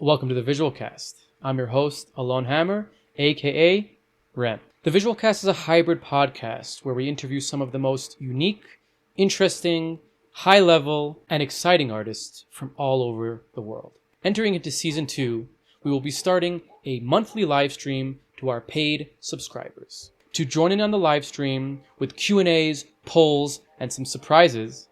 Welcome to the Visual Cast. I'm your host, Alon Hammer, aka Rem. The Visual Cast is a hybrid podcast where we interview some of the most unique, interesting, high-level, and exciting artists from all over the world. Entering into Season 2, we will be starting a monthly live stream to our paid subscribers. To join in on the live stream with Q&As, polls, and some surprises,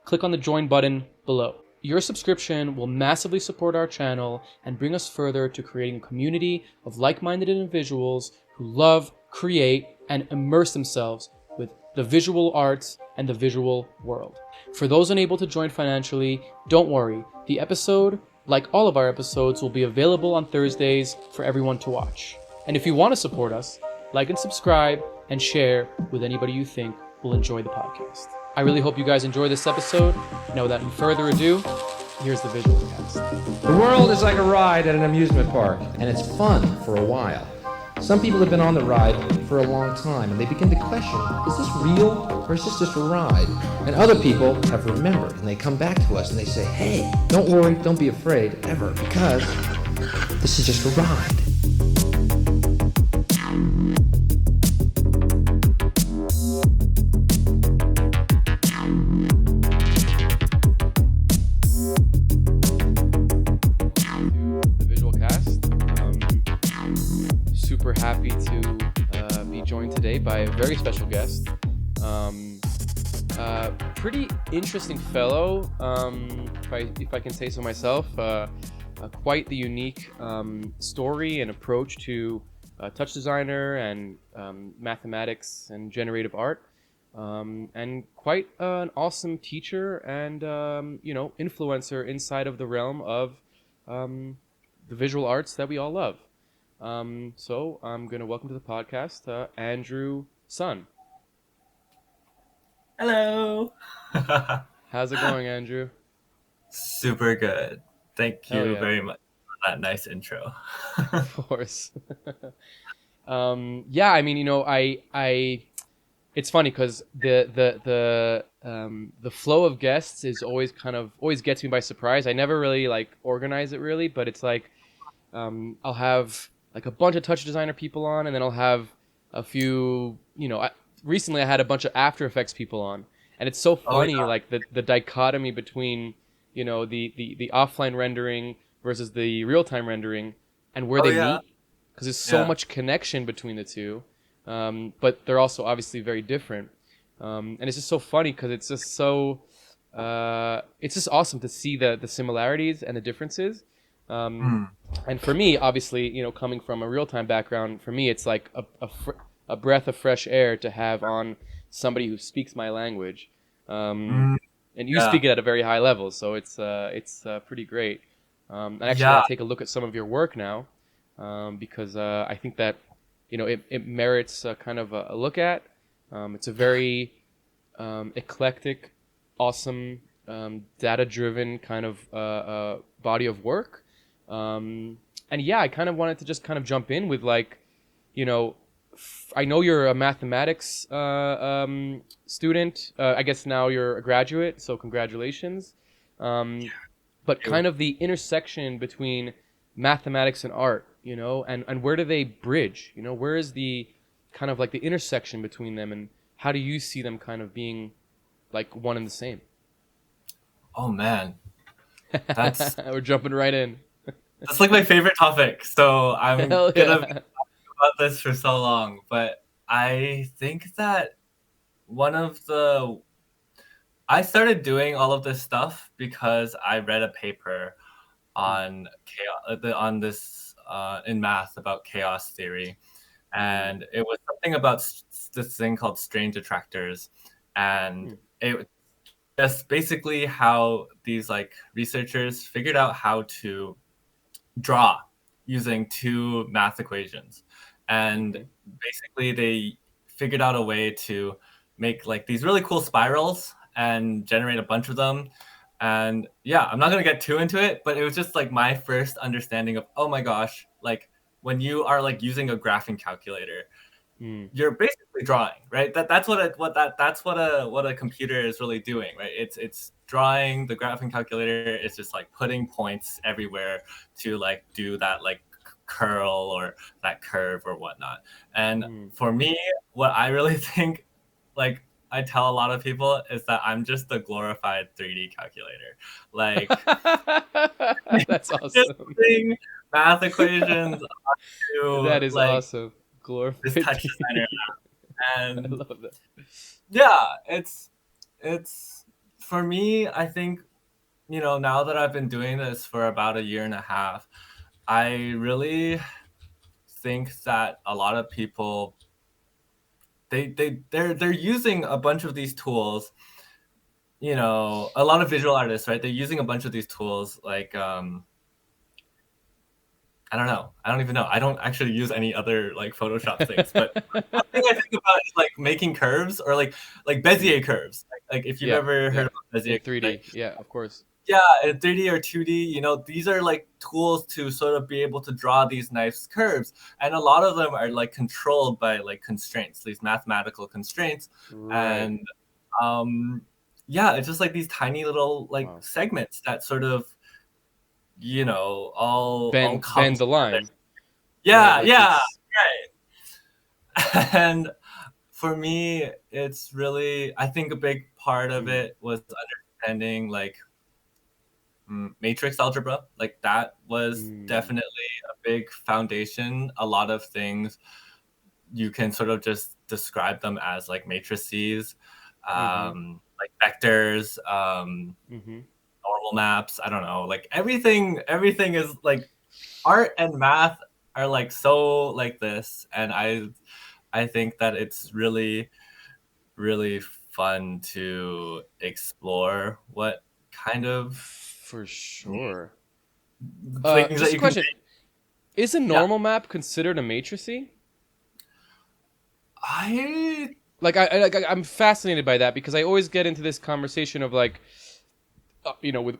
click on the join button below. Your subscription will massively support our channel and bring us further to creating a community of like-minded individuals who love, create, and immerse themselves with the visual arts and the visual world. For those unable to join financially, don't worry. The episode, like all of our episodes, will be available on Thursdays for everyone to watch. And if you want to support us, like and subscribe and share with anybody you think will enjoy the podcast. I really hope you guys enjoy this episode. Now, without any further ado, here's the Visual Cast. The world is like a ride at an amusement park, and it's fun for a while. Some people have been on the ride for a long time, and they begin to question, is this real, or is this just a ride? And other people have remembered, and they come back to us, and they say, hey, don't worry, don't be afraid, ever, because this is just a ride. Happy to be joined today by a very special guest. Pretty interesting fellow, if I can say so myself. Quite the unique story and approach to TouchDesigner and mathematics and generative art, and quite an awesome teacher and influencer inside of the realm of the visual arts that we all love. So I'm going to welcome to the podcast, Andrew Sun. Hello. How's it going, Andrew? Super good. Thank you very much for that nice intro. Of course. Yeah, I mean, I it's funny because the flow of guests is always gets me by surprise. I never really organize it really, but it's like I'll have like a bunch of TouchDesigner people on, and then I'll have a few, recently I had a bunch of After Effects people on, and it's so funny, like the dichotomy between, the offline rendering versus the real-time rendering, and where they meet, because there's so much connection between the two, but they're also obviously very different, and it's just so funny because it's just so, it's just awesome to see the similarities and the differences. And for me, obviously, coming from a real-time background, for me, it's like a breath of fresh air to have on somebody who speaks my language. And you speak it at a very high level, so it's pretty great. And actually, I take a look at some of your work now, because I think that, it merits kind of a look at. It's a very eclectic, awesome, data-driven kind of body of work. And I kind of wanted to just kind of jump in with I know you're a mathematics student. I guess now you're a graduate, so congratulations. But kind of the intersection between mathematics and art, and where do they bridge? Where is the kind of like the intersection between them, and how do you see them kind of being like one and the same? Oh man, that's we're jumping right in. That's like my favorite topic, so I'm gonna be talking about this for so long. But I think that I started doing all of this stuff because I read a paper on chaos, in math about chaos theory, and it was something about this thing called strange attractors, and it just basically how these researchers figured out how to draw using two math equations, and basically they figured out a way to make these really cool spirals and generate a bunch of them. And I'm not going to get too into it, but it was just my first understanding of, oh my gosh, when you are using a graphing calculator, you're basically drawing, right? That's what a computer is really doing, right? It's drawing, the graphing calculator is just like putting points everywhere to like do that like curl or that curve or whatnot. And for me, what I really think, like I tell a lot of people, is that I'm just a glorified 3D calculator. Like That's just awesome. putting math equations That onto is like awesome. this Glorified TouchDesigner 3D. app. I And love that. yeah, it's for me, I think, you know, now that I've been doing this for about a year and a half, I really think that a lot of people they're using a bunch of these tools, you know, a lot of visual artists, right? They're using a bunch of these tools like I don't know. I don't even know. I don't actually use any other like Photoshop things, but one thing I think about is like making curves or like Bezier curves. Like if you've Yeah, ever yeah. heard of In Bezier, like 3D. Yeah, of course. yeah, in 3D or 2D, you know, these are like tools to sort of be able to draw these nice curves. And a lot of them are like controlled by like constraints, these mathematical constraints. Right. And yeah, it's just like these tiny little like Wow. segments that sort of, you know, all come Bend the together. line, right? Yeah, Like yeah, it's right. And for me, it's really, I think a big part of mm, it was understanding like matrix algebra. Like that was mm, definitely a big foundation. A lot of things you can sort of just describe them as like matrices, mm-hmm, like vectors, mm-hmm. normal maps. I don't know. Like everything is like art and math are like so like this, and I think that it's really really fun to explore what kind of For sure. things that Just a you can question. make. Is a Yeah, normal map considered a matrice? I I'm fascinated by that because I always get into this conversation of like,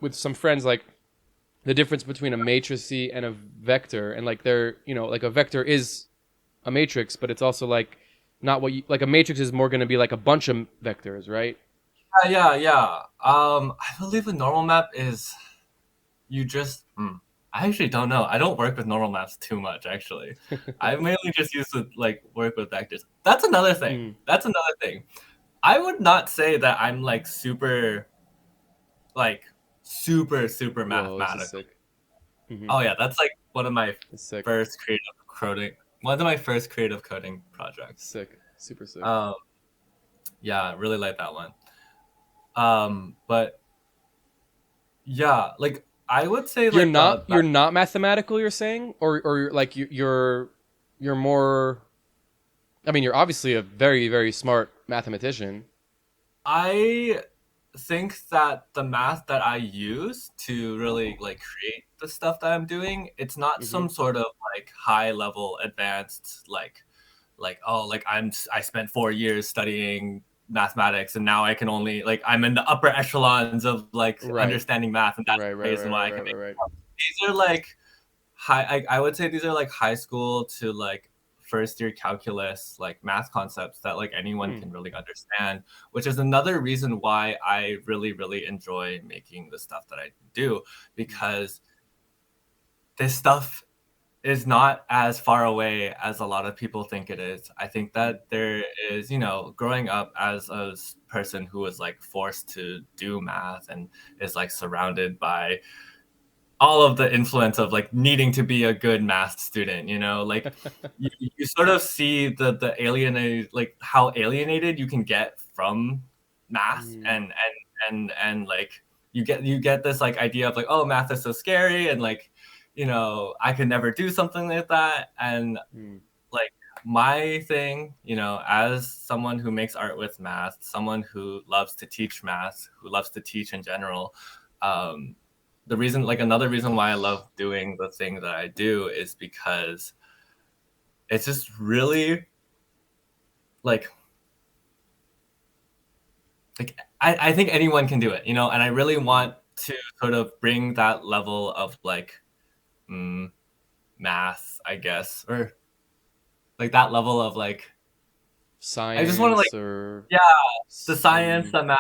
with some friends, like the difference between a matrice and a vector, and like they're, like a vector is a matrix, but it's also like not what you like. A matrix is more going to be like a bunch of vectors, right? yeah. I believe a normal map is you just. I actually don't know. I don't work with normal maps too much, actually. I mainly just used to like work with vectors. That's another thing. Mm. That's another thing. I would not say that I'm like like super Whoa, this is mathematical. sick. Hmm. Oh yeah, that's like It's sick, first creative coding. One of my first creative coding projects. sick, super sick. Um, yeah, really like that one. But yeah, like I would say You're like not you're not mathematical. You're saying, or like you're more. I mean, you're obviously a very very smart mathematician. I think that the math that I use to really like create the stuff that I'm doing, it's not Hmm. some sort of like high level advanced like oh like I spent 4 years studying mathematics and now I can only like I'm in the upper echelons of like Right, understanding math and that's right, the right, right, reason why right, I can right, make right, right. these are like I would say these are like high school to like first year calculus like math concepts that like anyone Hmm. can really understand, which is another reason why I really enjoy making the stuff that I do, because this stuff is not as far away as a lot of people think it is. I think Hmm. that there is, you know, growing up as a person who was like forced to do math and is like surrounded by all of the influence of like needing to be a good math student, you know, like you sort of see the alienated, like how alienated you can get from math Hmm. and like you get this like idea of like, oh, math is so scary and like, you know, I could never do something like that. And Hmm. like my thing, you know, as someone who makes art with math, someone who loves to teach math, who loves to teach in general, um, the reason, like another reason why I love doing the thing that I do is because it's just really like I think anyone can do it, you know, and I really Hmm. want to sort of bring that level of like mm, math, I guess, or like that level of like I just want to like Science or yeah, the science, some. the math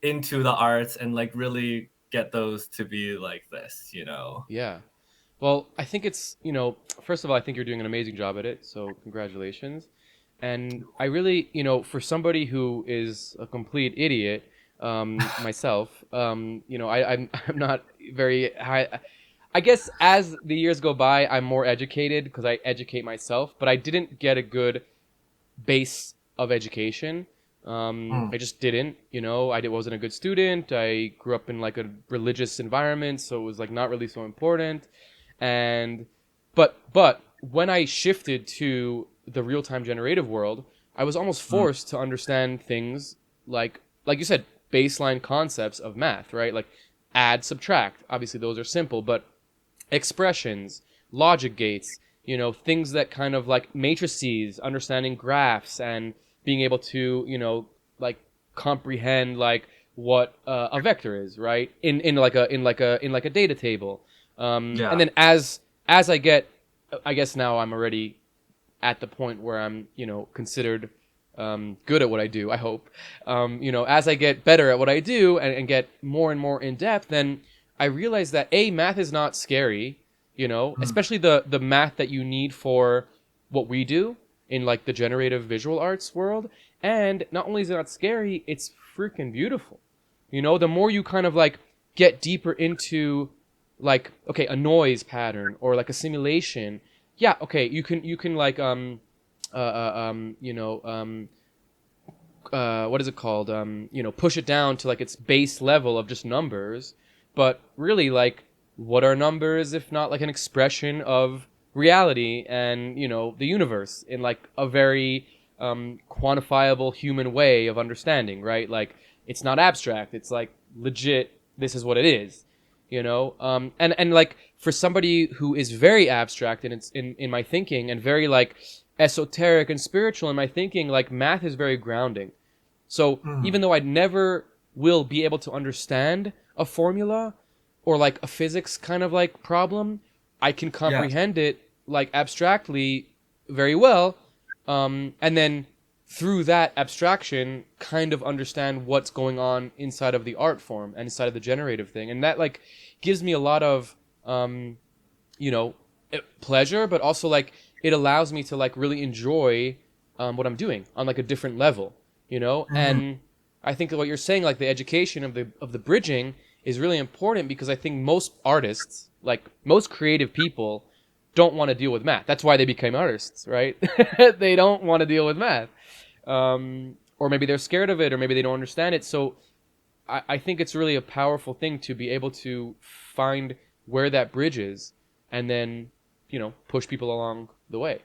into the arts and like really get those to be like this, you know. Yeah. Well, I think it's, first of all, I think you're doing an amazing job at it, so congratulations. And I really, for somebody who is a complete idiot, myself, I'm not very high. I guess as the years go by, I'm more educated because I educate myself, but I didn't get a good base of education. I just didn't, wasn't a good student. I grew up in like a religious environment, so it was like not really so important. And but when I shifted to the real-time generative world, I was almost forced to understand things like you said, baseline concepts of math, right? Like add, subtract. Obviously those are simple, but expressions, logic gates, things that kind of like matrices, understanding graphs and being able to, like comprehend like what a vector is, right? In like a data table. And Yeah. then as I get, I guess now I'm already at the point where I'm, considered good at what I do, I hope. As I get better at what I do and get more and more in depth, then I realize that math is not scary, especially the math that you need for what we do in like the generative visual arts world. And not only is it not scary, it's freaking beautiful. The more you kind of like get deeper into like, okay, a noise pattern or like a simulation. Yeah, okay, you can like what is it called? Push it down to like its base level of just numbers. But really, like, what are numbers if not like an expression of reality and the universe in like a very quantifiable human way of understanding, right? Like, it's not abstract. It's like legit. This is what it is, and like for somebody who is very abstract in my thinking and very like esoteric and spiritual in my thinking, like math is very grounding. So even though I never will be able to understand a formula or like a physics kind of like problem, I can Yeah. comprehend it like abstractly very well, and then through that abstraction kind of understand what's going on inside of the art form and inside of the generative thing, and that like gives me a lot of you know pleasure, but also like it allows me to like really enjoy what I'm doing on like a different level, and I think that what you're saying, like the education of the bridging, is really important because I think most artists, like most creative people, don't want to deal with math. That's why they became artists, right? They don't want to deal with math, or maybe they're scared of it, or maybe they don't understand it. So I think it's really a powerful thing to be able to find where that bridge is, and then push people along the way.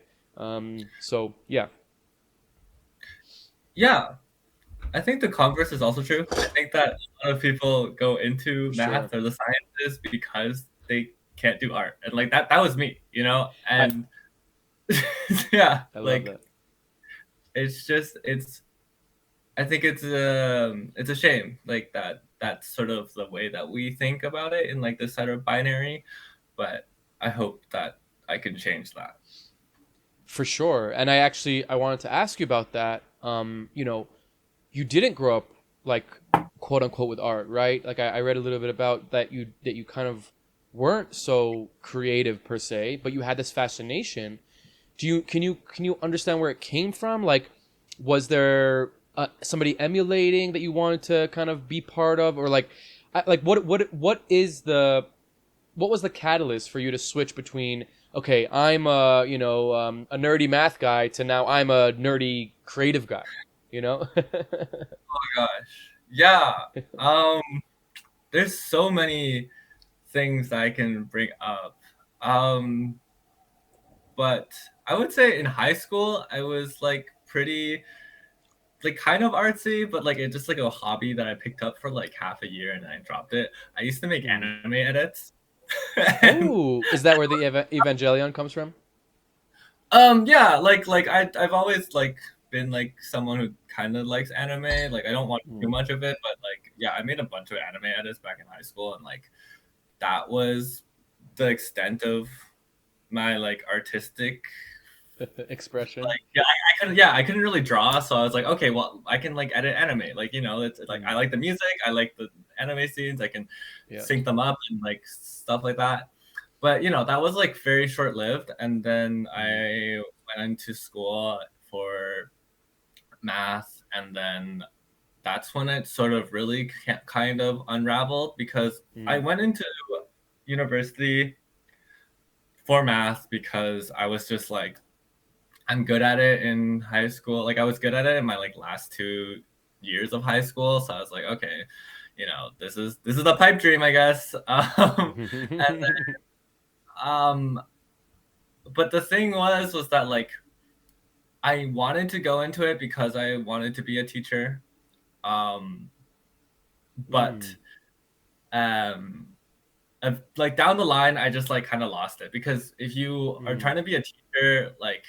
So yeah, Yeah. I think the converse is also true. I think that a lot of people go into for sure. math or the sciences because they can't do art. And like that was me, you know? I And yeah, I love like that. it's just it's I think it's a shame like that that's sort of the way that we think about it in like this sort of binary, but I hope that I can change that. For sure. And I wanted to ask you about that. You didn't grow up like quote unquote with art, right? Like I read a little bit about that you kind of weren't so creative per se, but you had this fascination. Can you understand where it came from? Like, was there somebody emulating that you wanted to kind of be part of, or like, what was the catalyst for you to switch between, okay, I'm a nerdy math guy, to now I'm a nerdy creative guy, you know? Oh gosh. Yeah. Um there's so many things that I can bring up. Um but I would say in high school I was like pretty like kind of artsy, but like it's just like a hobby that I picked up for like half a year and I dropped it. I used to make Hmm. anime edits. And Oh, is that where the Evangelion comes from? yeah, like I've always like been like someone who kind of likes anime. Like I don't want too Hmm. much of it, but like yeah, I made a bunch of anime edits back in high school and like that was the extent of my like artistic Expression. Like I couldn't really draw, so I was like, okay, well, I can like edit anime. Like, it's like I like the music, I like the anime scenes, I can Yeah. sync them up and like stuff like that. But that was like very short lived, and then I went into school for math, and then that's when it sort of really kind of unraveled, because I went into university for math because I was just like, I'm good at it in high school. Like I was good at it in my like last 2 years of high school, so I was like, okay, this is a pipe dream, I guess. And um, but the thing was that like I wanted to go into it because I wanted to be a teacher, um, but um, like down the line, I just like kind of lost it, because if you are trying to be a teacher, like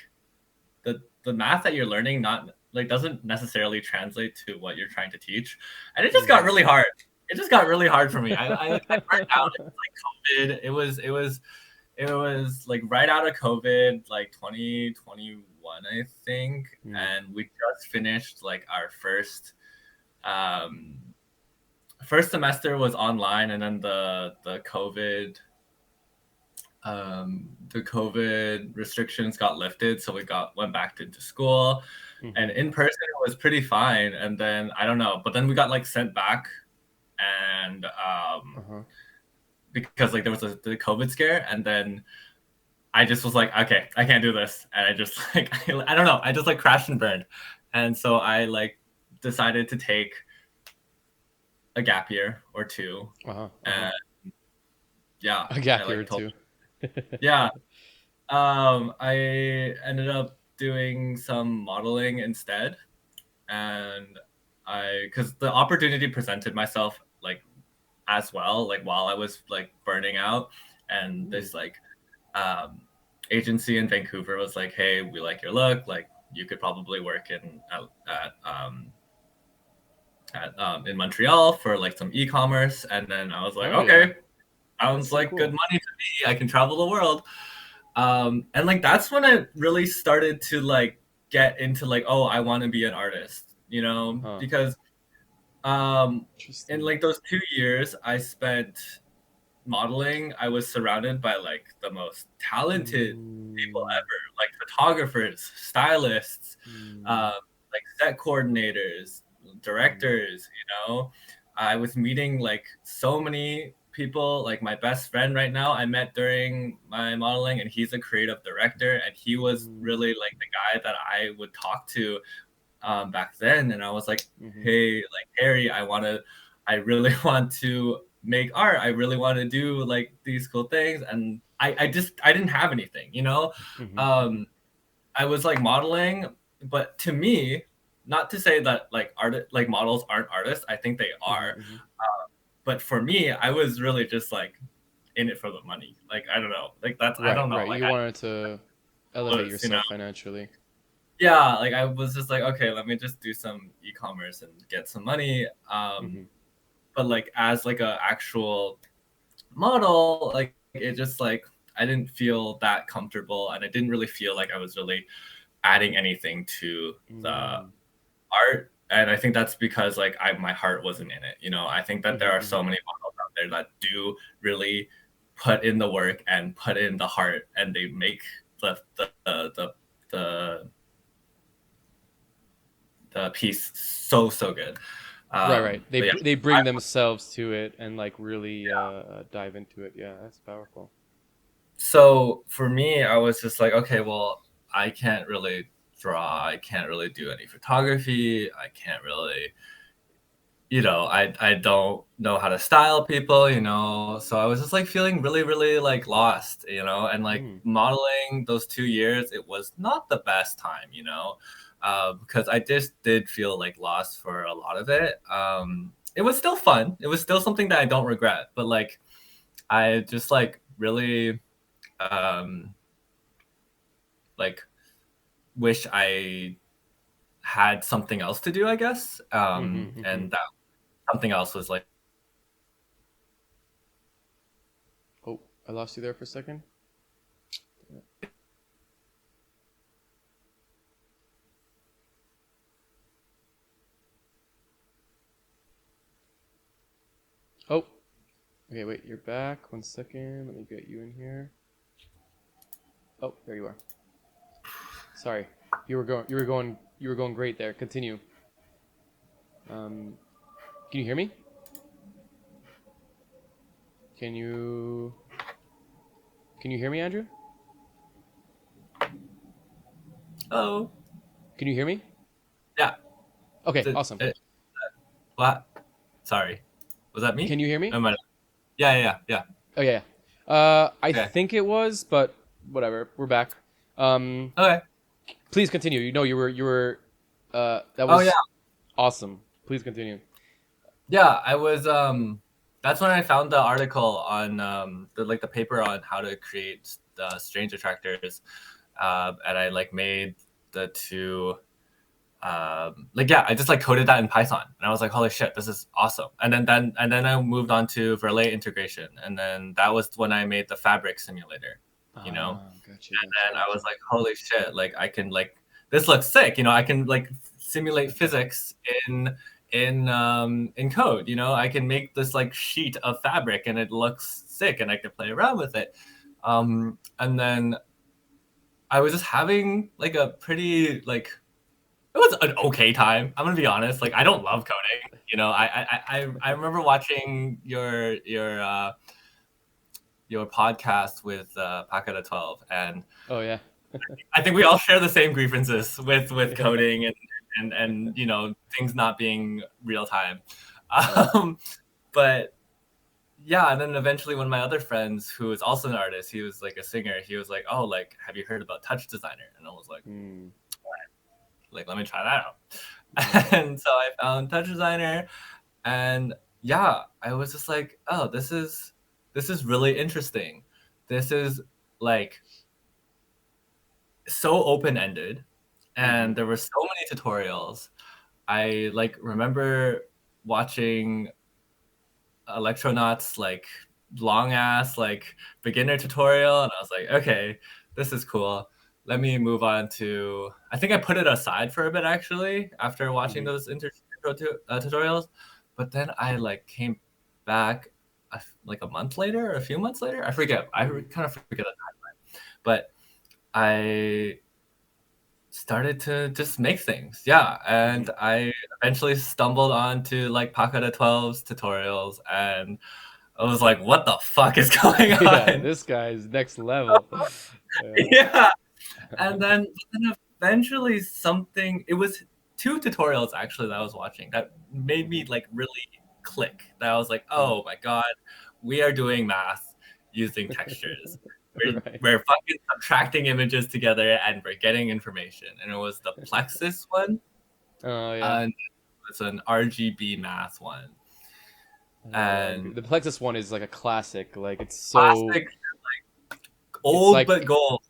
the math that you're learning not like doesn't necessarily translate to what you're trying to teach, and it just got really hard. It just got really hard for me. I burnt out. It was like COVID. It was like right out of COVID, like 2021, I think, and we just finished like our first semester was online, and then the COVID restrictions got lifted, so we went back into school, and in person it was pretty fine. And then I don't know, but then we got like sent back, and because like there was the COVID scare, and then I just was like, okay, I can't do this, and I just like I don't know, I just like crashed and burned, and so I like decided to take a gap year or two, and yeah, A gap I year or like told two. yeah. I ended up doing some modeling instead, and because the opportunity presented myself like as well, like while I was like burning out, and this like um, agency in Vancouver was like, hey, we like your look, like you could probably work in Montreal for like some e-commerce, and then I was like, Oh yeah, okay, sounds that's so like good cool. money to me. I can travel the world. And like that's when it really started to like get into like, oh, I want to be an artist, because in Interesting. like those 2 years I spent modeling, I was surrounded by like the most talented people ever, like photographers, stylists, like set coordinators, directors. I was meeting like so many people. Like my best friend right now, I met during my modeling, and he's a creative director, and he was really like the guy that I would talk to back then. And I was like, hey, like Harry, I really want to make art. I really want to do like these cool things, and I didn't have anything. I was like modeling, but to me, not to say that like models aren't artists. I think they are. But for me, I was really just like in it for the money. Like I don't know. Like that's I Right, don't know. right. Like You wanted to elevate was, yourself financially. yeah, like I was just like, okay, let me just do some e-commerce and get some money. But like as like a actual model, like it just like I didn't feel that comfortable, and I didn't really feel like I was really adding anything to the art. And I think that's because like my heart wasn't in it. I think that there are so many models out there that do really put in the work and put in the heart, and they make the the piece so good. Right, right. They But yeah, they bring themselves to it and like really dive into it. Yeah, that's powerful. so for me, I was just like, okay, well, I can't really draw. I can't really do any photography. I can't really, I don't know how to style people. So I was just like feeling really, really like lost. And like modeling those 2 years, it was not the best time. Because I just did feel like lost for a lot of it. It was still fun. It was still something that I don't regret, but like I just like really um like wish I had something else to do, I guess. And that something else was like Oh, I lost you there for a second. Oh, okay, wait, you're back. 1 second. Let me get you in here. Oh, there you are. Sorry, you were going great there. Continue. Um, can you hear me? Can you can you hear me, Andrew? Oh, Can you hear me? yeah. Okay, Did, awesome. what? Sorry. Was that me? Can you hear me? Am I? Yeah, yeah, yeah. Oh yeah. Yeah. I Okay. think it was, but whatever. We're back. Um, Okay. please continue. You know, you were. That Oh yeah. was awesome. Please continue. Yeah, I was that's when I found the article on the paper on how to create the strange attractors. And I like made the two yeah, I just like coded that in Python and I was like, holy shit, this is awesome. And then I moved on to Verlet integration. And then that was when I made the fabric simulator, you know? Ah, gotcha, And I gotcha. was like, holy shit, like I can like this looks sick, you know, I can like simulate physics in code, you know, I can make this like sheet of fabric and it looks sick and I can play around with it. And then I was just having like a pretty like it was an okay time. I'm gonna be honest. Like I don't love coding. You know, I remember watching your podcast with Pakata 12, and Oh yeah. I think we all share the same grievances with coding and you know things not being real time. Right. Um, but yeah, and then eventually one of my other friends who is also an artist, he was like a singer. He was like, "Oh, like have you heard about TouchDesigner?" And I was Mm, like, "Let me try that yeah. out." And so I found TouchDesigner, and yeah, I was just like, "Oh, this is really interesting. This is like so open-ended Mm-hmm. and there were so many tutorials. I like remember watching Electronauts like long ass like beginner tutorial and I was like, okay, this is cool. Let me move on to I think I put it aside for a bit actually after watching Mm-hmm. those tutorials, but then I like came back like a month later or a few months later. I forget. Mm-hmm. Kind of forget the timeline. But I started to just make things. Yeah. Mm-hmm. And I eventually stumbled onto like Pakata 12's tutorials and I was like, what the fuck is going Yeah, on? this guy's next level. Yeah. Yeah. And then eventually something, it was two tutorials actually that I was watching that made Mm-hmm. me like really click. That I was like, Mm. oh my God, we are doing math using textures. We're, Right. we're fucking subtracting images together and we're getting information. And it was the Plexus one, Oh yeah. and it's an RGB math one. RGB. And The Plexus one is like a classic. Like it's so. classic, It's old but like. gold.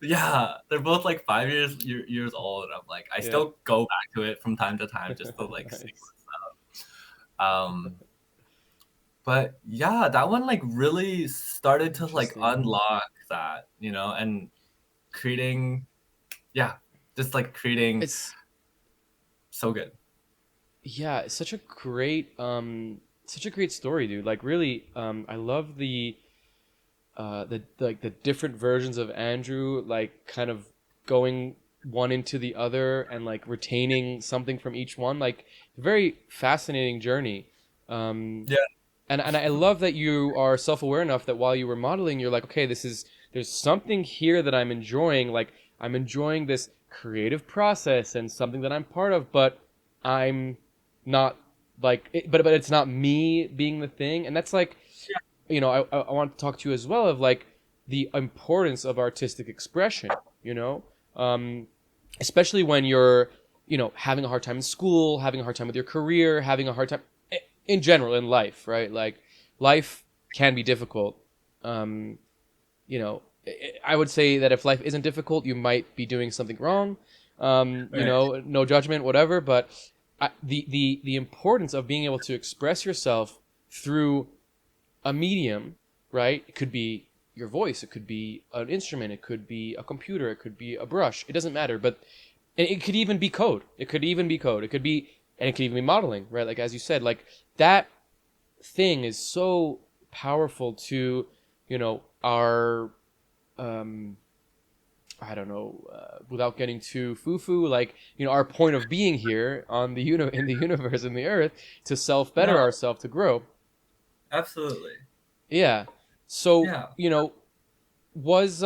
Yeah, they're both like 5 years old, and I'm like, I Yeah. still go back to it from time to time just to like see Nice. what's up. But yeah, that one like really started to like Interesting. unlock that, you know, and creating, yeah, just like creating It's so good. yeah, it's such a great story, dude. Like really, I love the like the different versions of Andrew, like kind of going one into the other and like retaining something from each one. Like very fascinating journey. Um, Yeah, and I love that you are self-aware enough that while you were modeling, you're like, okay, there's something here that I'm enjoying. Like I'm enjoying this creative process and something that I'm part of, but I'm not but it's not me being the thing. And that's like, you know, I want to talk to you as well of like the importance of artistic expression, you know, especially when you're, you know, having a hard time in school, having a hard time with your career, having a hard time in general in life, right? Like life can be difficult. Um, you know, I would say that if life isn't difficult, you might be doing something wrong. You right. know, no judgment, whatever. But the importance of being able to express yourself through a medium, right? It could be your voice, it could be an instrument, it could be a computer, it could be a brush. It doesn't matter, but it could even be code. It could even be code. It could be, and it could even be modeling, right? Like as you said, like that. thing is so powerful to, our, I don't know, without getting too foo-foo, like, our point of being here on the in the universe, in the earth, to self-better No, ourselves, to grow. absolutely. Yeah. So, Yeah. was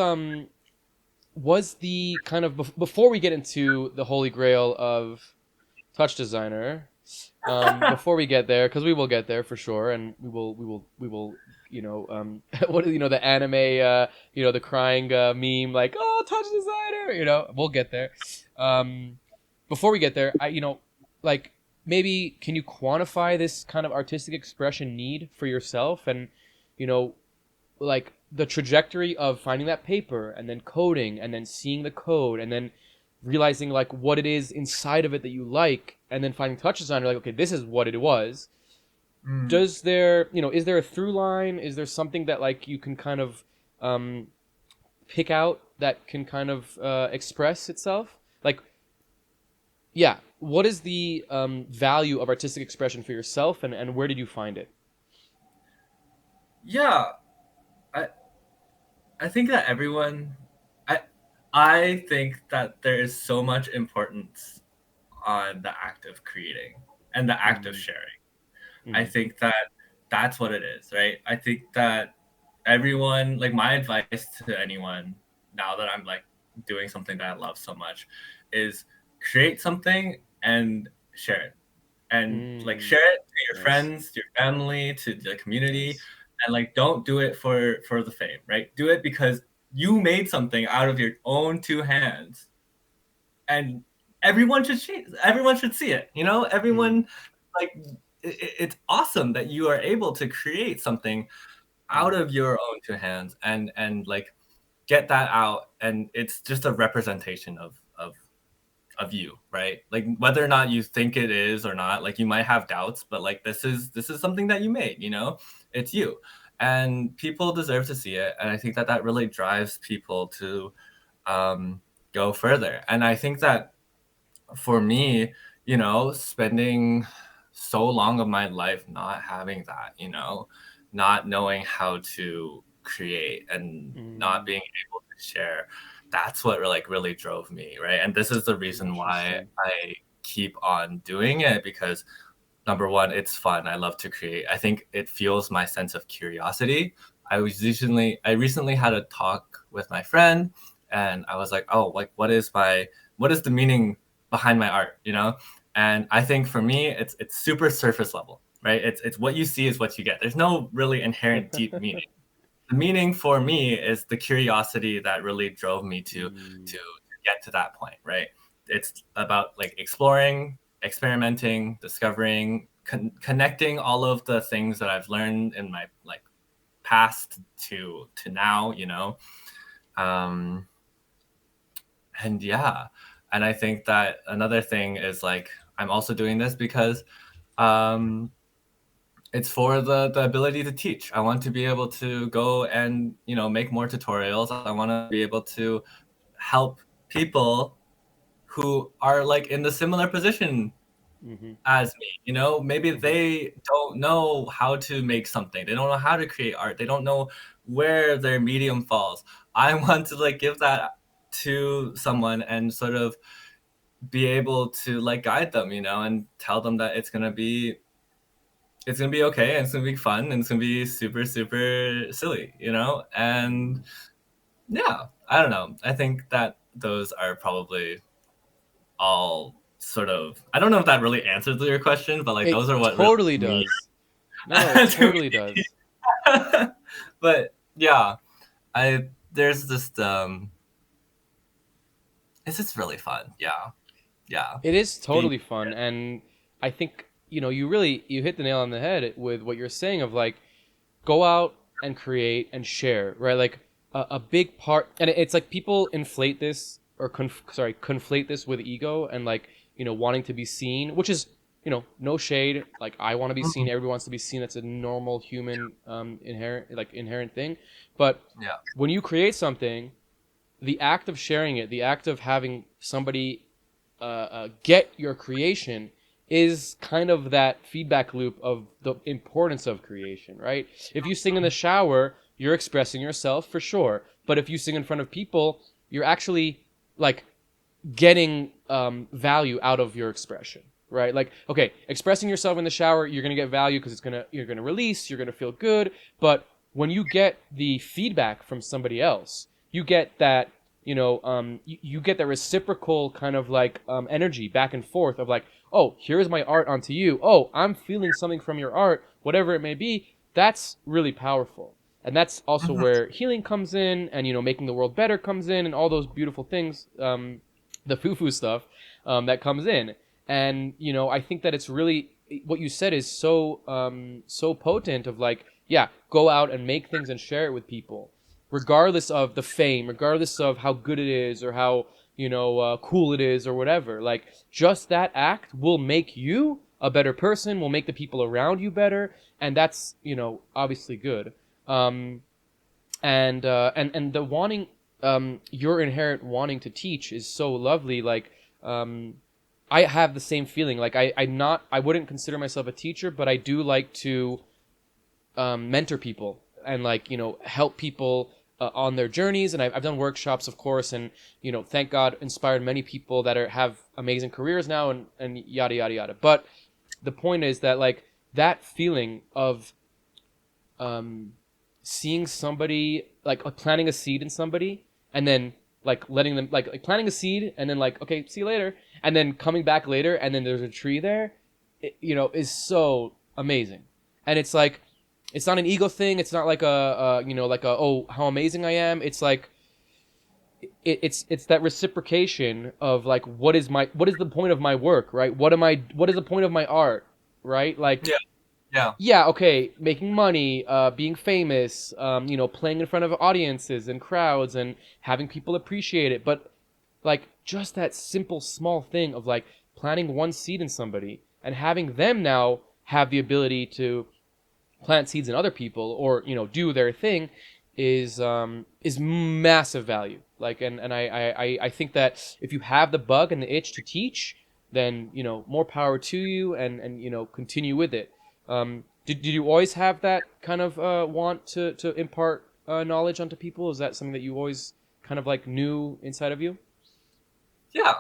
was the kind of before we get into the holy grail of TouchDesigner, before we get there, because we will get there for sure, and we will, what the anime, the crying meme, like, oh, TouchDesigner, we'll get there. Um, Before we get there, like, maybe can you quantify this kind of artistic expression need for yourself, and you know, like the trajectory of finding that paper and then coding and then seeing the code and then realizing like what it is inside of it that you like, and then finding touches on it, like, okay, this is what it was. Mm. Does there, is there a through line? Is there something that like you can kind of um, pick out that can kind of express itself? Like, yeah, what is the value of artistic expression for yourself, and where did you find it? Yeah, I I think that I I think that there is so much importance on the act of creating and the act of Mm-hmm. sharing. I Mm-hmm. think that that's what it is, right? I think that everyone, like my advice to anyone now that I'm like doing something that I love so much is create something and share it. And like Mm, share it to your nice, friends, to your family, to the community, nice. and like don't do it for the fame, right? Do it because you made something out of your own two hands, and everyone should see it. Mm, Everyone, like, it's awesome that you are able to create something out mm, of your own two hands, and like get that out, and it's just a representation of you, right? Like whether or not you think it is or not, like you might have doubts, but like this is something that you made, it's you, and people deserve to see it, and I think that that really drives people to um, go further. And I think that for me, spending so long of my life not having that, not knowing how to create and not mm. being able to share, that's what really drove me, right? And this is the reason why Interesting. I keep on doing it, because number one, it's fun. I love to create. I think it fuels my sense of curiosity. I recently had a talk with my friend, and I was like, oh, like what is the meaning behind my art, And I think for me, it's super surface level, right? It's what you see is what you get. There's no really inherent deep meaning. The meaning for me is the curiosity that really drove me to Mm, get to that point, right? It's about like exploring, experimenting, discovering, connecting all of the things that I've learned in my like past to now, um and yeah. And I think that another thing is like I'm also doing this because um it's for the ability to teach. I want to be able to go and make more tutorials. I want to be able to help people who are like in the similar position mm-hmm. as me. Maybe Mm-hmm. they don't know how to make something. They don't know how to create art. They don't know where their medium falls. I want to like give that to someone and sort of be able to like guide them, and tell them that it's gonna be okay, and it's gonna be fun, and it's gonna be super super silly, and yeah, I don't know. I think that those are probably all sort of, I don't know if that really answers your question, but like It those are what really totally me does. No, it to totally me. does. But yeah, I there's this it's just really fun. Yeah. Yeah. It is Being totally fun, and I think you hit the nail on the head with what you're saying of like, go out and create and share, right? Like a big part, and it's like people inflate this, or conflate this with ego and like wanting to be seen, which is no shade. Like, I want to be seen, Mhm. everyone wants to be seen. That's a normal human inherent thing. But Yeah. when you create something, the act of sharing it, the act of having somebody get your creation, is kind of that feedback loop of the importance of creation, right? If you sing in the shower, you're expressing yourself for sure. But if you sing in front of people, you're actually like getting value out of your expression, right? Like, okay, expressing yourself in the shower, you're gonna get value because you're gonna release, you're gonna feel good. But when you get the feedback from somebody else, you get that, you get that reciprocal kind of like energy back and forth of like, oh, here's my art onto you. Oh, I'm feeling something from your art, whatever it may be. That's really powerful. And that's also where healing comes in, and making the world better comes in, and all those beautiful things, the foo-foo stuff that comes in. And I think that it's really what you said is so potent of like, yeah, go out and make things and share it with people, regardless of the fame, regardless of how good it is or how cool it is or whatever. Like, just that act will make you a better person, will make the people around you better, and that's obviously good. And the wanting, your inherent wanting to teach is so lovely. Like, I have the same feeling. Like, I wouldn't consider myself a teacher, but I do like to mentor people and like help people on their journeys. And I've done workshops, of course, and thank God, inspired many people that have amazing careers now, and yada yada yada. But the point is that like that feeling of seeing somebody like planting a seed in somebody, and then like letting them like planting a seed, and then like, okay, see you later, and then coming back later, and then there's a tree there, is so amazing. And it's like, it's not an ego thing. It's not like like a, oh, how amazing I am. It's like, it's that reciprocation of like, what is the point of my work, right? What is the point of my art, right? Like, yeah, okay, making money, being famous, playing in front of audiences and crowds and having people appreciate it. But like, just that simple small thing of like planting one seed in somebody and having them now have the ability to plant seeds in other people, or do their thing, is massive value. Like, and I think that if you have the bug and the itch to teach, then more power to you, and continue with it. Did you always have that kind of want to impart knowledge onto people? Is that something that you always kind of like knew inside of you? Yeah,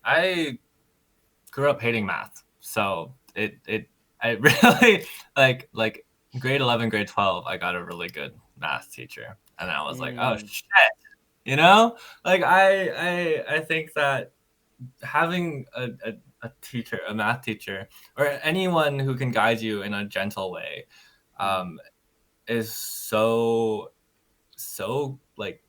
I grew up hating math, so I really like grade 11, grade 12, I got a really good math teacher, and I was like, oh shit, like I think that having a teacher, a math teacher, or anyone who can guide you in a gentle way, is so like,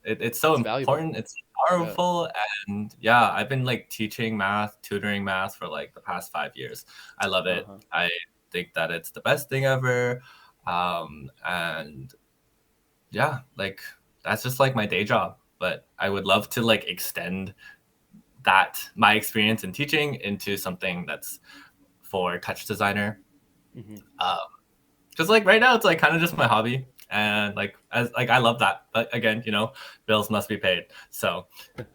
it's so It's valuable. important. It's powerful. Yeah. And yeah, I've been like teaching math, tutoring math for like the past 5 years. I love it. I think that it's the best thing ever. And yeah, like that's just like my day job, but I would love to like extend that, my experience in teaching, into something that's for TouchDesigner. Because like right now it's like kind of just my hobby, and like I love that, but again, bills must be paid, so but,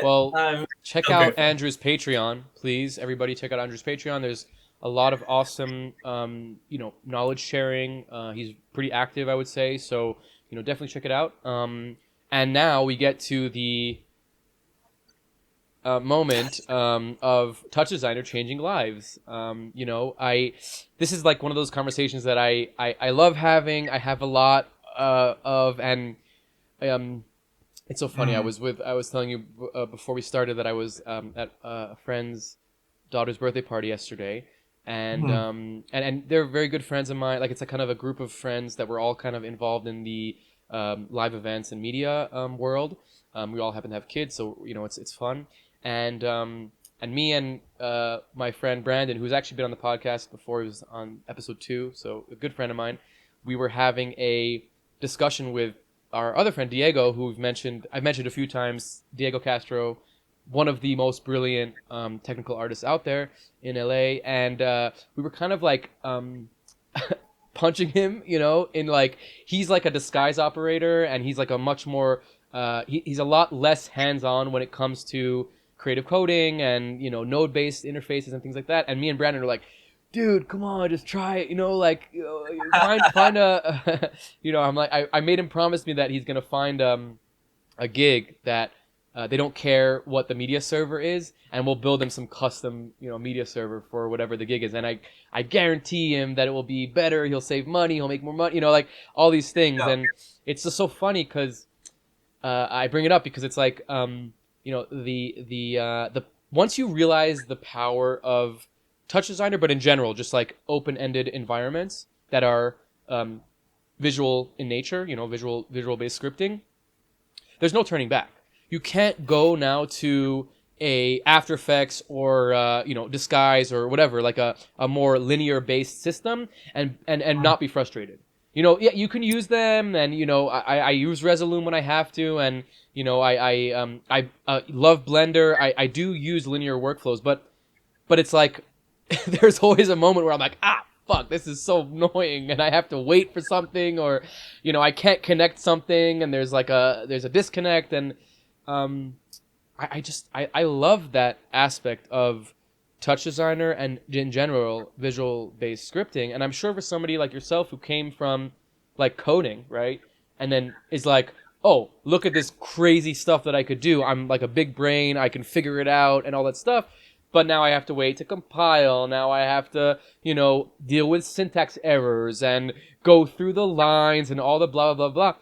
well, check out grateful. Andrew's Patreon, please. Everybody check out Andrew's Patreon. There's a lot of awesome knowledge sharing. He's pretty active, I would say, so definitely check it out. And now we get to the moment of TouchDesigner changing lives. This is like one of those conversations that I love having. I have a lot of, and it's so funny. I was telling you before we started that I was at a friend's daughter's birthday party yesterday, and and they're very good friends of mine. Like, it's a kind of a group of friends that were all kind of involved in the live events and media world. We all happen to have kids, so it's fun. And me and my friend Brandon, who's actually been on the podcast before, he was on episode 2, so a good friend of mine, we were having a discussion with our other friend Diego, who I've mentioned a few times, Diego Castro, one of the most brilliant technical artists out there in LA, and we were kind of like punching him, in like, he's like a disguise operator, and he's like a much more he's a lot less hands-on when it comes to creative coding and node based interfaces and things like that. And me and Brandon are like, dude, come on, just try it. Find a I'm like, I made him promise me that he's gonna find a gig that they don't care what the media server is, and we'll build them some custom media server for whatever the gig is. And I guarantee him that it will be better. He'll save money. He'll make more money. Like all these things. Yeah. And it's just so funny because I bring it up because it's like the once you realize the power of TouchDesigner, but in general, just like open-ended environments that are visual in nature, visual based scripting, there's no turning back. You can't go now to a After Effects or Disguise or whatever, like a more linear based system and not be frustrated. Yeah, you can use them, and I use Resolume when I have to, and I love Blender. I do use linear workflows, but it's like there's always a moment where I'm like, fuck, this is so annoying, and I have to wait for something, or I can't connect something, and there's a disconnect, and I love that aspect of TouchDesigner and in general visual based scripting. And I'm sure for somebody like yourself who came from like coding, right, and then is like, oh, look at this crazy stuff that I could do. I'm like a big brain, I can figure it out and all that stuff. But now I have to wait to compile. Now I have to, deal with syntax errors and go through the lines and all the blah, blah, blah, blah.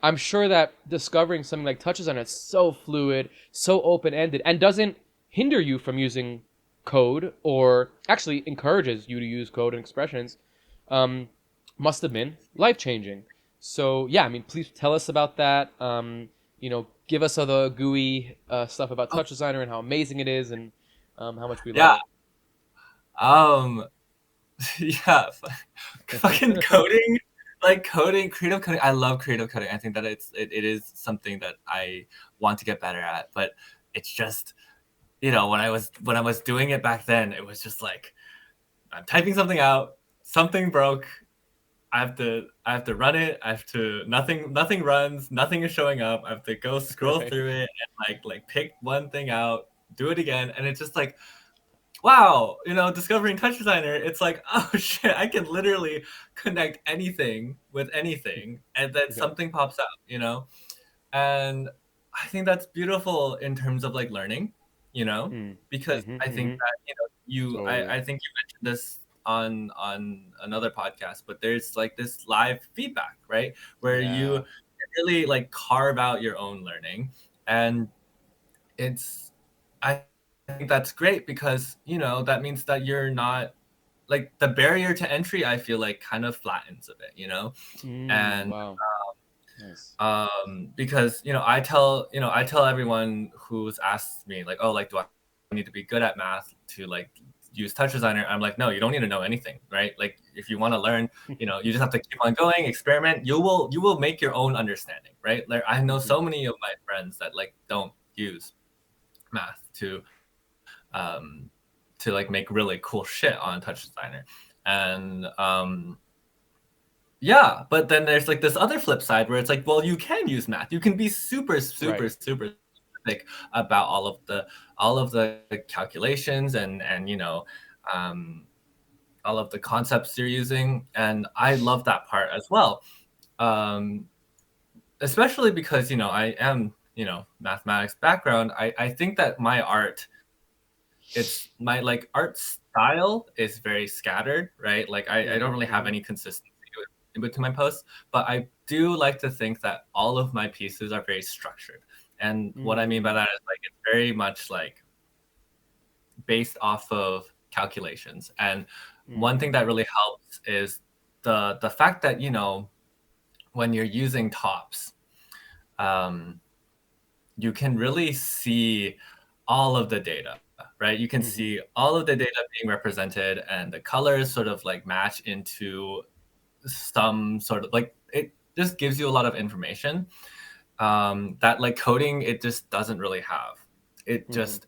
I'm sure that discovering something like TouchDesigner is so fluid, so open-ended, and doesn't hinder you from using code, or actually encourages you to use code and expressions, must have been life-changing. So, yeah, I mean, please tell us about that. Give us all the GUI stuff about TouchDesigner and how amazing it is, and how much we love it. Yeah, fucking coding, like creative coding. I love creative coding. I think that it is something that I want to get better at. But it's just, when I was doing it back then, it was just like, I'm typing something out, something broke, I have to run it. Nothing runs, nothing is showing up. I have to go scroll through it and like pick one thing out, do it again, and it's just like, wow, discovering TouchDesigner, it's like, oh shit, I can literally connect anything with anything, and then something pops out, and I think that's beautiful in terms of like learning, because I think that I think you mentioned this on another podcast, but there's like this live feedback, right, where you really like carve out your own learning, and I think that's great because that means that you're not like, the barrier to entry, I feel like, kind of flattens a bit, and wow. Nice. Because I tell everyone who's asked me like, oh, like, do I need to be good at math to like use TouchDesigner? I'm like, no, you don't need to know anything, right? Like, if you want to learn, you just have to keep on going, experiment. You will make your own understanding, right? Like, I know so many of my friends that like don't use math to like make really cool shit on TouchDesigner, and yeah, but then there's like this other flip side where it's like, well, you can use math. You can be super specific about all of the calculations and all of the concepts you're using, and I love that part as well. Especially because I am mathematics background. I think that my art, it's my like art style is very scattered, right? Like I don't really have any consistency in between my posts, but I do like to think that all of my pieces are very structured. And what I mean by that is like, it's very much like based off of calculations. And one thing that really helps is the fact that when you're using tops, you can really see all of the data, right? You can see all of the data being represented, and the colors sort of like match into some sort of like, it just gives you a lot of information that like coding, it just doesn't really have. It just,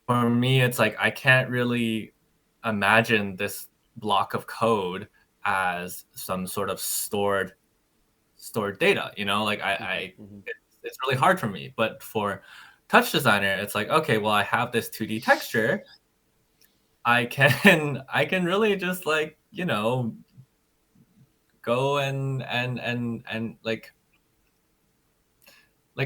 for me, it's like, I can't really imagine this block of code as some sort of stored data, like it's really hard for me. But for TouchDesigner, it's like, okay, well, I have this 2D texture. I can really just like, go and like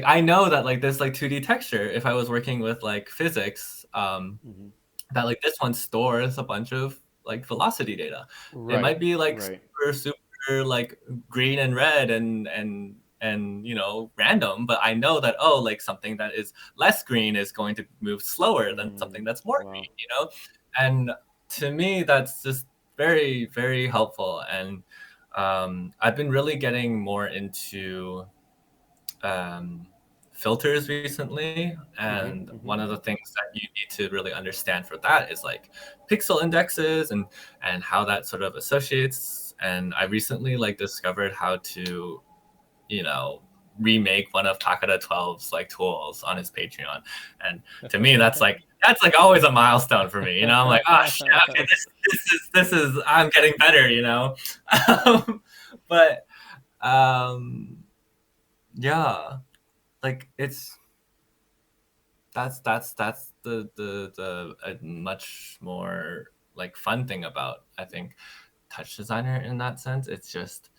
I know that like this like 2D texture, if I was working with like physics, Mhm. that like this one stores a bunch of like velocity data. It Right. might be like Right. super like green and red and random, but I know that, oh, like something that is less green is going to move slower than something that's more Wow. green. And to me that's just very, very helpful. And I've been really getting more into um, filters recently, and one of the things that you need to really understand for that is like pixel indexes and how that sort of associates. And I recently like discovered how to you know remake one of Takada 12's like tools on his Patreon. And to me that's like always a milestone for me. I'm like, oh shit, okay, this is I'm getting better. But yeah, like it's that's the much more like fun thing about, I think, TouchDesigner in that sense. It's just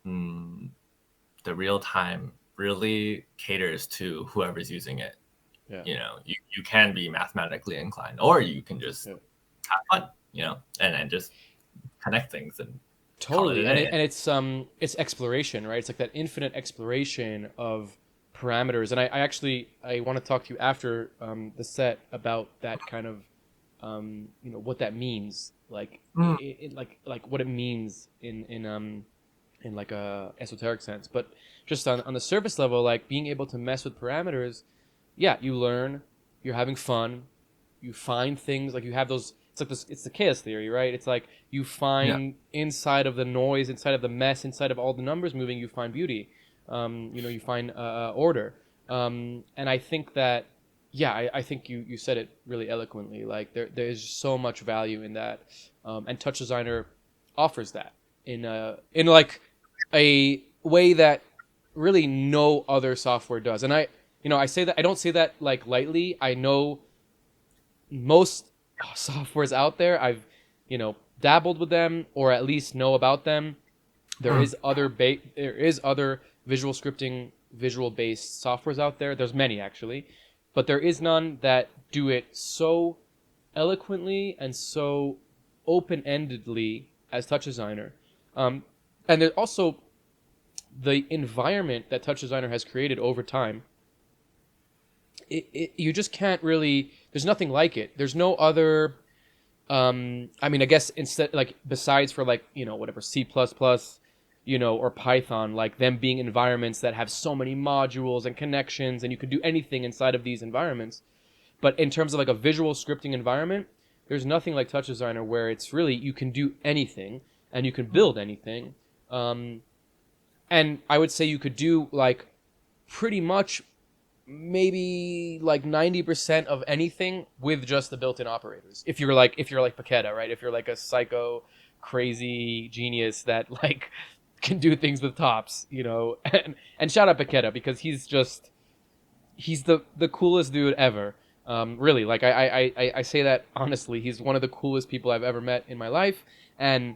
mm, the real time really caters to whoever's using it. Yeah. You can be mathematically inclined, or you can just Yeah. have fun, and just connect things and call it a Totally, and day. it's exploration, right? It's like that infinite exploration of parameters. And I want to talk to you after the set about that kind of what that means, like Mm, like what it means in like a esoteric sense. But just on the surface level, like being able to mess with parameters, yeah, you learn, you're having fun, you find things, like you have those. It's like this. It's the chaos theory, right? It's like you yeah. find inside of the noise, inside of the mess, inside of all the numbers moving, you find beauty. You find order. And I think that, yeah, I think you said it really eloquently. Like there's so much value in that, and Touch Designer offers that in like a way that really no other software does. And I say that, I don't say that like lightly. I know most softwares out there, I've dabbled with them or at least know about them. Mm, There is other visual scripting, visual based softwares out there. There's many actually, but there is none that do it so eloquently and so open endedly as Touch Designer. And there's also the environment that Touch Designer has created over time. You just can't really. There's nothing like it. There's no other. I mean, I guess instead, like besides for like whatever C++, or Python, like them being environments that have so many modules and connections, and you can do anything inside of these environments. But in terms of like a visual scripting environment, there's nothing like Touch Designer where it's really you can do anything and you can build anything. Um, and I would say you could do like pretty much maybe like 90% of anything with just the built-in operators. If you're like Paqueta, right? If you're like a psycho crazy genius that like can do things with tops, and shout out Paqueta because he's the coolest dude ever. Really, like I say that honestly. He's one of the coolest people I've ever met in my life, and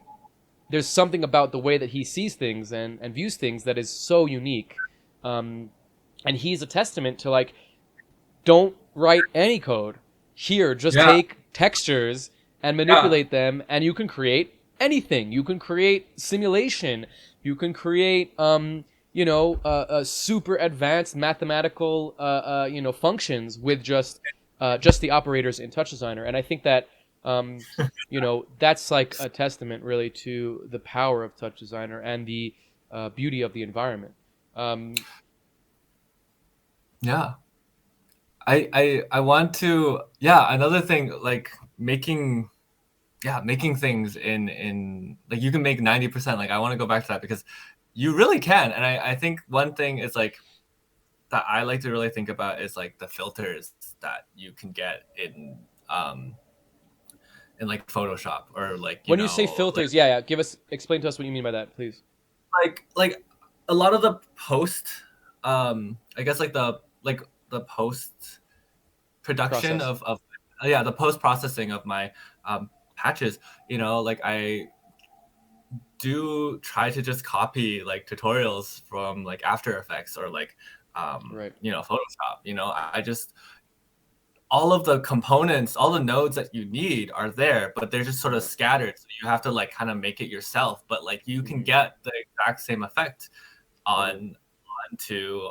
there's something about the way that he sees things and views things that is so unique. And he's a testament to like, don't write any code. Here, just yeah. take textures and Yeah. manipulate them, and you can create anything. You can create simulation. You can create, super advanced mathematical, functions with just the operators in Touch Designer. And I think that, that's like a testament really to the power of Touch Designer and the beauty of the environment. Um, Yeah. I want to, yeah, another thing, like making things in like you can make 90%. Like I want to go back to that because you really can. And I think one thing is like that I like to really think about is like the filters that you can get in like Photoshop, or like when you say filters, yeah, explain to us what you mean by that, please. like a lot of the post I guess like post production Process. of yeah, the post processing of my patches, you know, like I do try to just copy like tutorials from like After Effects or like Right. you know, Photoshop. You know, I just, all of the components, all the nodes that you need are there, but they're just sort of Yeah. scattered. So you have to like kind of make it yourself. But like you can Hmm. get the exact same effect Totally. on onto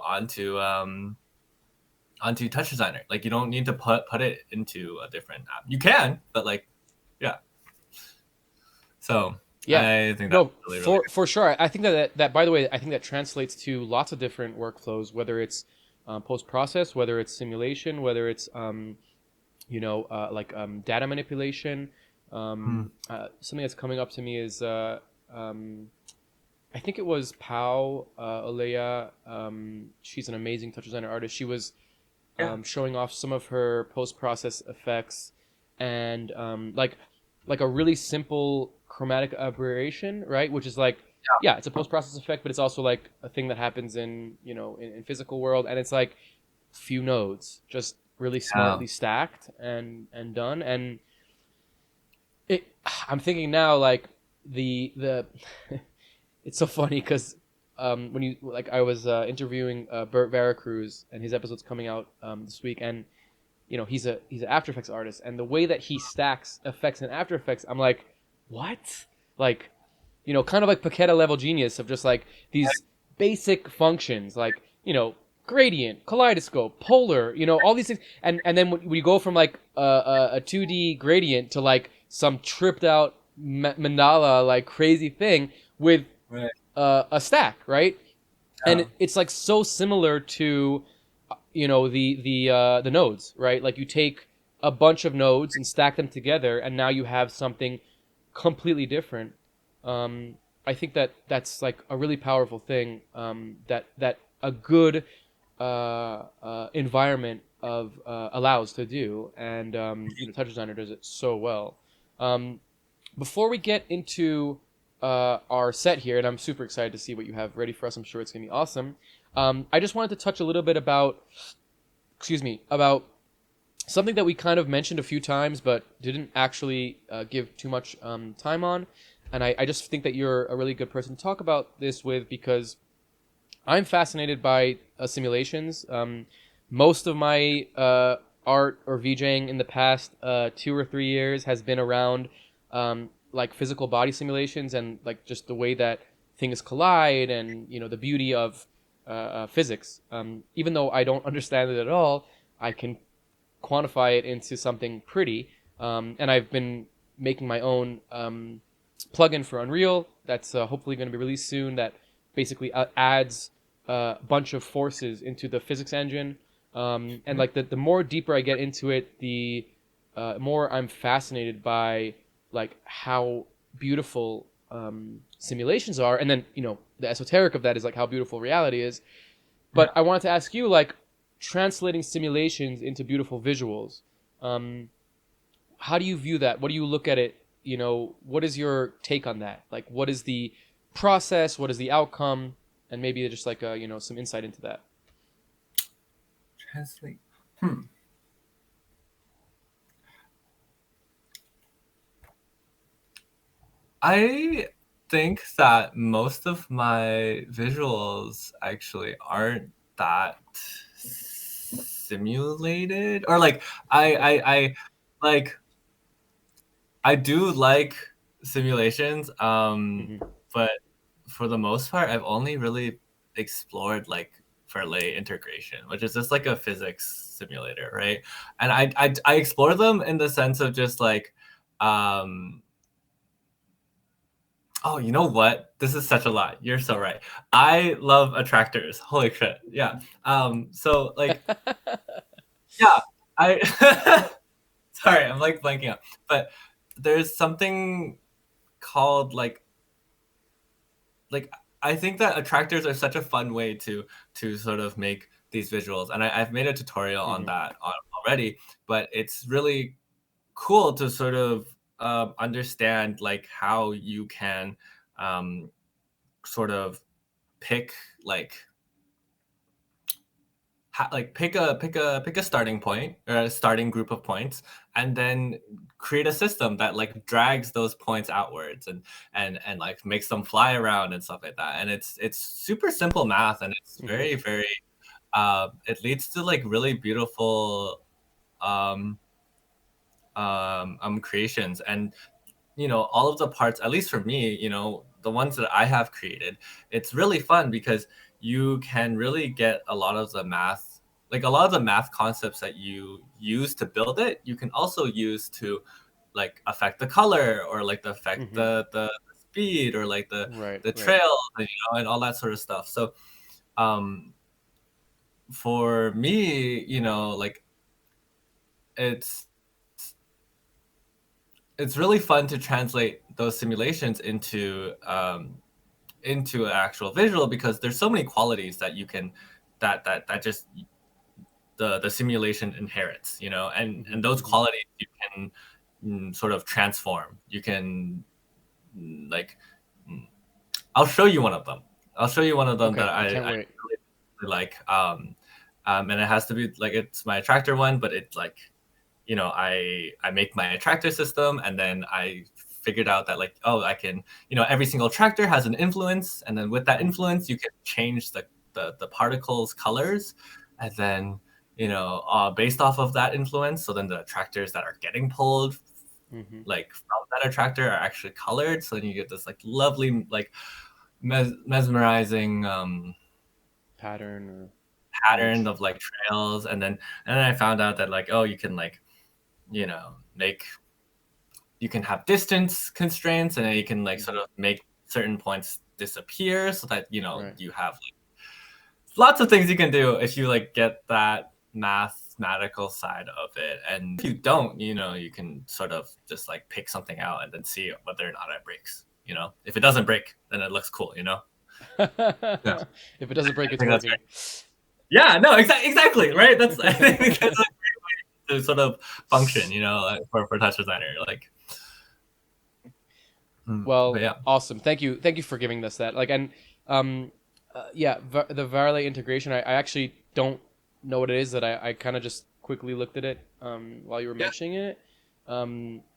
onto TouchDesigner. Like you don't need to put it into a different app. You can, but like yeah. So Yeah. I think that's No, really really for sure. I think that by the way, I think that translates to lots of different workflows, whether it's post process, whether it's simulation, whether it's data manipulation. good. Something that's coming up to me is um, I think it was Pau Olea. She's an amazing touch designer artist. She was Yeah. showing off some of her post process effects and like a really simple chromatic aberration, right? Which is like, yeah, it's a post process effect, but it's also like a thing that happens in in physical world, and it's like few nodes just really Yeah. smartly stacked and done. And it, I'm thinking now like the it's so funny because when you like I was interviewing Bert Veracruz, and his episode's coming out this week, and he's an After Effects artist, and the way that he stacks effects in After Effects, I'm like, what? Like, kind of like Paqueta level genius of just like these basic functions, like gradient, kaleidoscope, polar, all these things, and then when you go from like a 2D gradient to like some tripped out mandala like crazy thing with Right. a stack, right? And Yeah. it's like so similar to the nodes, right? Like you take a bunch of nodes and stack them together, and now you have something completely different. I think that that's like a really powerful thing, that a good environment of allows to do, and Touch Designer does it so well. Um, Before we get into our set here, and I'm super excited to see what you have ready for us. I'm sure it's gonna be awesome. I just wanted to touch a little bit about, excuse me, about something that we kind of mentioned a few times, but didn't actually give too much time on. And I just think that you're a really good person to talk about this with, because I'm fascinated by simulations. Most of my art or VJing in the past 2 or 3 years has been around like physical body simulations, and like just the way that things collide, and the beauty of physics. Even though I don't understand it at all, I can quantify it into something pretty. And I've been making my own plugin for Unreal that's hopefully going to be released soon, that basically adds a bunch of forces into the physics engine. And like the more deeper I get into it, the more I'm fascinated by like how beautiful simulations are. And then the esoteric of that is like how beautiful reality is. Yeah. But I wanted to ask you, like, translating simulations into beautiful visuals. Um, how do you view that? What do you look at it? What is your take on that? Like, what is the process? What is the outcome? And maybe just like some insight into that. Translate. I think that most of my visuals actually aren't that simulated, or like I like I do like simulations, Hmm. but for the most part, I've only really explored like Verlet integration, which is just like a physics simulator, right? And I explore them in the sense of just like, um, oh, you know what? This is such a lot. You're so right. I love attractors. Holy shit. Yeah. So like, yeah, I sorry, I'm like blanking out. But there's something called like I think that attractors are such a fun way to sort of make these visuals, and I've made a tutorial on Hmm. that already. But it's really cool to sort of understand like how you can um, sort of pick like like pick a starting point or a starting group of points, and then create a system that like drags those points outwards and like makes them fly around and stuff like that. And it's super simple math, and it's very very it leads to like really beautiful um creations. And all of the parts, at least for me, the ones that I have created, it's really fun because you can really get a lot of the math, like a lot of the math concepts that you use to build it, you can also use to like affect the color, or like affect the speed, or like Right. the Right. trail, and all that sort of stuff. So um for me, like it's it's really fun to translate those simulations into an actual visual, because there's so many qualities that you can that just the simulation inherits, and those qualities you can sort of transform. You can like I'll show you one of them. I'll show you one of them that Okay. I can't I wait. really like. And it has to be like, it's my attractor one, but it's like, I make my attractor system, and then I figured out that like, oh, I can, every single attractor has an influence, and then with that influence you can change the particles colors, and then based off of that influence, so then the attractors that are getting pulled like from that attractor are actually colored, so then you get this like lovely like mesmerizing Pattern or pattern image. of like trails. And then I found out that like, oh, you can like make, you can have distance constraints, and then you can like sort of make certain points disappear, so that Right. you have like lots of things you can do if you like get that mathematical side of it. And if you don't, you can sort of just like pick something out and then see whether or not it breaks. If it doesn't break, then it looks cool. Yeah, If it doesn't break, I it's think that's working. right. Yeah, no, exactly, right. That's I think that's a great way to sort of function, like, for touch designer, like. But Well, yeah, awesome. Thank you for giving us that. Like, and um, yeah, the Varley integration. I actually don't know what it is. That I kind of just quickly looked at it while you were yeah, mentioning it.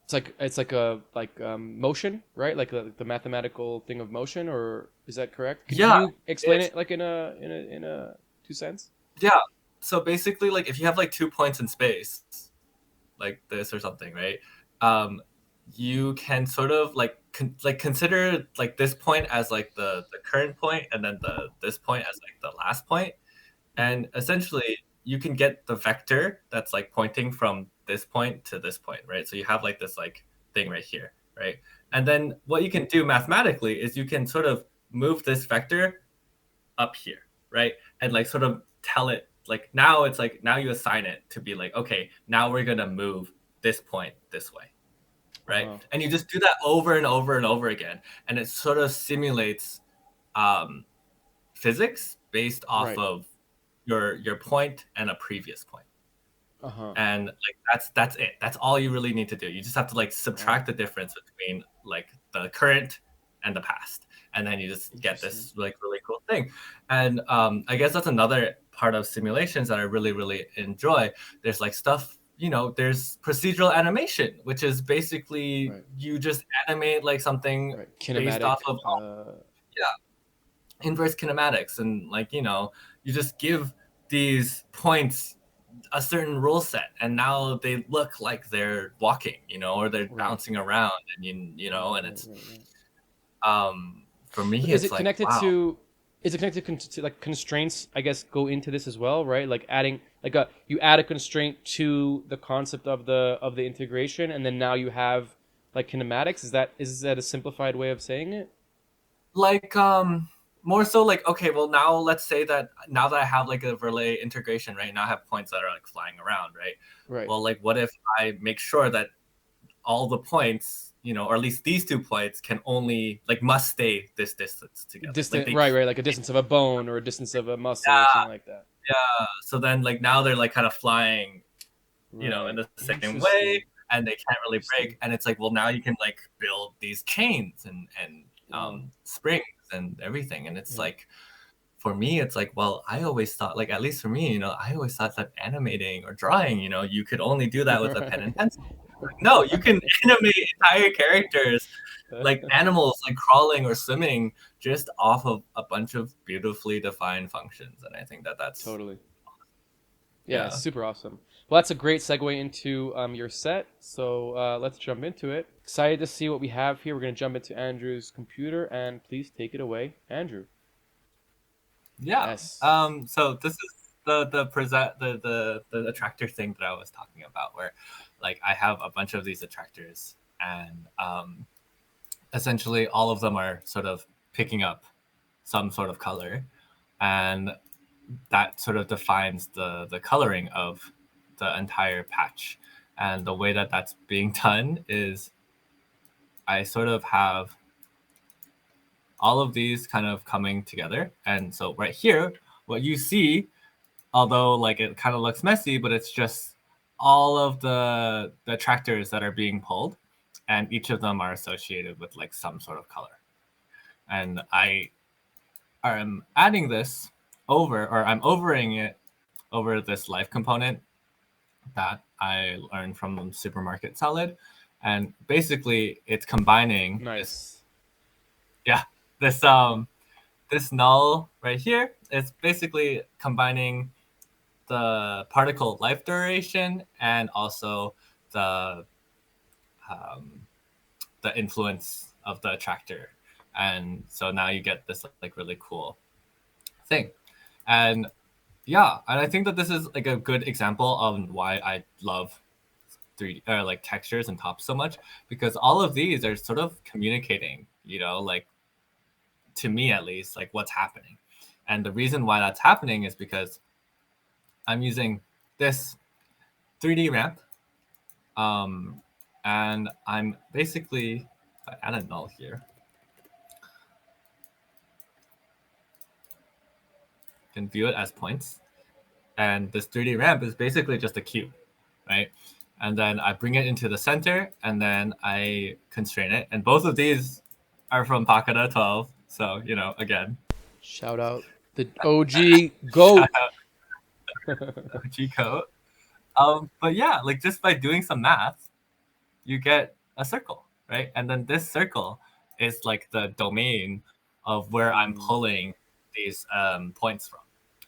It's like a motion, right? Like the mathematical thing of motion, or is that correct? Can yeah. you explain It's it like in a 2 cents? yeah. So basically, like if you have like 2 points in space, like this or something, right? Um, you can sort of like consider like this point as like the current point, and then this point as like the last point. And essentially you can get the vector that's like pointing from this point to this point, right? So you have like this like thing right here, right? And then what you can do mathematically is you can sort of move this vector up here, right? And like sort of tell it like, now it's like, now you assign it to be like, okay, now we're going to move this point this way, right? Uh-huh. And you just do that over and over and over again, and it sort of simulates um, physics based off Right. of your point and a previous point. Uh-huh. And like that's it. That's all you really need to do. You just have to like Wow. subtract the difference between like the current and the past, and then you just get Interesting. this like really cool thing. And I guess that's another part of simulations that I really really enjoy. There's like stuff, there's procedural animation, which is basically Right. you just animate like something Right. based Kinematic. off of, yeah, inverse kinematics. And like, you just give these points a certain rule set, and now they look like they're walking, or they're Right. bouncing around, and Right. and Right. it's Right. Right. for me Is it's it like, connected wow. to? Is it connected to like constraints? I guess go into this as well, right? Like adding like a you add a constraint to the concept of the integration, and then now you have like kinematics. Is that a simplified way of saying it? Like more so like, okay, well, now let's say that now that I have like a relay integration, right, now I have points that are like flying around, right? Right. Well, like what if I make sure that all the points, or at least these 2 points, can only like must stay this distance together, like Distant. they Right. can't. Right. Like a distance of a bone or a distance of a muscle or Yeah, something like that. yeah. So then like now they're like kind of flying, in Right. the same way, Interesting. and they can't really break. Interesting. And it's like, well, now you can like build these chains and Wow. springs and everything. And it's Yeah. like, for me, it's like, well, I always thought, like, at least for me, I always thought that animating or drawing, you could only do that with a pen and pencil. No, you can animate entire characters, like animals, like crawling or swimming, just off of a bunch of beautifully defined functions. And I think that that's Totally. Yeah, yeah. super awesome. Well, that's a great segue into your set. So let's jump into it. Excited to see what we have here. We're going to jump into Andrew's computer, and please take it away, Andrew. Yeah. Yes. So this is the attractor thing that I was talking about, where like I have a bunch of these attractors, and essentially all of them are sort of picking up some sort of color, and that sort of defines the coloring of the entire patch. And the way that that's being done is I sort of have all of these kind of coming together. And so right here, what you see, although like it kind of looks messy, but it's just all of the tractors that are being pulled, and each of them are associated with like some sort of color. And I am adding this over, or I'm overing it over this life component that I learned from Supermarket Salad. And basically it's combining Nice. this this null right here. It's basically combining the particle life duration and also the um, the influence of the attractor. And so now you get this like really cool thing. And yeah, and I think that this is like a good example of why I love 3D like textures and tops so much, because all of these are sort of communicating, like to me at least, like what's happening. And the reason why that's happening is because I'm using this 3D ramp, and I'm basically, if I add a null here, can view it as points. And this 3D ramp is basically just a cube, right? And then I bring it into the center, and then I constrain it. And both of these are from Pakada 12. So, again, Shout out the OG GOAT. G code. But yeah, like just by doing some math, you get a circle, right? And then this circle is like the domain of where I'm pulling these points from,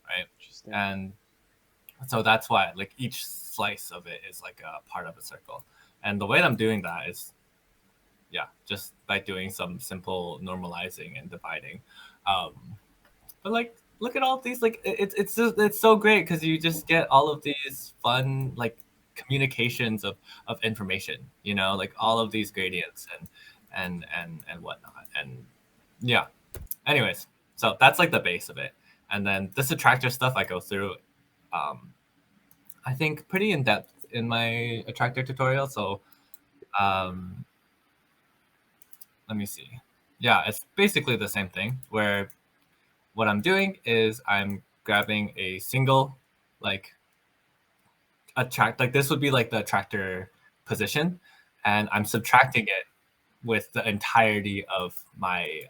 right? Interesting. And so that's why like each slice of it is like a part of a circle. And the way I'm doing that is, just by doing some simple normalizing and dividing. But like, look at all of these, like it's so great because you just get all of these fun like communications of information, like all of these gradients and whatnot. And yeah, anyways, so that's like the base of it. And then this attractor stuff I go through, I think pretty in depth in my attractor tutorial. So let me see. Yeah, it's basically the same thing where what I'm doing is I'm grabbing a single like attract, like this would be like the attractor position, and I'm subtracting it with the entirety of my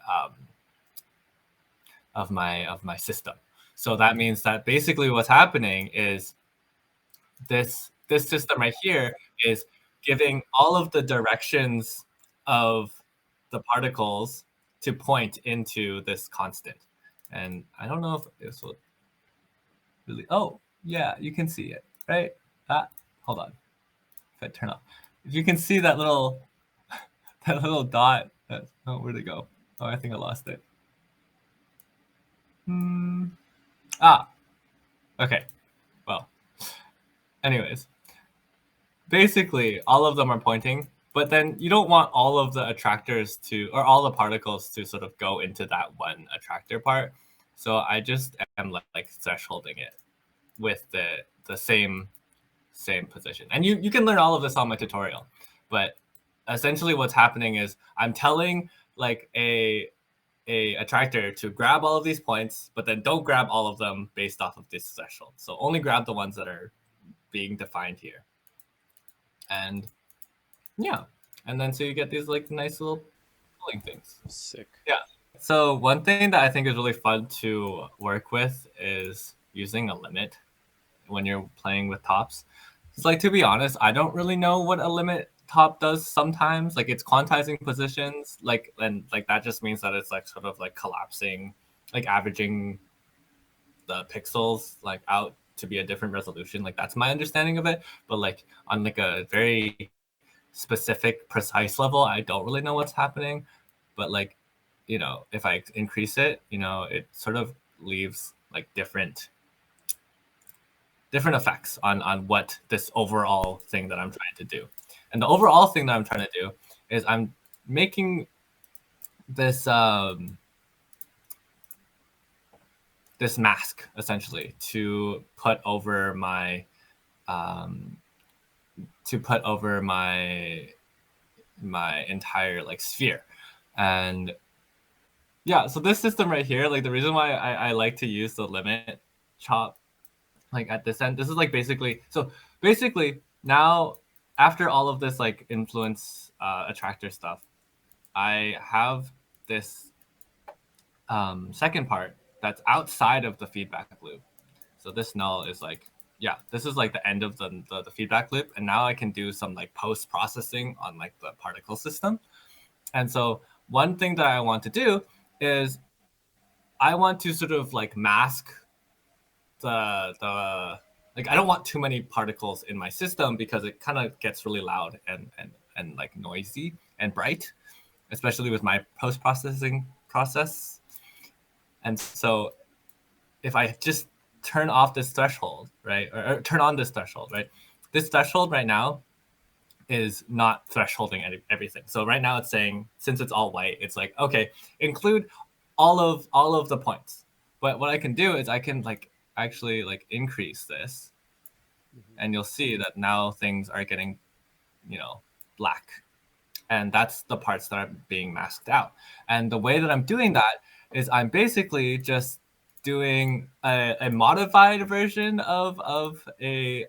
system. So that means that basically what's happening is this system right here is giving all of the directions of the particles to point into this constant. And I don't know if this will really, oh yeah, you can see it, right? Hold on, if I turn off, if you can see that little that little dot, oh, where'd it go? Oh, I think I lost it. Okay, well, anyways, basically all of them are pointing, but then you don't want all of the attractors to, or all the particles to sort of go into that one attractor part. So I just am like thresholding it with the same position. And you can learn all of this on my tutorial, but essentially what's happening is I'm telling like a attractor to grab all of these points, but then don't grab all of them based off of this threshold. So only grab the ones that are being defined here. And yeah, and then so you get these like nice little pulling things. Sick. Yeah. So one thing that I think is really fun to work with is using a limit when you're playing with tops. It's like, to be honest, I don't really know what a limit top does sometimes. Like, it's quantizing positions, like, and like that just means that it's like sort of like collapsing, like averaging the pixels like out to be a different resolution. Like, that's my understanding of it. But like on like a very specific, precise level, I don't really know what's happening. But like, you know, if I increase it, you know, it sort of leaves like different effects on what this overall thing that I'm trying to do. And the overall thing that I'm trying to do is I'm making this this mask essentially to put over my um, my entire like sphere. And yeah, so this system right here, like the reason why I like to use the limit chop like at this end, this is like basically, so basically now after all of this like influence attractor stuff, I have this second part that's outside of the feedback loop. So this null is like, yeah, this is like the end of the feedback loop. And now I can do some like post processing on like the particle system. And so one thing that I want to do is I want to sort of like mask the like, I don't want too many particles in my system because it kind of gets really loud and like noisy and bright, especially with my post processing process. And so if I just turn off this threshold, right, or turn on this threshold, right, this threshold right now is not thresholding everything. So right now it's saying, since it's all white, it's like, okay, include all of the points. But what I can do is I can like actually like increase this, and you'll see that now things are getting, you know, black. And that's the parts that are being masked out. And the way that I'm doing that is I'm basically just doing a modified version of a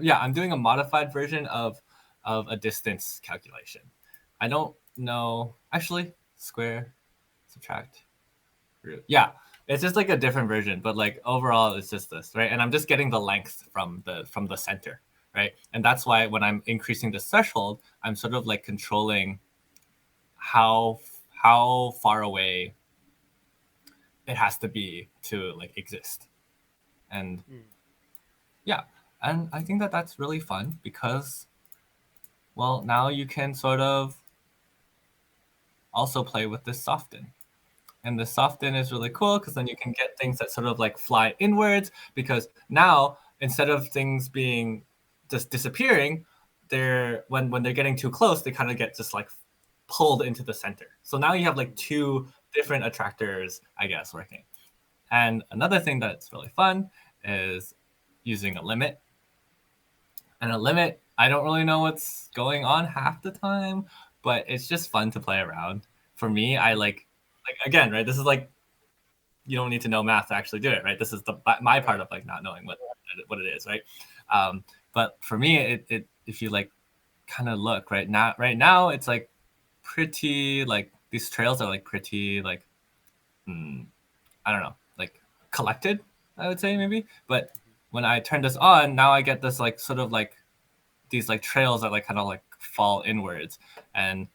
yeah, I'm doing a modified version of a distance calculation. I don't know, actually, square, subtract, root. Yeah, it's just like a different version, but like overall it's just this, right? And I'm just getting the length from the center, right? And that's why when I'm increasing the threshold, I'm sort of like controlling how far away it has to be to like exist. And yeah, and I think that that's really fun because, well, now you can sort of also play with this soften. And the soften is really cool because then you can get things that sort of like fly inwards, because now instead of things being just disappearing, they're when they're getting too close, they kind of get just like pulled into the center. So now you have like two different attractors, I guess, working. And another thing that's really fun is using a limit. And a limit, I don't really know what's going on half the time, but it's just fun to play around. For me, I like again, right? This is like, you don't need to know math to actually do it, right? This is my part of like not knowing what it is, right? But for me, it if you like kind of look right now, it's like pretty like these trails are like pretty like I don't know, like collected, I would say maybe. But when I turn this on, now I get this like sort of like these like trails that like kind of like fall inwards. And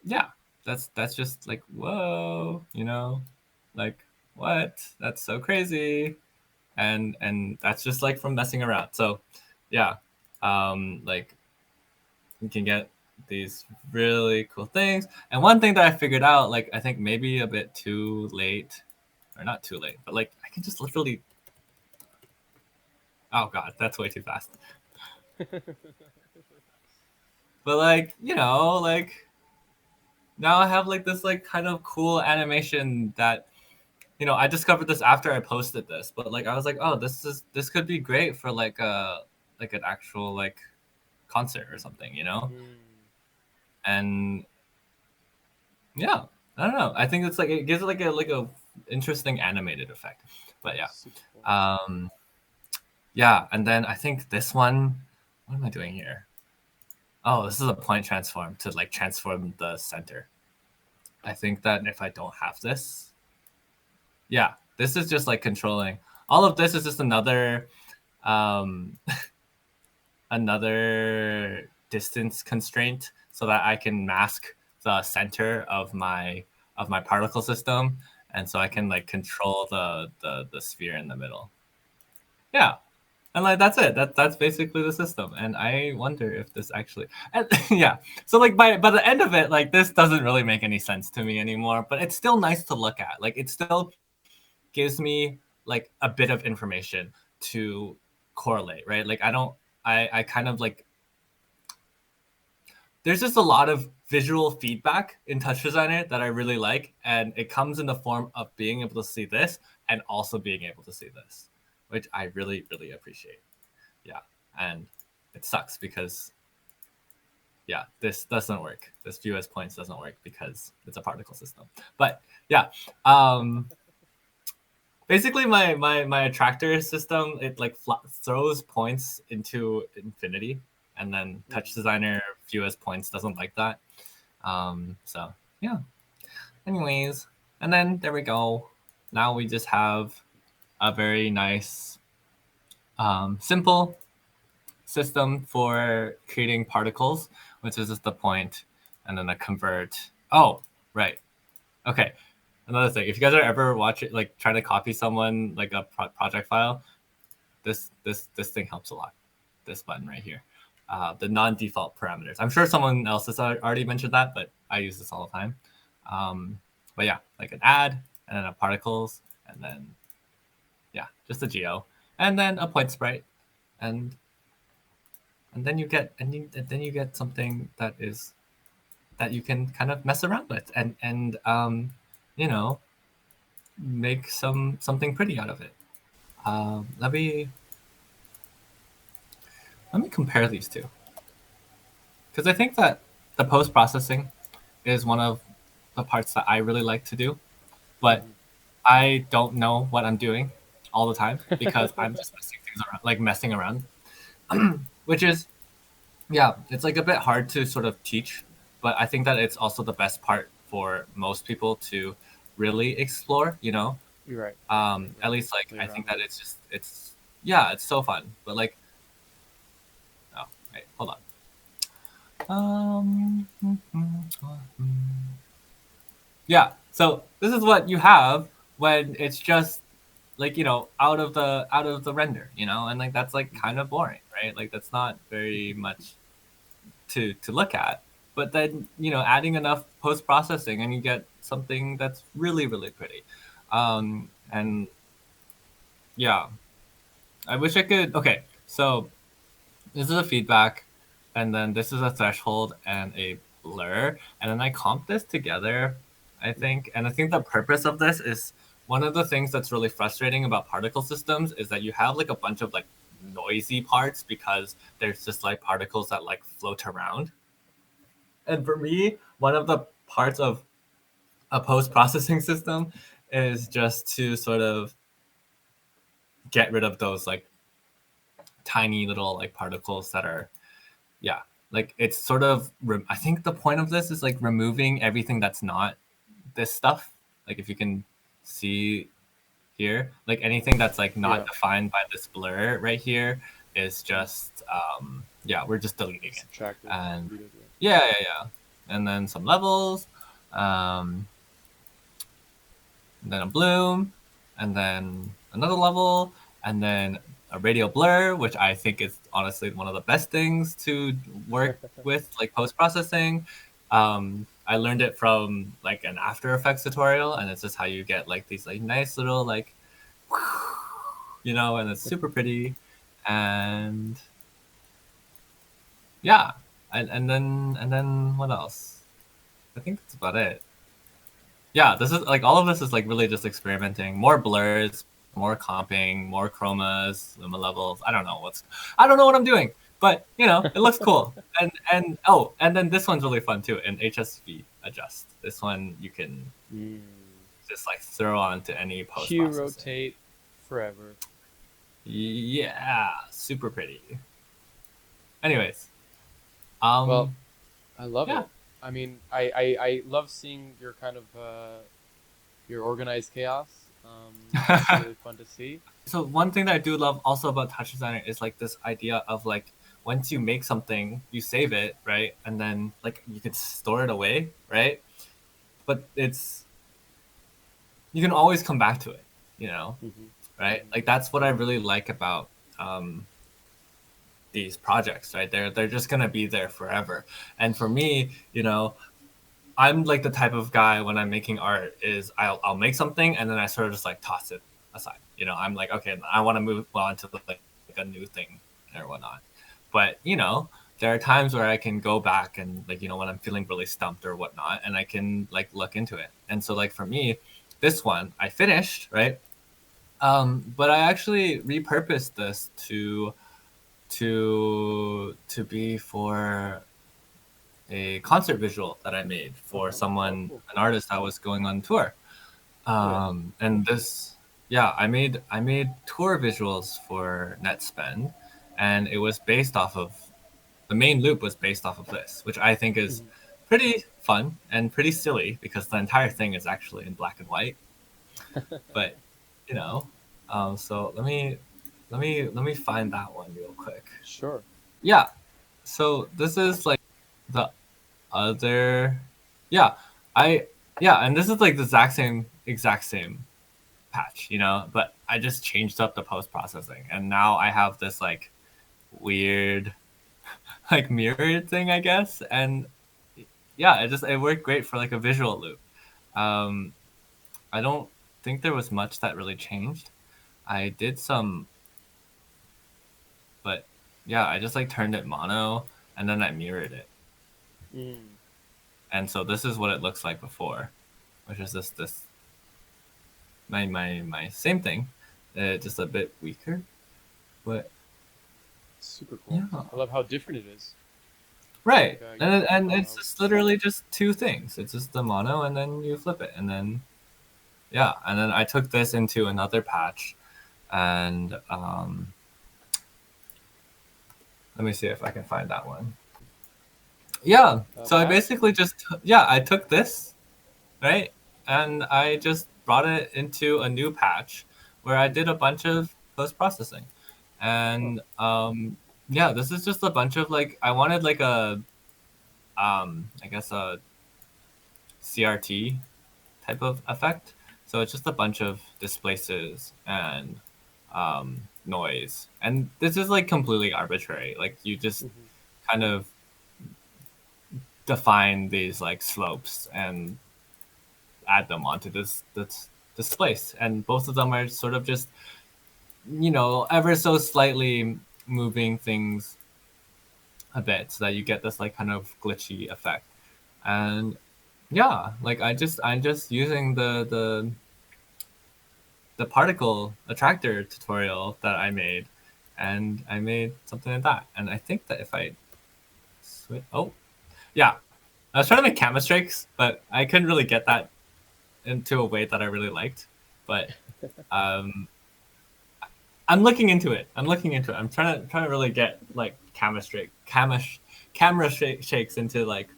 yeah, that's just like, whoa, you know, like what? That's so crazy. And that's just like from messing around. So yeah, like you can get these really cool things. And one thing that I figured out, like I think maybe a bit too late, or not too late, but like I can just literally, oh god, that's way too fast. But like, you know, like now I have like this like kind of cool animation that, you know, I discovered this after I posted this, but like I was like, oh, this could be great for like an actual like concert or something, you know? And yeah, I don't know. I think it's like it gives it like a interesting animated effect. But yeah. Yeah, and then I think this one, what am I doing here? Oh, this is a point transform to like transform the center. I think that if I don't have this, yeah, this is just like controlling. All of this is just another um, another distance constraint so that I can mask the center of my particle system, and so I can like control the sphere in the middle. Yeah, and like that's it. That's basically the system. And I wonder if this actually, and, yeah. So like by the end of it, like this doesn't really make any sense to me anymore. But it's still nice to look at. Like it still gives me like a bit of information to correlate, right? Like I don't, I kind of like there's just a lot of visual feedback in TouchDesigner that I really like, and it comes in the form of being able to see this and also being able to see this, which I really really appreciate. Yeah, and it sucks because yeah, this doesn't work. This view as points doesn't work because it's a particle system. But yeah, basically my attractor system, it like throws points into infinity, and then TouchDesigner view as points doesn't like that. So yeah. Anyways, and then there we go. Now we just have a very nice, simple system for creating particles, which is just the point, and then a convert. Oh, right. Okay. Another thing, if you guys are ever watching, like trying to copy someone like a project file, this thing helps a lot. This button right here, the non-default parameters. I'm sure someone else has already mentioned that, but I use this all the time. But yeah, like an add and then a particles, and then yeah, just a geo, and then a point sprite, and then you get and then you get something that is that you can kind of mess around with and you know, make something pretty out of it. Let me compare these two, because I think that the post processing is one of the parts that I really like to do, but I don't know what I'm doing all the time because I'm just messing things around, like messing around, which is yeah, it's like a bit hard to sort of teach, but I think that it's also the best part for most people to really explore. You know, You're right. at least like Play I think around that with. it's just it's yeah, it's so fun. But like, oh wait, hold on. Yeah, so this is what you have when it's just like, you know, out of the render, you know, and like that's like kind of boring, right? Like that's not very much to look at. But then, you know, adding enough post processing and you get something that's really really pretty. And yeah, I wish I could. Okay, so this is a feedback, and then this is a threshold and a blur, and then I comp this together, I think. And I think the purpose of this is one of the things that's really frustrating about particle systems is that you have like a bunch of like noisy parts because there's just like particles that like float around. And for me, one of the parts of a post processing system is just to sort of get rid of those like tiny little like particles that are yeah, like it's sort of I think the point of this is like removing everything that's not this stuff. Like if you can see here, like anything that's like not Yeah. defined by this blur right here is just yeah, we're just deleting it. Subtracted. And Deleted, yeah. yeah, and then some levels, um and then a bloom, and then another level, and then a radial blur, which I think is honestly one of the best things to work with, like post processing. I learned it from like an After Effects tutorial, and it's just how you get like these like nice little like, you know, and it's super pretty, and yeah, and then what else? I think that's about it. Yeah, this is like all of this is like really just experimenting. More blurs, more comping, more chromas, luma levels. I don't know what I'm doing, but you know, it looks cool. And oh, and then this one's really fun too. An HSV adjust. This one you can Mm. just like throw onto any post Q processing. rotate forever. Yeah, super pretty. Anyways, Well, um, I love yeah, it. I mean, I love seeing your kind of your organized chaos. It's really fun to see. So one thing that I do love also about TouchDesigner is like this idea of like once you make something, you save it, right? And then like you can store it away, right? But it's you can always come back to it, you know, Hmm. right? Hmm. Like that's what I really like about um, these projects, right? They're just gonna be there forever. And for me, you know, I'm like the type of guy when I'm making art is I'll make something and then I sort of just like toss it aside. You know, I'm like, okay, I want to move on to like a new thing or whatnot. But you know, there are times where I can go back and like, you know, when I'm feeling really stumped or whatnot, and I can like look into it. And so like for me, this one I finished, right? But I actually repurposed this to be for a concert visual that I made for Uh-huh. Oh, someone, cool. an artist that was going on tour. Yeah. And this, yeah, I made tour visuals for NetSpend, and it was based off of the main loop was based off of this, which I think is Hmm. pretty fun and pretty silly because the entire thing is actually in black and white. But you know, so let me find that one real quick. Sure. Yeah, so this is like the other, yeah, I yeah, and this is like the exact same patch, you know, but I just changed up the post processing, and now I have this like weird like mirrored thing, I guess, and yeah, it worked great for like a visual loop. Um, I don't think there was much that really changed. I did some, but yeah, I just like turned it mono and then I mirrored it, Mm. and so this is what it looks like before, which is this my same thing, just a bit weaker. But Super cool. yeah, I love how different it is. right. Like And it's uh, just literally just two things. It's just the mono, and then you flip it, and then yeah, and then I took this into another patch, and let me see if I can find that one. Yeah, so I patch. basically just yeah, I took this right, and I just brought it into a new patch where I did a bunch of post processing, Oh. and yeah, this is just a bunch of like I wanted like a I guess a CRT type of effect. So it's just a bunch of displaces and noise. And this is like completely arbitrary. Like you just Hmm. kind of define these like slopes and add them onto this displace. And both of them are sort of just, you know, ever so slightly moving things a bit so that you get this like kind of glitchy effect. And yeah, like I'm just using the particle attractor tutorial that I made, and I made something like that. And I think that if I switch, oh yeah, I was trying to make camera strakes, but I couldn't really get that into a way that I really liked. But um, I'm looking into it. I'm looking into it. I'm trying to really get like camera shakes into like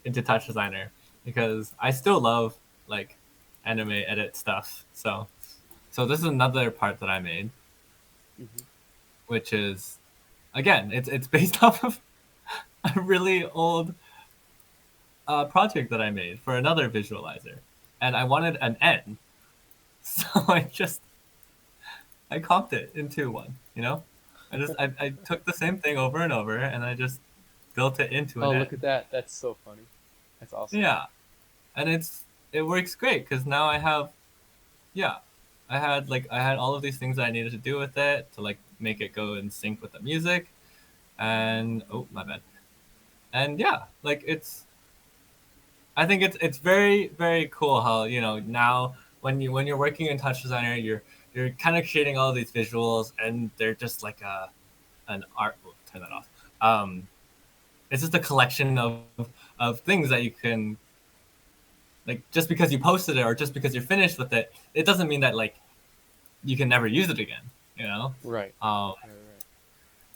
into Touch Designer because I still love like anime edit stuff. So this is another part that I made, Hmm. which is again, it's based off of a really old project that I made for another visualizer, and I wanted an N, so I comped it into one. You know, I took the same thing over and over, and I just built it into an Oh, look N. at that. That's so funny. That's awesome. Yeah, and it works great because now I have yeah, I had all of these things that I needed to do with it to like make it go in sync with the music, and oh my bad, and yeah, like I think it's very cool how you know now when you're working in Touch Designer, you're kind of creating all of these visuals, and they're just like an art. Oh, turn that off. It's just a collection of things that you can like just because you posted it or just because you're finished with it, it doesn't mean that like you can never use it again. You know. Right. Um, Right. Right.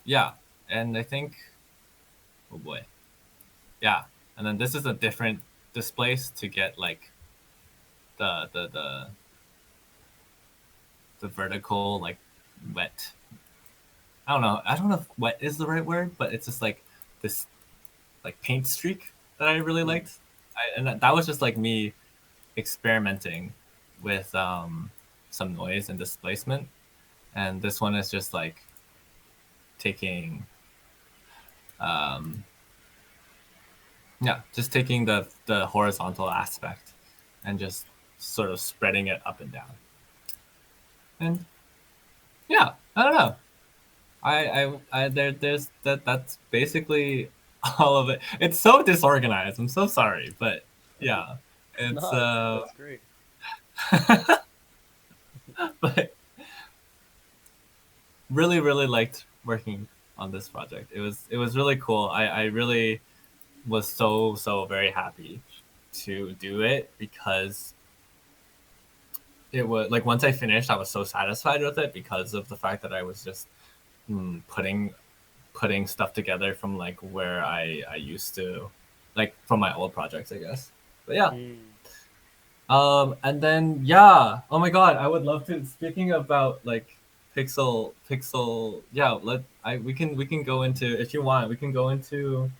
yeah, and I think oh boy, yeah. and then this is a different displace to get like the vertical like wet. I don't know if wet is the right word, but it's just like this like paint streak that I really liked. And that was just like me experimenting with some noise and displacement. And this one is just like taking just taking the horizontal aspect and just sort of spreading it up and down. And yeah, I don't know. There's that's basically all of it. It's so disorganized. I'm so sorry, but yeah, it's That's great. but really liked working on this project. It was really cool. I really was so very happy to do it because it was like once I finished, I was so satisfied with it because of the fact that I was just putting stuff together from like where I used to, like from my old projects, I guess. But yeah. And then yeah, oh my god, I would love to. Speaking about like pixel, yeah. We can go into, if you want, we can go into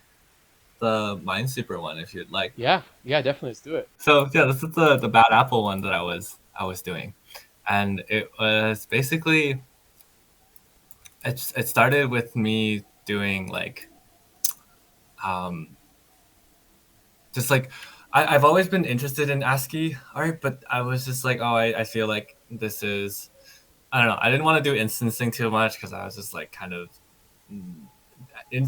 the Minesweeper one if you'd like. Yeah, definitely. Let's do it. So yeah, this is the Bad Apple one that I was doing, and it was basically it started with me doing like just like I've always been interested in ASCII art, but I was just like, oh, I feel like this is, I don't know, I didn't want to do instancing too much because I was just like kind of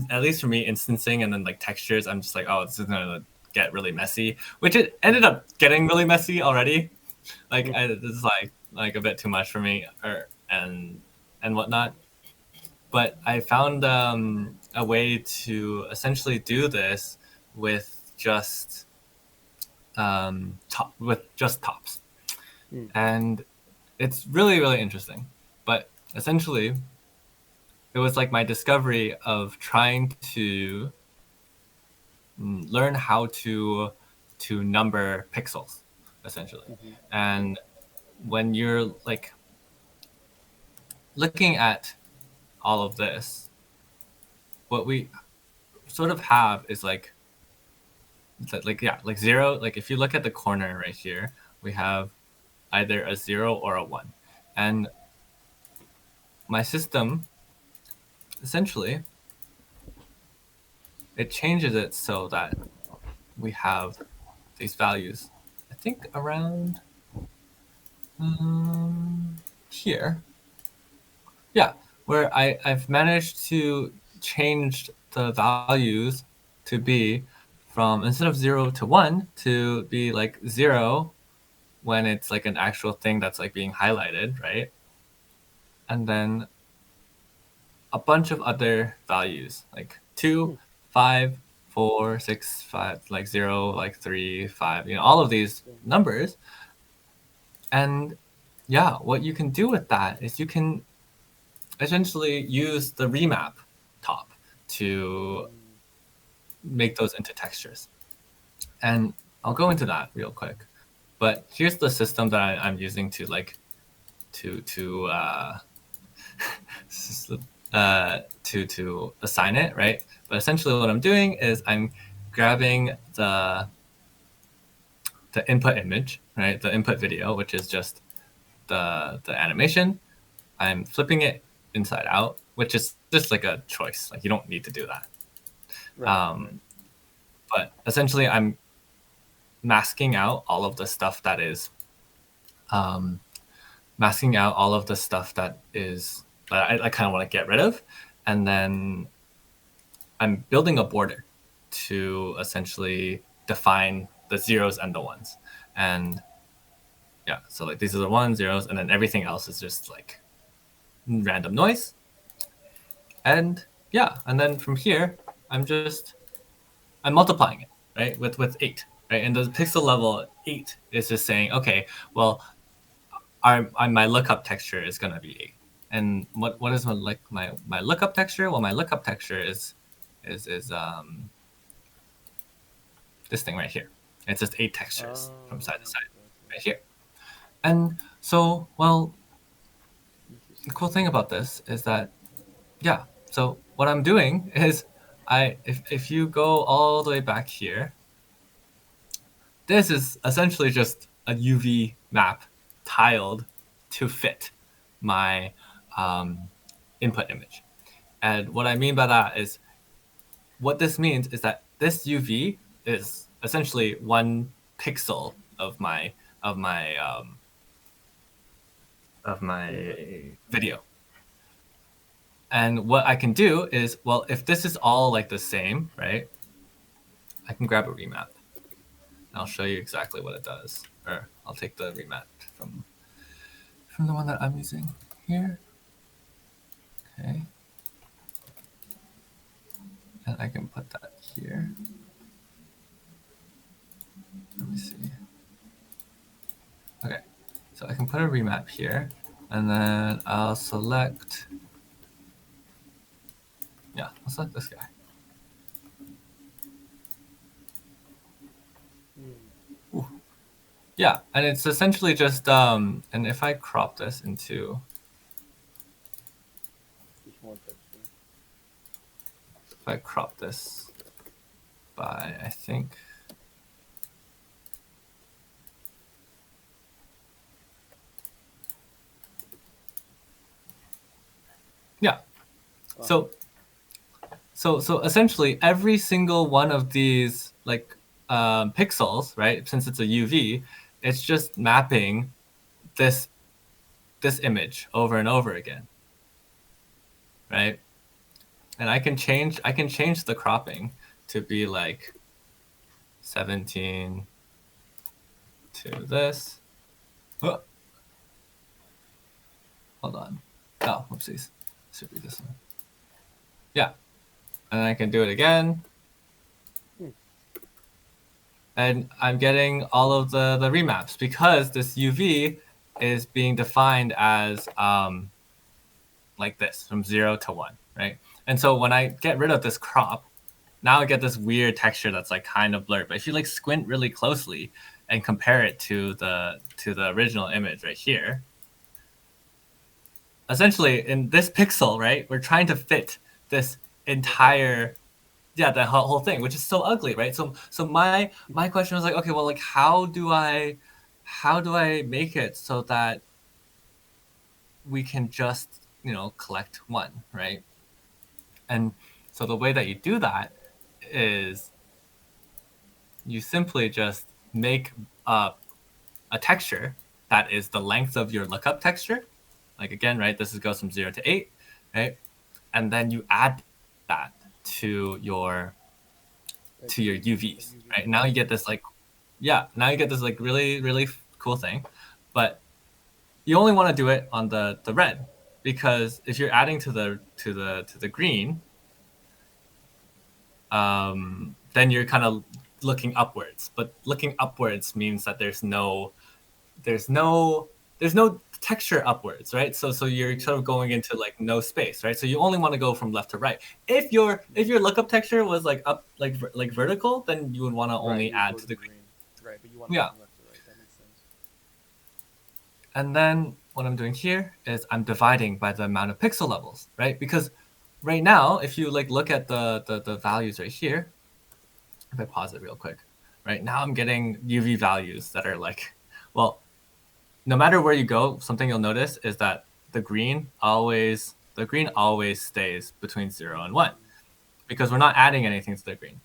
at least for me, instancing and then like textures, I'm just like, oh, this is gonna get really messy, which it ended up getting really messy already. Like this is like a bit too much for me, and whatnot. But I found a way to essentially do this with just tops, and it's really interesting. But essentially, it was like my discovery of trying to learn how to number pixels, essentially. And when you're like looking at all of this, what we sort of have is like zero. Like if you look at the corner right here, we have either a 0 or a 1. And my system, essentially, it changes it so that we have these values, I think around here. Yeah, where I've managed to change the values to be from, instead of 0 to 1, to be like 0 when it's like an actual thing that's like being highlighted, right? And then a bunch of other values like 2, 5, 4, 6, 5, like 0, like 3, 5, all of these numbers. And yeah, what you can do with that is you can essentially use the remap top to make those into textures. And I'll go into that real quick. But here's the system that I'm using to like to assign it, right? But essentially what I'm doing is I'm grabbing the input image, right? The input video, which is just the animation. I'm flipping it inside out, which is just like a choice. Like you don't need to do that. Right. But essentially I'm masking out all of the stuff that is that I kind of want to get rid of. And then I'm building a border to essentially define the zeros and the ones. And yeah, so like these are the ones, zeros, and then everything else is just like random noise. And yeah, and then from here, I'm multiplying it, right, with 8, right? And the pixel level 8 is just saying, okay, well, my lookup texture is gonna be 8. And what is my lookup texture? Well, my lookup texture is this thing right here. It's just 8 textures from side to side Okay. right here. And so, well, the Interesting. cool thing about this is that, yeah, so what I'm doing is if you go all the way back here, this is essentially just a UV map tiled to fit my input image. And what I mean by that is, what this means is that this UV is essentially 1 pixel of my of my of my video. And what I can do is, well, if this is all like the same, right? I can grab a remap. And I'll show you exactly what it does. Or I'll take the remap from the one that I'm using here. Okay. And I can put that here. Let me see. Okay. So I can put a remap here, and then I'll select, yeah, I'll select this guy. Ooh. Yeah, and it's essentially just, and if I crop this into, if I crop this by, I think, yeah. So essentially every single one of these like pixels, right? Since it's a UV, it's just mapping this image over and over again, right? And I can change the cropping to be like 17 to this. Oh. Hold on. Oh, whoopsies. Should be this one. Yeah. And I can do it again. And I'm getting all of the remaps because this UV is being defined as like this, from 0 to 1, right? And so when I get rid of this crop, now I get this weird texture that's like kind of blurred. But if you like squint really closely and compare it to the original image right here, essentially in this pixel, right, we're trying to fit this entire, yeah, the whole thing, which is so ugly, right? So my question was like, okay, well, like how do I make it so that we can just, you know, collect one, right? And so the way that you do that is you simply just make a texture that is the length of your lookup texture. Like again, right, this goes from 0 to 8, right? And then you add that to your UVs, right? Now you get this like, yeah, now you get this like really, really cool thing. But you only want to do it on the red, because if you're adding to the green, then you're kind of looking upwards. But looking upwards means that there's no texture upwards, right? So you're sort of going into like no space, right? So you only want to go from left to right. If your lookup texture was like up, like vertical, then you would want to only add to the green. Right, but you want Yeah. from left to right. That makes sense. And then what I'm doing here is I'm dividing by the amount of pixel levels, right? Because right now, if you like look at the values right here, if I pause it real quick, right now I'm getting UV values that are like, well, no matter where you go, something you'll notice is that the green always stays between 0 and 1, because we're not adding anything to the green.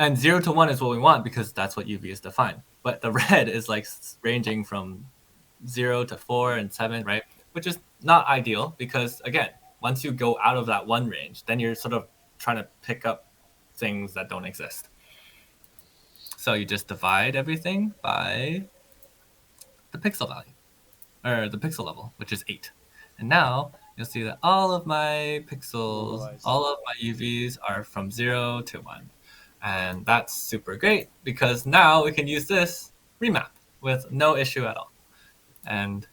And 0 to 1 is what we want because that's what UV is defined. But the red is like ranging from 0 to 4 and 7, right? Which is not ideal because, again, once you go out of that 1 range, then you're sort of trying to pick up things that don't exist. So you just divide everything by the pixel value, or the pixel level, which is 8. And now you'll see that all of my pixels, Normalized. all of my UVs are from 0 to 1. And that's super great because now we can use this remap with no issue at all. And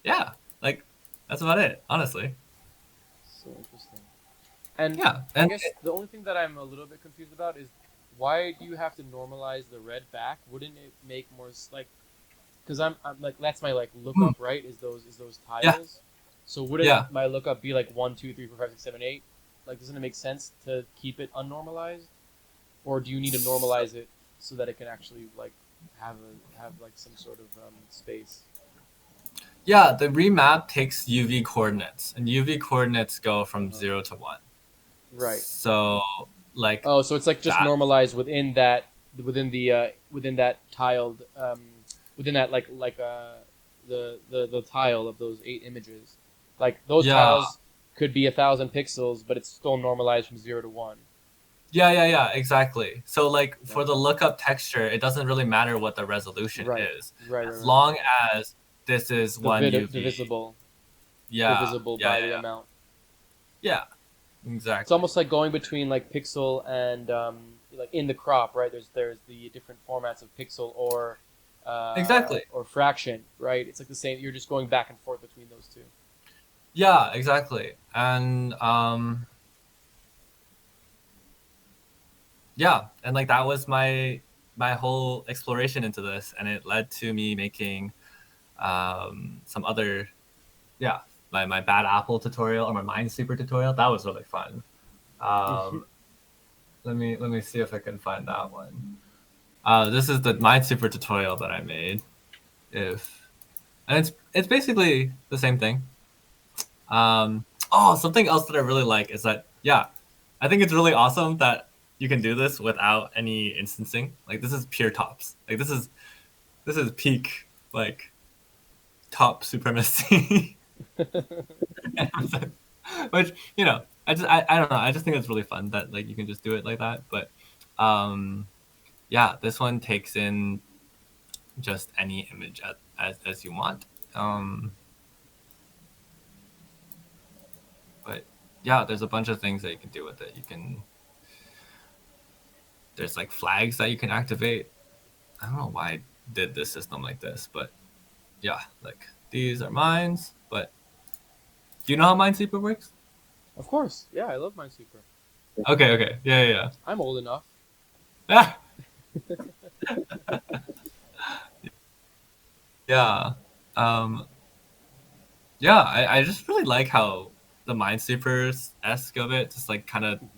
yeah, like that's about it, honestly. So interesting. And Yeah, I and guess the only thing that I'm a little bit confused about is why do you have to normalize the red back? Wouldn't it make more like, because I'm like, that's my like Hmm. lookup, right? Is those Yeah, tiles? So wouldn't yeah. my lookup be like 1, 2, 3, 4, 5, 6, 7, 8? Like, doesn't it make sense to keep it unnormalized, or do you need to So, normalize it so that it can actually like have like some sort of space? yeah, the remap takes UV coordinates, and UV coordinates go from Uh-huh. 0 to 1. Right. So like Oh, so it's like just that. normalized within that, within that tiled, within that the tile of those 8 images. Like those Yeah, tiles could be 1,000 pixels, but it's still normalized from 0 to 1. yeah, exactly. So like for the Gotcha. lookup texture, it doesn't really matter what the resolution Right. is, Right. Right. as Right. long as this is The one UV. divisible, Yeah, divisible yeah, by the amount. yeah, It's exactly. almost like going between like pixel and like in the crop, right? There's the different formats of pixel Exactly. or fraction, right? It's like the same. You're just going back and forth between those two. Yeah, exactly. And yeah, and like that was my whole exploration into this, and it led to me making some other, yeah, my bad apple tutorial or my minesweeper tutorial. That was really fun. Um, let me see if I can find that one. This is the minesweeper tutorial that I made. If and it's basically the same thing. Oh, something else that I really like is that, yeah, I think it's really awesome that you can do this without any instancing. Like this is pure tops. Like this is peak like top supremacy. Which, I don't know. I just think it's really fun that like you can just do it like that. But um, yeah, this one takes in just any image as you want. Um, but yeah, there's a bunch of things that you can do with it. There's like flags that you can activate. I don't know why I did this system like this, but yeah, like these are mines. But do you know how Minesweeper works? Of course, yeah, I love Minesweeper. Okay, yeah. I'm old enough. Ah, yeah, um, yeah. I just really like how the Minesweepers esque of it just like kind of Mhm.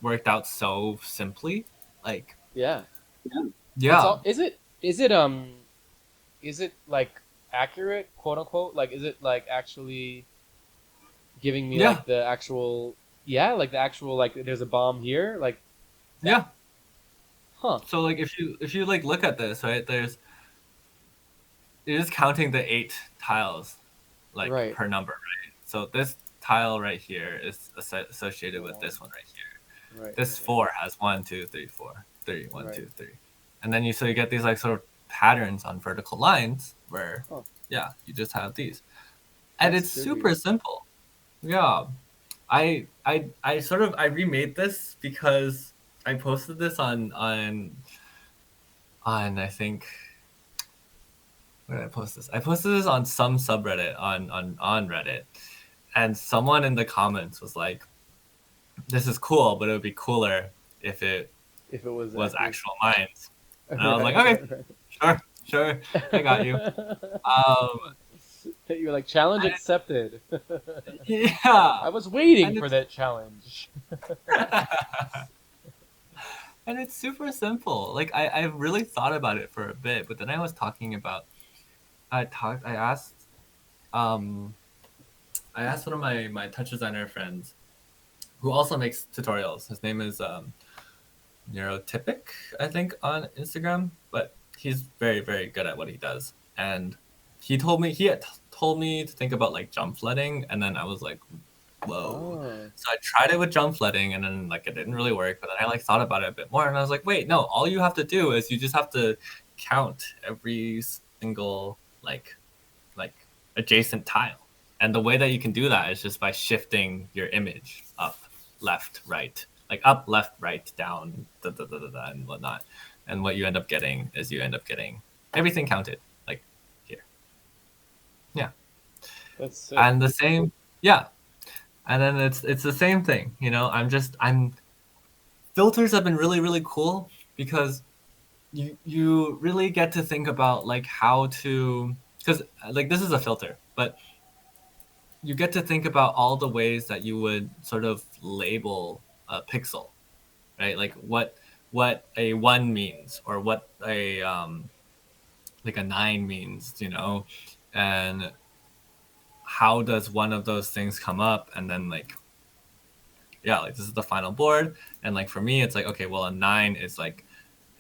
worked out so simply. Like, Yeah, it's yeah, all. Is it like accurate, quote unquote? Like, is it like actually giving me yeah, like the actual, yeah, like the actual, like there's a bomb here, like, yeah. huh? So like if you like look at this, right, you're just counting the 8 tiles like Right. per number, right? So this tile right here is associated with One. this one right here. Right. This Right. 4 has 1, 2, 3, 4, 3, one, Right. 2, 3, and then you get these like sort of patterns on vertical lines where, Huh. yeah, you just have these, and That's it's trippy. super simple. Yeah, I remade this because I posted this on I think, where did I post this? I posted this on some subreddit on Reddit, and someone in the comments was like, "This is cool, but it would be cooler if it If it was was accurate. actual mines." And I was like, Right. "Okay, Right. sure, I got you." Right. Um, You're like, challenge and accepted. yeah, I was waiting and for it's that challenge. and it's super simple. Like I really thought about it for a bit, but then I was talking about I um I asked one of my TouchDesigner friends who also makes tutorials. His name is Neurotypic, I think, on Instagram, but he's very, very good at what he does. And he had told me to think about like jump flooding, and then I was like, whoa. Oh. So I tried it with jump flooding, and then like it didn't really work. But then I like thought about it a bit more, and I was like, wait, no, all you have to do is you just have to count every single like adjacent tile. And the way that you can do that is just by shifting your image up, left, right, like up, left, right, down, and whatnot. And what you end up getting is you end up getting everything counted, like here. Yeah. That's sick. And the same, yeah. And then it's the same thing, I'm filters have been really, really cool because you really get to think about like how to, because like this is a filter, but you get to think about all the ways that you would sort of label a pixel, right? Like what a 1 means, or what a like a 9 means, you know, and how does one of those things come up, and then like, yeah, like this is the final board, and like for me it's like, okay, well, a 9 is like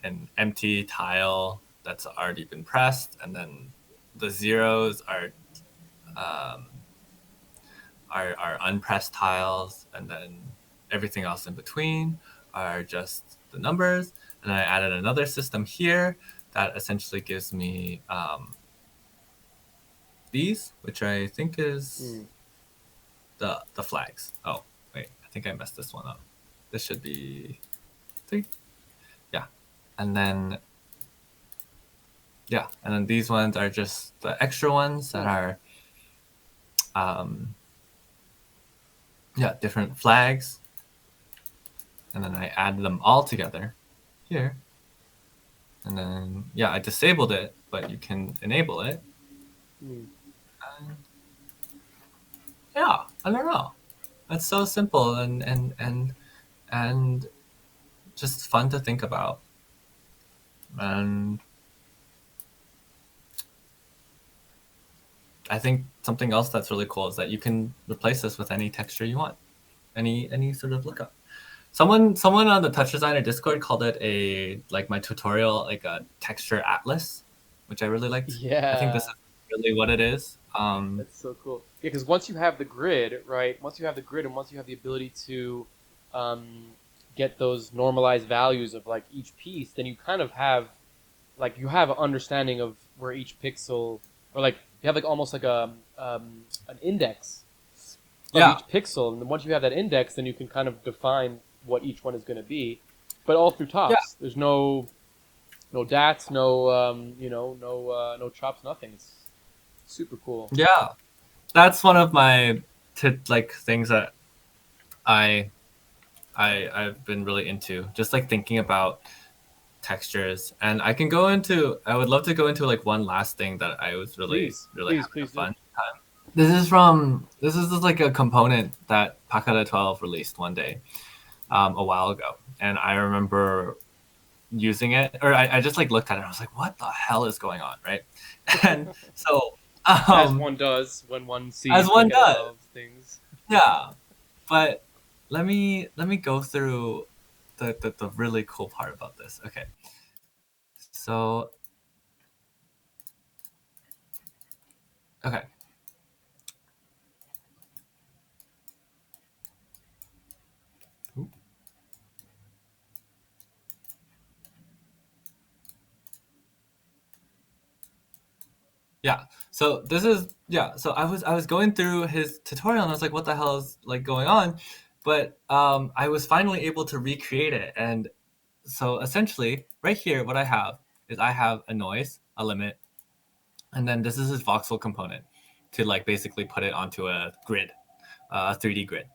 an empty tile that's already been pressed, and then the zeros um, are unpressed tiles, and then everything else in between are just the numbers. And I added another system here that essentially gives me these, which I think is the flags. Oh, wait, I think I messed this one up. This should be 3. Yeah. And then, yeah, and then these ones are just the extra ones that are, yeah, different flags. And then I added them all together here. And then, yeah, I disabled it, but you can enable it. And, yeah, I don't know. It's so simple and just fun to think about. And I think something else that's really cool is that you can replace this with any texture you want, any sort of lookup. Someone on the TouchDesigner Discord called it my tutorial, like a texture atlas, which I really liked. Yeah. I think this is really what it is. That's so cool. Yeah, because once you have the grid, right? Once you have the grid, and once you have the ability to get those normalized values of like each piece, then you kind of have like you have an understanding of where each pixel, or like you have like almost like an index of Yeah. each pixel, and then once you have that index, then you can kind of define what each one is going to be, but all through tops. Yeah. There's no dats, no no chops, nothing. It's super cool. Yeah, that's one of my things that I've been really into, just like thinking about textures. And I would love to go into like one last thing that I was really having a fun time. This is just like a component that Pakada 12 released one day, a while ago, and I remember using it, or I just like looked at it and I was like, what the hell is going on, right? And so as one does when one sees as one does things. Yeah, but let me go through the really cool part about this. Okay, so okay. Yeah. So this is So I was going through his tutorial and I was like, what the hell is like going on? But I was finally able to recreate it. And so essentially, right here, what I have is I have a noise, a limit, and then this is his voxel component to like basically put it onto a grid, a 3D grid.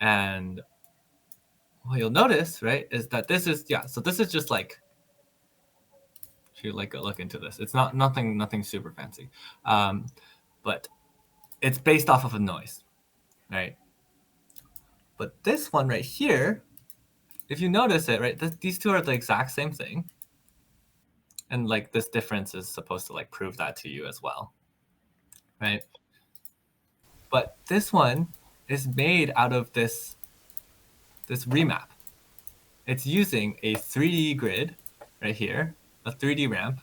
And what you'll notice, right, is that this is so this is just like, if you like look into this, it's nothing super fancy, but it's based off of a noise, right? But this one right here, if you notice it, right, these two are the exact same thing, and like this difference is supposed to like prove that to you as well, right? But this one is made out of this remap. It's using a 3D grid right here, a 3D ramp,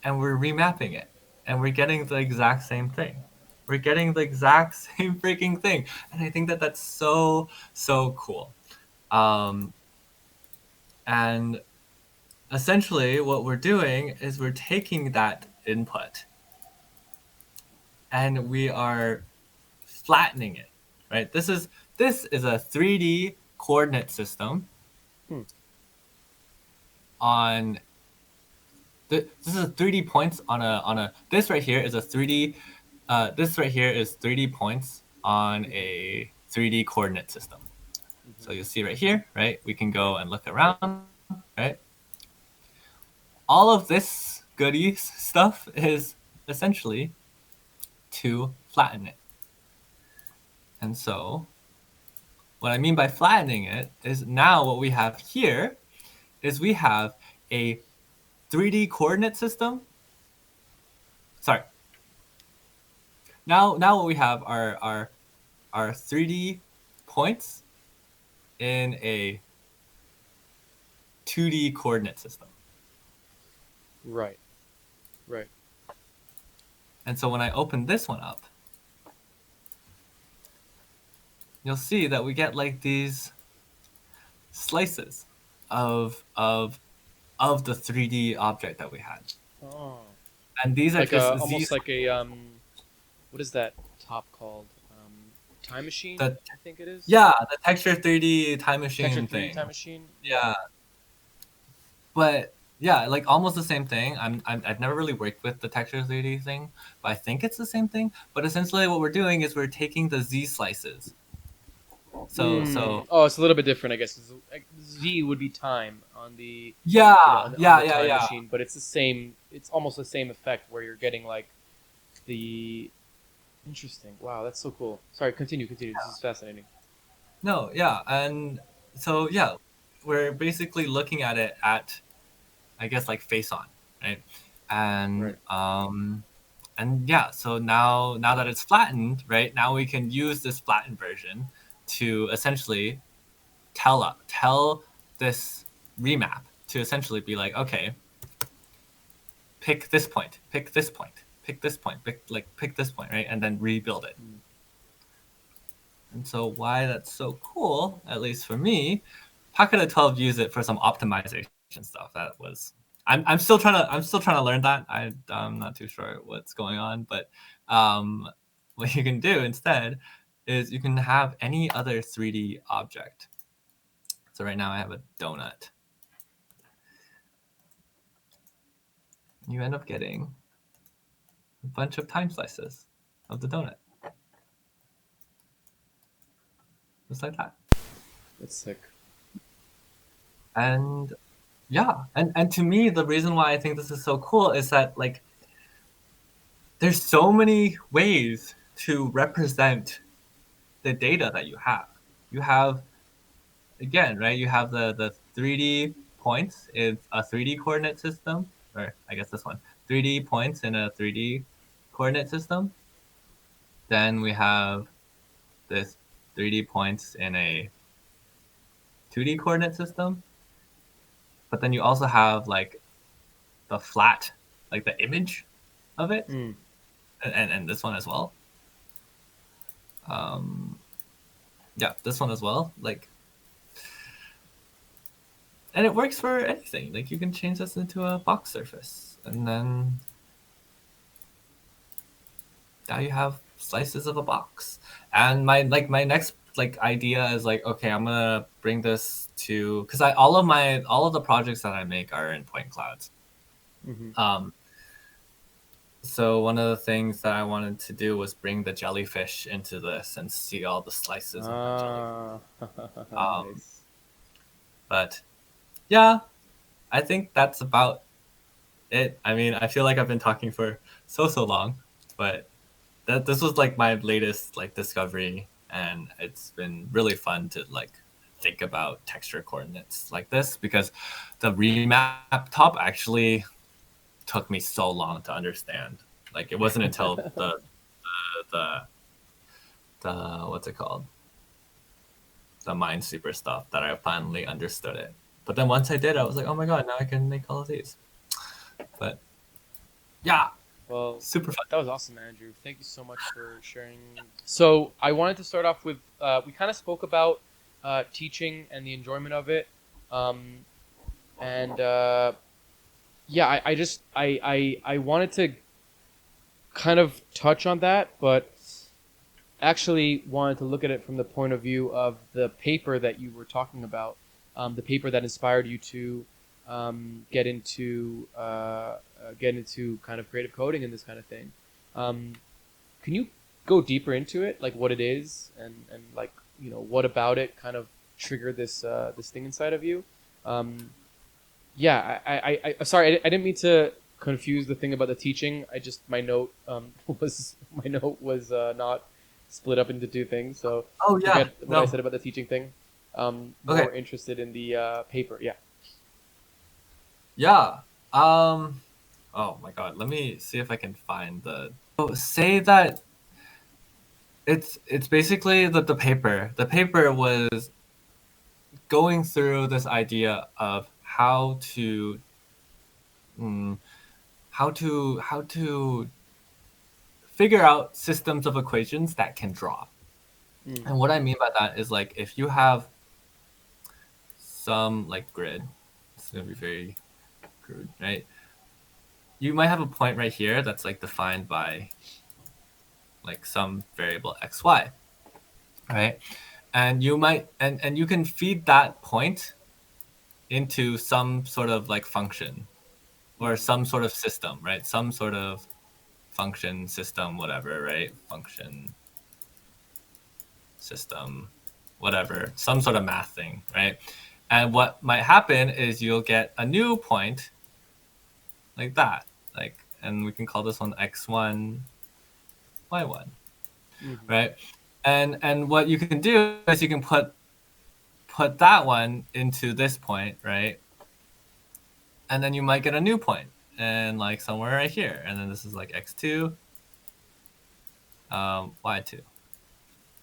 and we're remapping it, and we're getting the exact same thing. We're getting the exact same freaking thing, and I think that that's so cool. And essentially, what we're doing is we're taking that input, and we are flattening it, right? This is a 3D coordinate system on. This is a 3D points on a. This right here is a 3D. This right here is 3D points on a 3D coordinate system. So you'll see right here, right? We can go and look around, right? All of this goodies stuff is essentially to flatten it. And so what I mean by flattening it is now what we have here is we have a 3D coordinate system. Sorry. Now what we have are 3D points in a 2D coordinate system. Right. Right. And so when I open this one up, you'll see that we get like these slices of the 3D object that we had. Oh. And these are Like just almost these like a what is that top called? Time machine, the I think it is. yeah, the texture 3D time machine Texture 3D thing. time machine. Yeah. But yeah, like almost the same thing. I've never really worked with the texture 3D thing, but I think it's the same thing. But essentially what we're doing is we're taking the Z slices. So Oh, it's a little bit different, I guess. Z would be time on the yeah, on the yeah, time yeah. machine, but it's the same. It's almost the same effect where you're getting like the interesting. Wow, that's so cool. Sorry, continue. This is fascinating. No, yeah. And so yeah, we're basically looking at it at I guess like face on, right? And Right. and yeah, so now that it's flattened, right? Now we can use this flattened version to essentially tell this remap to essentially be like, okay, pick this point, pick this point, pick this point, pick this point, right? And then rebuild it. And so why that's so cool, at least for me, Pocket of 12 used it for some optimization stuff. That was I'm still trying to learn that. I'm not too sure what's going on, but what you can do instead is you can have any other 3D object. So right now I have a donut. You end up getting a bunch of time slices of the donut. Just like that. That's sick. And yeah, and to me, the reason why I think this is so cool is that like there's so many ways to represent the data that you have. You have again, right? You have the 3D points is a 3D coordinate system, or I guess this one, 3D points in a 3D coordinate system. Then we have this 3D points in a 2D coordinate system. But then you also have like the flat, like the image of it, and this one as well. Yeah, this one as well. Like, and it works for anything. Like you can change this into a box surface, and then now you have slices of a box. And my next like idea is like, okay, I'm gonna bring this to because all of the projects that I make are in point clouds. So one of the things that I wanted to do was bring the jellyfish into this and see all the slices of the jellyfish. Nice. But yeah, I think that's about it. I mean, I feel like I've been talking for so long, but this was like my latest like discovery, and it's been really fun to like think about texture coordinates like this because the remap top actually took me so long to understand. Like it wasn't until the what's it called, the Minesweeper stuff that I finally understood it. But then once I did, I was like, oh my god, now I can make all of these. But yeah, Well, super fun. that was awesome, Andrew. Thank you so much for sharing. So I wanted to start off with we kind of spoke about teaching and the enjoyment of it, and yeah, I wanted to kind of touch on that, but actually wanted to look at it from the point of view of the paper that you were talking about, the paper that inspired you to get into kind of creative coding and this kind of thing. Can you go deeper into it, like what it is and like what about it kind of trigger this thing inside of you. Um, yeah, I sorry, I didn't mean to confuse the thing about the teaching. I just my note was not split up into two things. So Oh yeah, forget what I no. said about the teaching thing. Okay. More interested in the paper. Yeah. Yeah. Um. Oh my God. Let me see if I can find the. Oh, say that it's basically the paper. The paper was going through this idea of mm, how to figure out systems of equations that can draw. Mm. And what I mean by that is like if you have some like grid, it's gonna be very crude, right? You might have a point right here that's like defined by like some variable xy, right? And you might and you can feed that point into some sort of like function or Mm. some sort of system, right? Some sort of function system, whatever, right? Function system, whatever, some sort of math thing, right? And what might happen is you'll get a new point like that, like, and we can call this one x1, y1, Mm-hmm. right? And what you can do is you can put that one into this point, right? And then you might get a new point, and like somewhere right here, and then this is like x2, y2,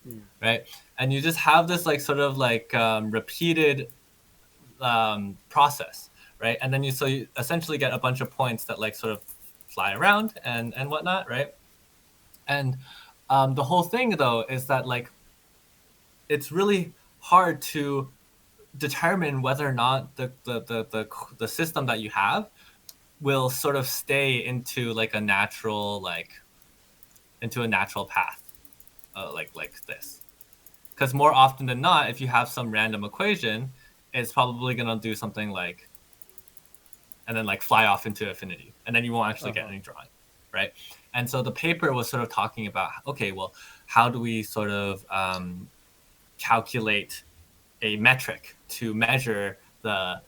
Mm. right? And you just have this like sort of like repeated process, right? And then you essentially get a bunch of points that like sort of fly around and whatnot, right? And the whole thing though is that like it's really hard to determine whether or not the system that you have will sort of stay into like a natural like into a natural path, like this. Because more often than not, if you have some random equation, it's probably gonna do something like and then like fly off into infinity, and then you won't actually get Uh-huh. any drawing, right? And so the paper was sort of talking about, okay, well, how do we sort of calculate a metric to measure the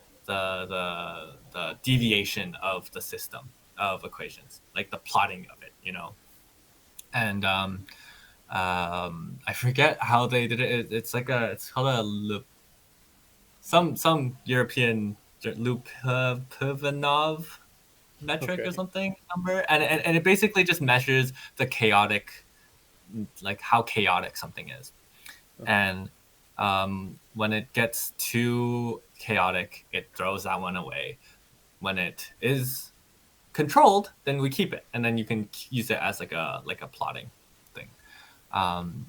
deviation of the system of equations, like the plotting of it, you know? And I forget how they did it. It's called a loop. Some European Lupovanov metric or Okay. something number, and it basically just measures the chaotic, like how chaotic something is. Uh-huh. And when it gets too chaotic, it throws that one away. When it is controlled, then we keep it, and then you can use it as like a plotting thing. Um,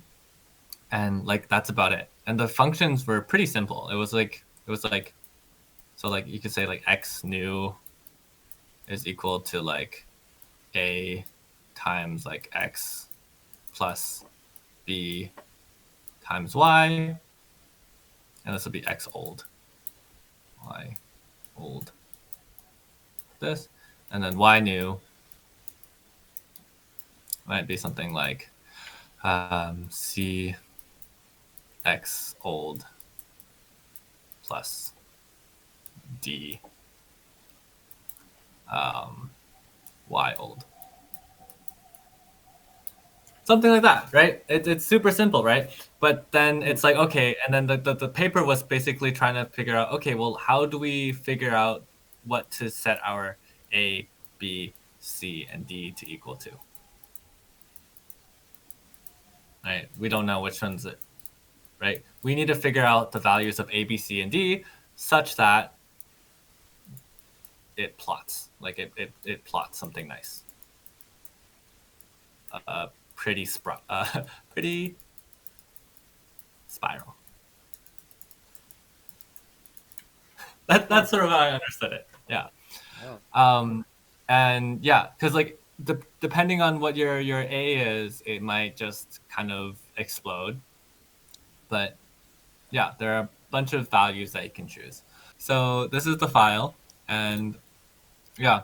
and like that's about it. And the functions were pretty simple. It was like so like you could say like x new is equal to like a times like x plus b times y, and this will be x old, y old, this, and then y new might be something like c x old plus d y old. Something like that, right? It's super simple, right? But then Mm. it's like, okay, and then the paper was basically trying to figure out, okay, well, how do we figure out what to set our A, B, C, and D to equal to? Right? We don't know which one's it, right? We need to figure out the values of A, B, C, and D such that it plots, like it plots something nice. Pretty pretty spiral. Huh. That's sort of how I understood it. Yeah. Wow. Um, and yeah, because like depending on what your A is, it might just kind of explode. But yeah, there are a bunch of values that you can choose. So this is the file, and yeah,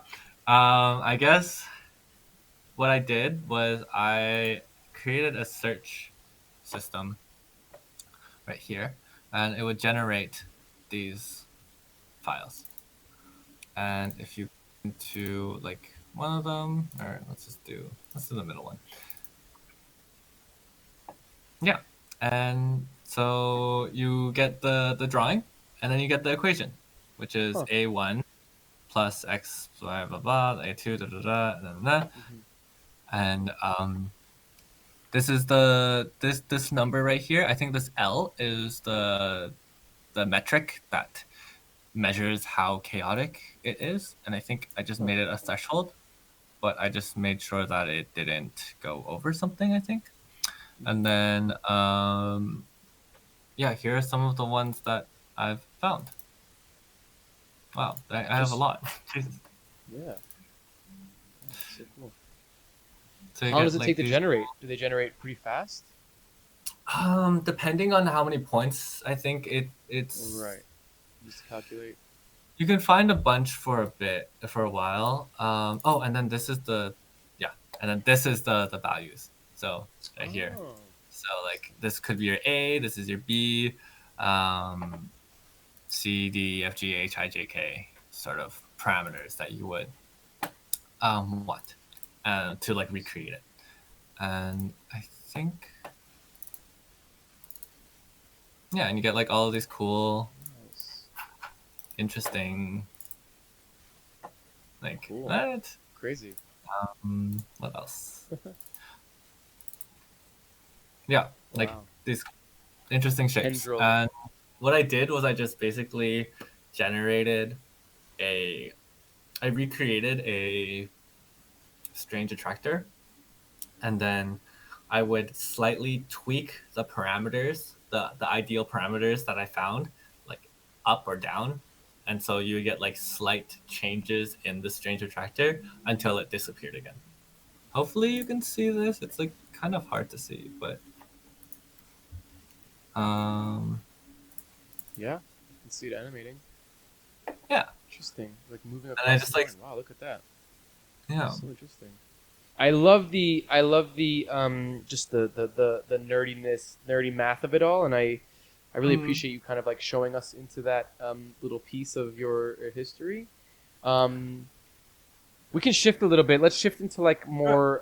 I guess what I did was I created a search system right here, and it would generate these files. And if you go into like one of them, or let's do the middle one. Yeah, and so you get the drawing, and then you get the equation, which is Huh. a1 plus x blah blah blah a2 da da da da da, Mhm. and this is this number right here. I think this L is the metric that measures how chaotic it is, and I think I just Huh. made it a threshold, but I just made sure that it didn't go over something, I think. And Mhm. then yeah, here are some of the ones that I've found. Wow, I have a Just lot. Jesus. yeah. Oh, that's so cool. So you How long does get it take like to these. generate? Do they generate pretty fast? Depending on how many points, I think it's Right. Just calculate. you can find a bunch for a bit for a while. Oh, and then this is the yeah, and then this is the values. So right here. Oh, So like this could be your A, this is your B, um, C, D, F, G, H, I, J, K sort of parameters that you would want to like recreate it. And I think yeah, and you get like all of these cool, nice. interesting like Cool. what? Crazy. What else? Yeah, like Wow. these interesting shapes. Tendril. And what I did was I just basically generated a I recreated a strange attractor, and then I would slightly tweak the parameters, the ideal parameters that I found, like up or down. And so you would get like slight changes in the strange attractor until it disappeared again. Hopefully you can see this. It's like kind of hard to see, but um Yeah. I can see it animating. yeah. Interesting. Like moving And I across the just like line. Wow, look at that. yeah. So interesting. I love the just the nerdiness, nerdy math of it all, and I really Mm, appreciate you kind of like showing us into that little piece of your history. Um, we can shift a little bit. Let's shift into like sure. more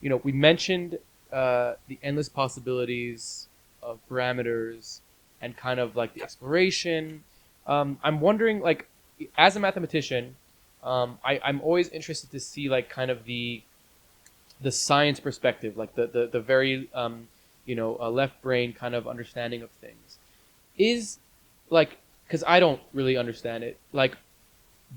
we mentioned the endless possibilities of parameters and kind of like the exploration. I'm wondering, like, as a mathematician, I'm always interested to see like kind of the science perspective, like the very left brain kind of understanding of things. Is like because I don't really understand it. Like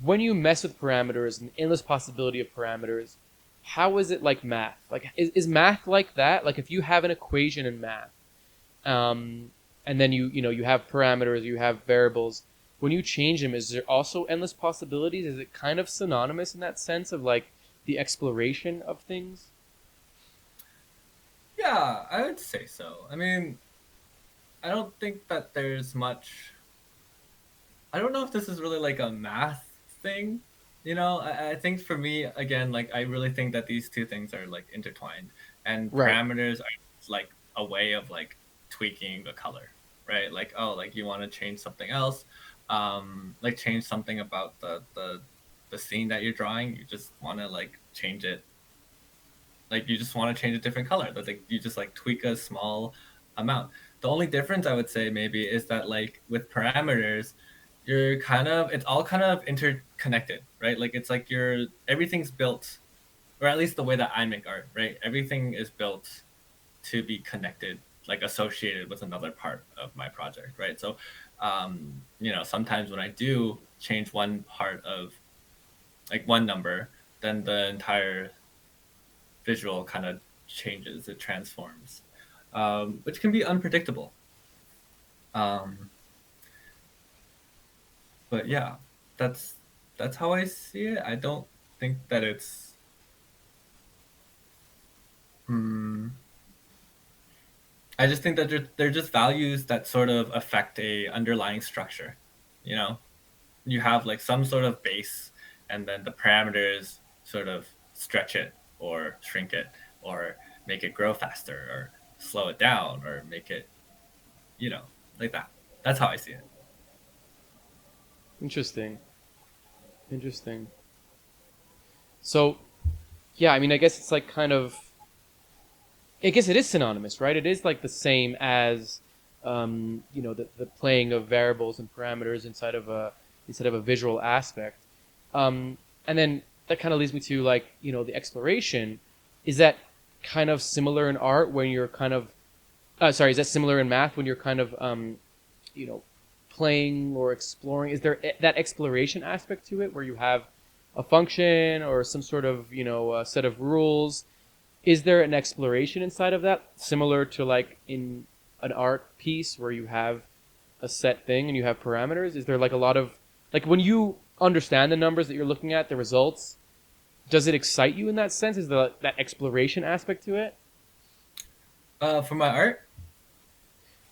when you mess with parameters and endless possibility of parameters, how is it like math? Like is math like that? Like if you have an equation in math, and then you have parameters, you have variables. When you change them, is there also endless possibilities? Is it kind of synonymous in that sense of like the exploration of things? Yeah, I would say so. I mean, I don't think that there's much. I don't know if this is really like a math thing. I think for me, again, like I really think that these two things are like intertwined, and Right. parameters are like a way of like tweaking the color, right? Like, oh, like you want to change something else, like change something about the scene that you're drawing. You just want to like change it, like you just want to change a different color. That like you just like tweak a small amount. The only difference I would say maybe is that like with parameters, you're kind of it's all kind of interconnected, right? Like it's like everything's built, or at least the way that I make art, right? Everything is built to be connected, like associated with another part of my project, right? So sometimes when I do change one part of like one number, then the entire visual kind of changes, it transforms, which can be unpredictable. Um, but yeah, that's that's how I see it. I don't think that it's. Hmm, I just think that they're just values that sort of affect a underlying structure. You know, you have like some sort of base, and then the parameters sort of stretch it or shrink it or make it grow faster or slow it down or make it you know, like that. That's how I see it. Interesting. Interesting. So, yeah, I mean, I guess it's like kind of. I guess it is synonymous, right? It is like the same as, the playing of variables and parameters inside of a visual aspect. And then that kind of leads me to like, the exploration. Is that kind of similar in art when you're kind of, sorry, is that similar in math when you're kind of, you know, playing or exploring? Is there that exploration aspect to it where you have a function or some sort of, a set of rules? Is there an exploration inside of that, similar to like in an art piece where you have a set thing and you have parameters? Is there like a lot of like when you understand the numbers that you're looking at, the results, does it excite you in that sense? Is there that exploration aspect to it? For my art.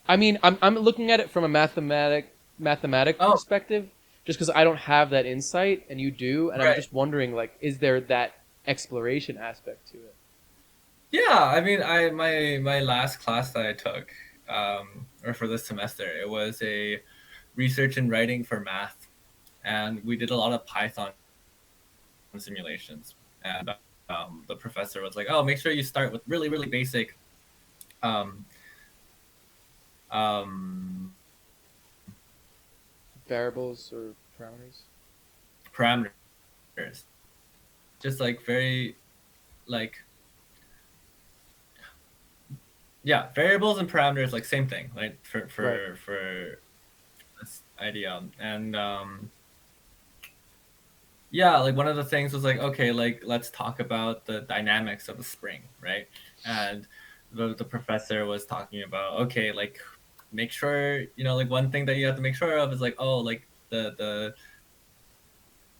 I mean, I'm looking at it from a mathematic Oh, perspective, just because I don't have that insight and you do, and I'm right. just wondering like, is there that exploration aspect to it? Yeah, I mean, my last class that I took, or for this semester, it was a research and writing for math, and we did a lot of Python simulations. And the professor was like, "Oh, make sure you start with really, really basic um, um, Variables or parameters? parameters, just like very like yeah, variables and parameters, like same thing, right? For Right. this idea, and yeah, like one of the things was like, okay, like let's talk about the dynamics of a spring, right? And the professor was talking about, okay, like make sure, like one thing that you have to make sure of is like, oh, like the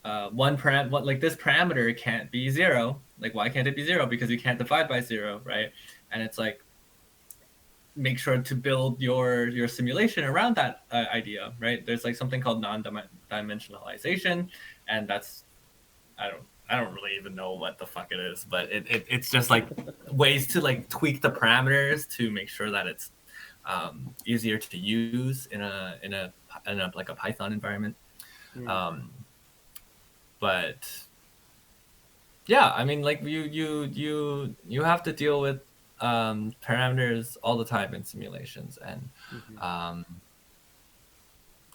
what like this parameter can't be zero. Like why can't it be zero? Because you can't divide by zero, right? And it's like make sure to build your simulation around that idea, right? There's like something called non-dimensionalization, and that's I don't really even know what the fuck it is, but it's just like ways to like tweak the parameters to make sure that it's easier to use in a like a Python environment. Mm. Um, but yeah, I mean, like you have to deal with parameters all the time in simulations, and Hmm. um,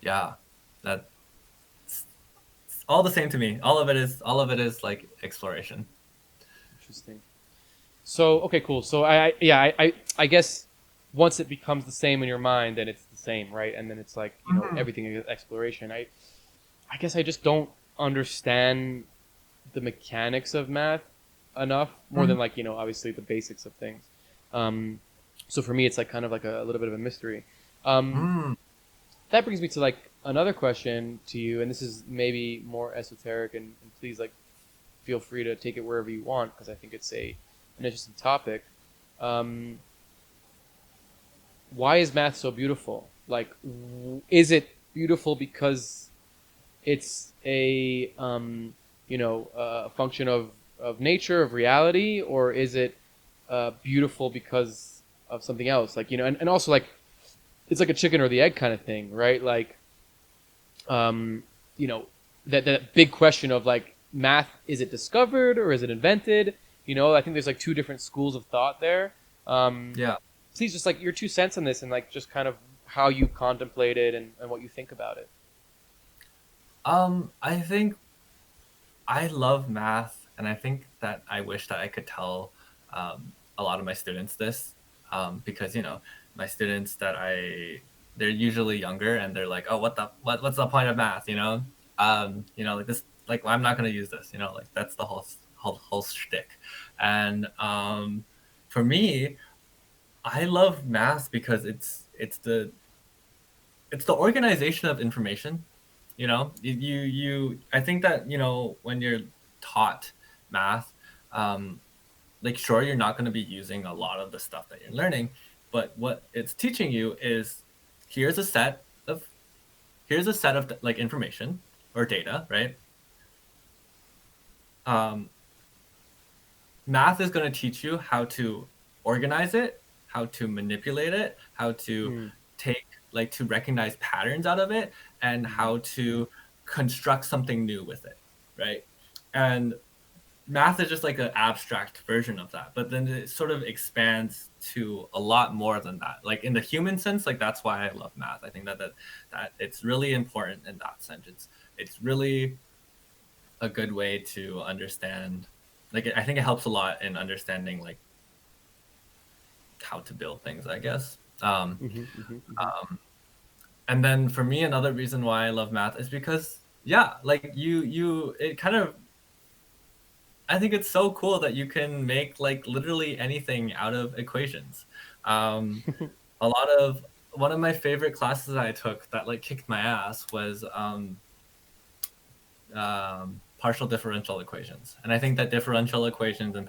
yeah, that's all the same to me. All of it is like exploration. Interesting. So okay, cool. So I guess once it becomes the same in your mind, then it's the same, right? And then it's like Mhm. everything is exploration. I guess I just don't understand the mechanics of math enough, more than Mhm. like obviously the basics of things. Um, so for me, it's like kind of like a little bit of a mystery. Um, Mm. that brings me to like another question to you, and this is maybe more esoteric, and please like feel free to take it wherever you want because I think it's a an interesting topic. Um, why is math so beautiful? Like, is it beautiful because it's a function of nature, of reality, or is it beautiful because of something else? Like and also like it's like a chicken or the egg kind of thing, right? Like um, you know that big question of like math, is it discovered or is it invented? I think there's like two different schools of thought there. Um, Yeah. Please just like your 2 cents on this and like just kind of how you contemplate it and what you think about it. I think I love math, and I think that I wish that I could tell a lot of my students this, because my students they're usually younger, and they're like, oh, what's the point of math? Like this, like I'm not gonna use this. Like that's the whole shtick. And for me, I love math because it's the organization of information. I think that when you're taught math, um, like sure you're not going to be using a lot of the stuff that you're learning, but what it's teaching you is here's a set of here's a set of like information or data, right? um, Math is going to teach you how to organize it, how to manipulate it, how to Mm. to recognize patterns out of it and how to construct something new with it, right? And math is just like an abstract version of that, but then it sort of expands to a lot more than that. Like in the human sense, like that's why I love math. I think that it's really important in that sense. It's really a good way to understand. Like I think it helps a lot in understanding like how to build things, I guess. And then for me, another reason why I love math is because like it kind of, I think it's so cool that you can make like literally anything out of equations. A lot of One of my favorite classes I took that like kicked my ass was partial differential equations. And I think that differential equations and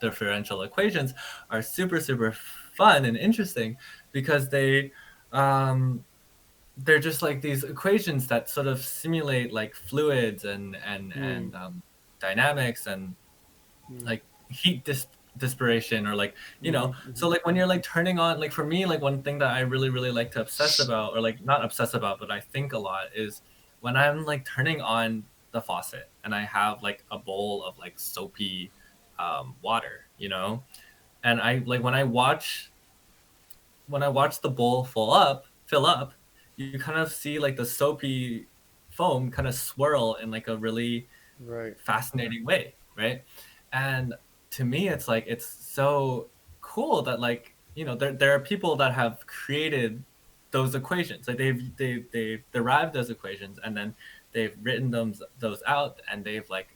differential equations are super, super fun and interesting because they're just like these equations that sort of simulate like fluids and dynamics and like heat dispersion or like, you know, so like when you're like turning on, like for me, like one thing that I really, really like to obsess about, or like not obsess about, but I think a lot is when I'm like turning on the faucet and I have like a bowl of like soapy water, you know, and I like when I watch the bowl fill up, you kind of see like the soapy foam kind of swirl in like a really Right. fascinating way, right? And to me, it's like it's so cool that like, you know, there are people that have created those equations. Like they've derived those equations and then they've written those out and they've like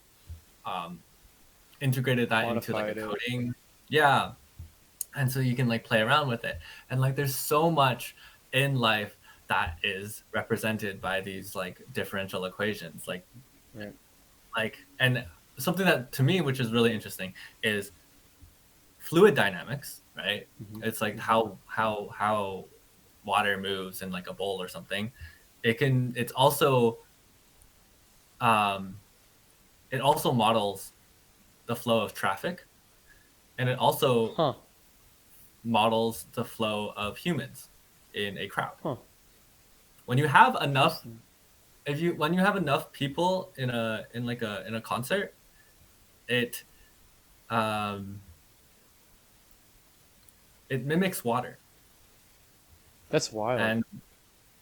integrated that into like a Quantified it. coding. Yeah, and so you can like play around with it, and like there's so much in life that is represented by these like differential equations, Right. and something that to me which is really interesting is fluid dynamics, right? It's like how water moves in like a bowl or something. It's also it also models the flow of traffic, and it also Huh. models the flow of humans in a crowd. Huh. When you have enough, Interesting. when you have enough people in a concert, it um, it mimics water, That's wild.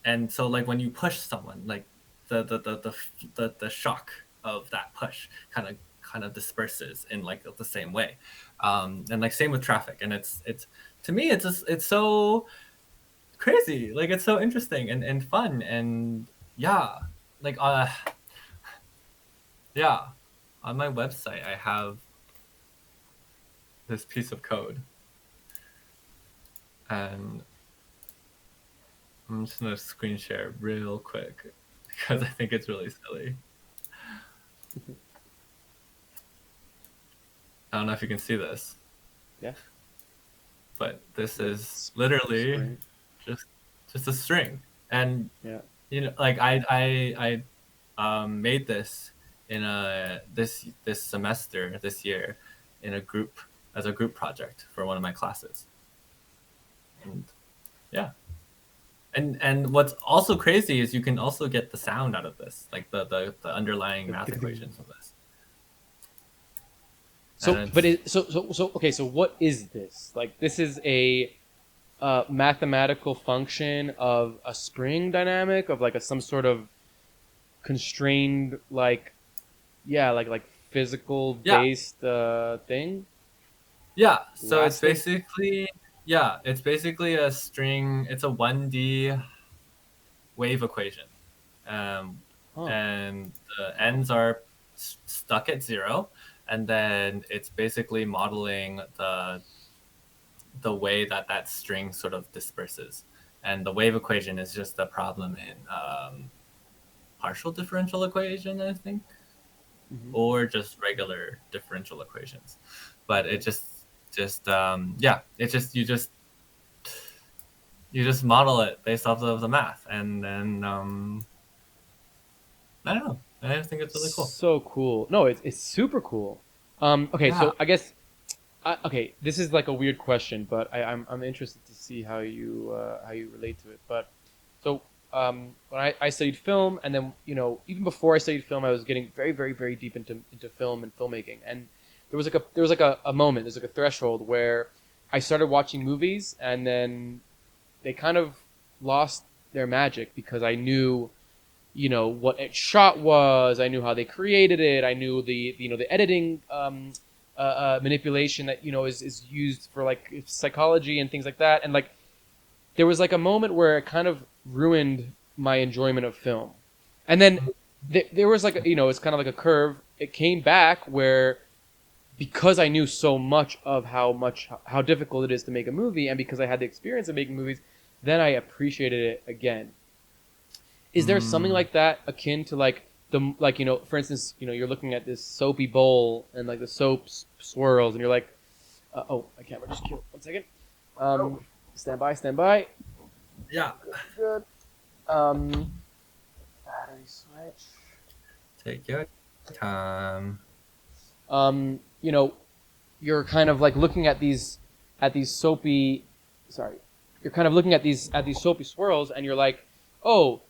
and so like when you push someone, like the shock of that push kind of disperses in like the same way, and like same with traffic, and it's to me it's so crazy, like it's so interesting and fun, and yeah, like yeah, on my website I have this piece of code, and I'm just gonna screen share real quick because I think it's really silly. I don't know if you can see this, Yeah. but this is literally Spring. just a string, and Yeah. you know, like I made this in this semester this year in a group as a group project for one of my classes, and yeah, and what's also crazy is you can also get the sound out of this, like the underlying math equations of this. So, And but it's okay. So, what is this? Like, this is a mathematical function of a spring dynamic of like some sort of constrained, like, yeah, like physical yeah, based thing. yeah. So Elastic. it's basically a string. It's a 1D wave equation, um, Huh. and the ends are stuck at 0, and then it's basically modeling the way that string sort of disperses, and the wave equation is just a problem in partial differential equation, I think, or just regular differential equations, but it yeah, it's just you just model it based off of the math, and then I don't know. I think it's really cool. So cool. No, it's super cool. Okay, Yeah. so I guess Okay, this is like a weird question, but I'm interested to see how you relate to it. But so when I studied film, and then even before I studied film, I was getting very very very deep into film and filmmaking, and there was like a moment, there's like a threshold where I started watching movies, and then they kind of lost their magic because I knew what its shot was. I knew how they created it. I knew the editing manipulation that is used for like psychology and things like that. And like there was like a moment where it kind of ruined my enjoyment of film. And then there was like it's kind of like a curve. It came back where because I knew so much of how difficult it is to make a movie, and because I had the experience of making movies, then I appreciated it again. Is there something like that akin to like for instance, you're looking at this soapy bowl and like the soap swirls, and you're like, oh, my camera just killed. 1 second. Stand by. Yeah. Good. Battery switch. Take your time. You're kind of like looking at these soapy. Sorry. You're kind of looking at these soapy swirls, and you're like, oh,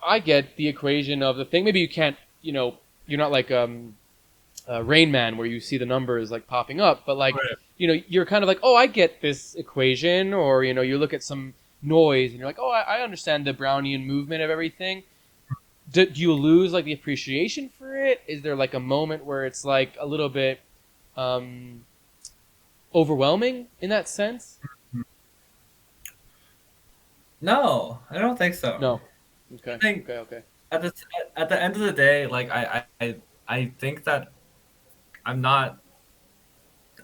I get the equation of the thing. Maybe you can't, you're not like Rain Man where you see the numbers like popping up, but like, Right. you're kind of like, oh, I get this equation, or you look at some noise and you're like, oh, I understand the Brownian movement of everything. Do you lose like the appreciation for it? Is there like a moment where it's like a little bit overwhelming in that sense? No, I don't think so. No. Okay. I think Okay. at the end of the day, like I think that I'm not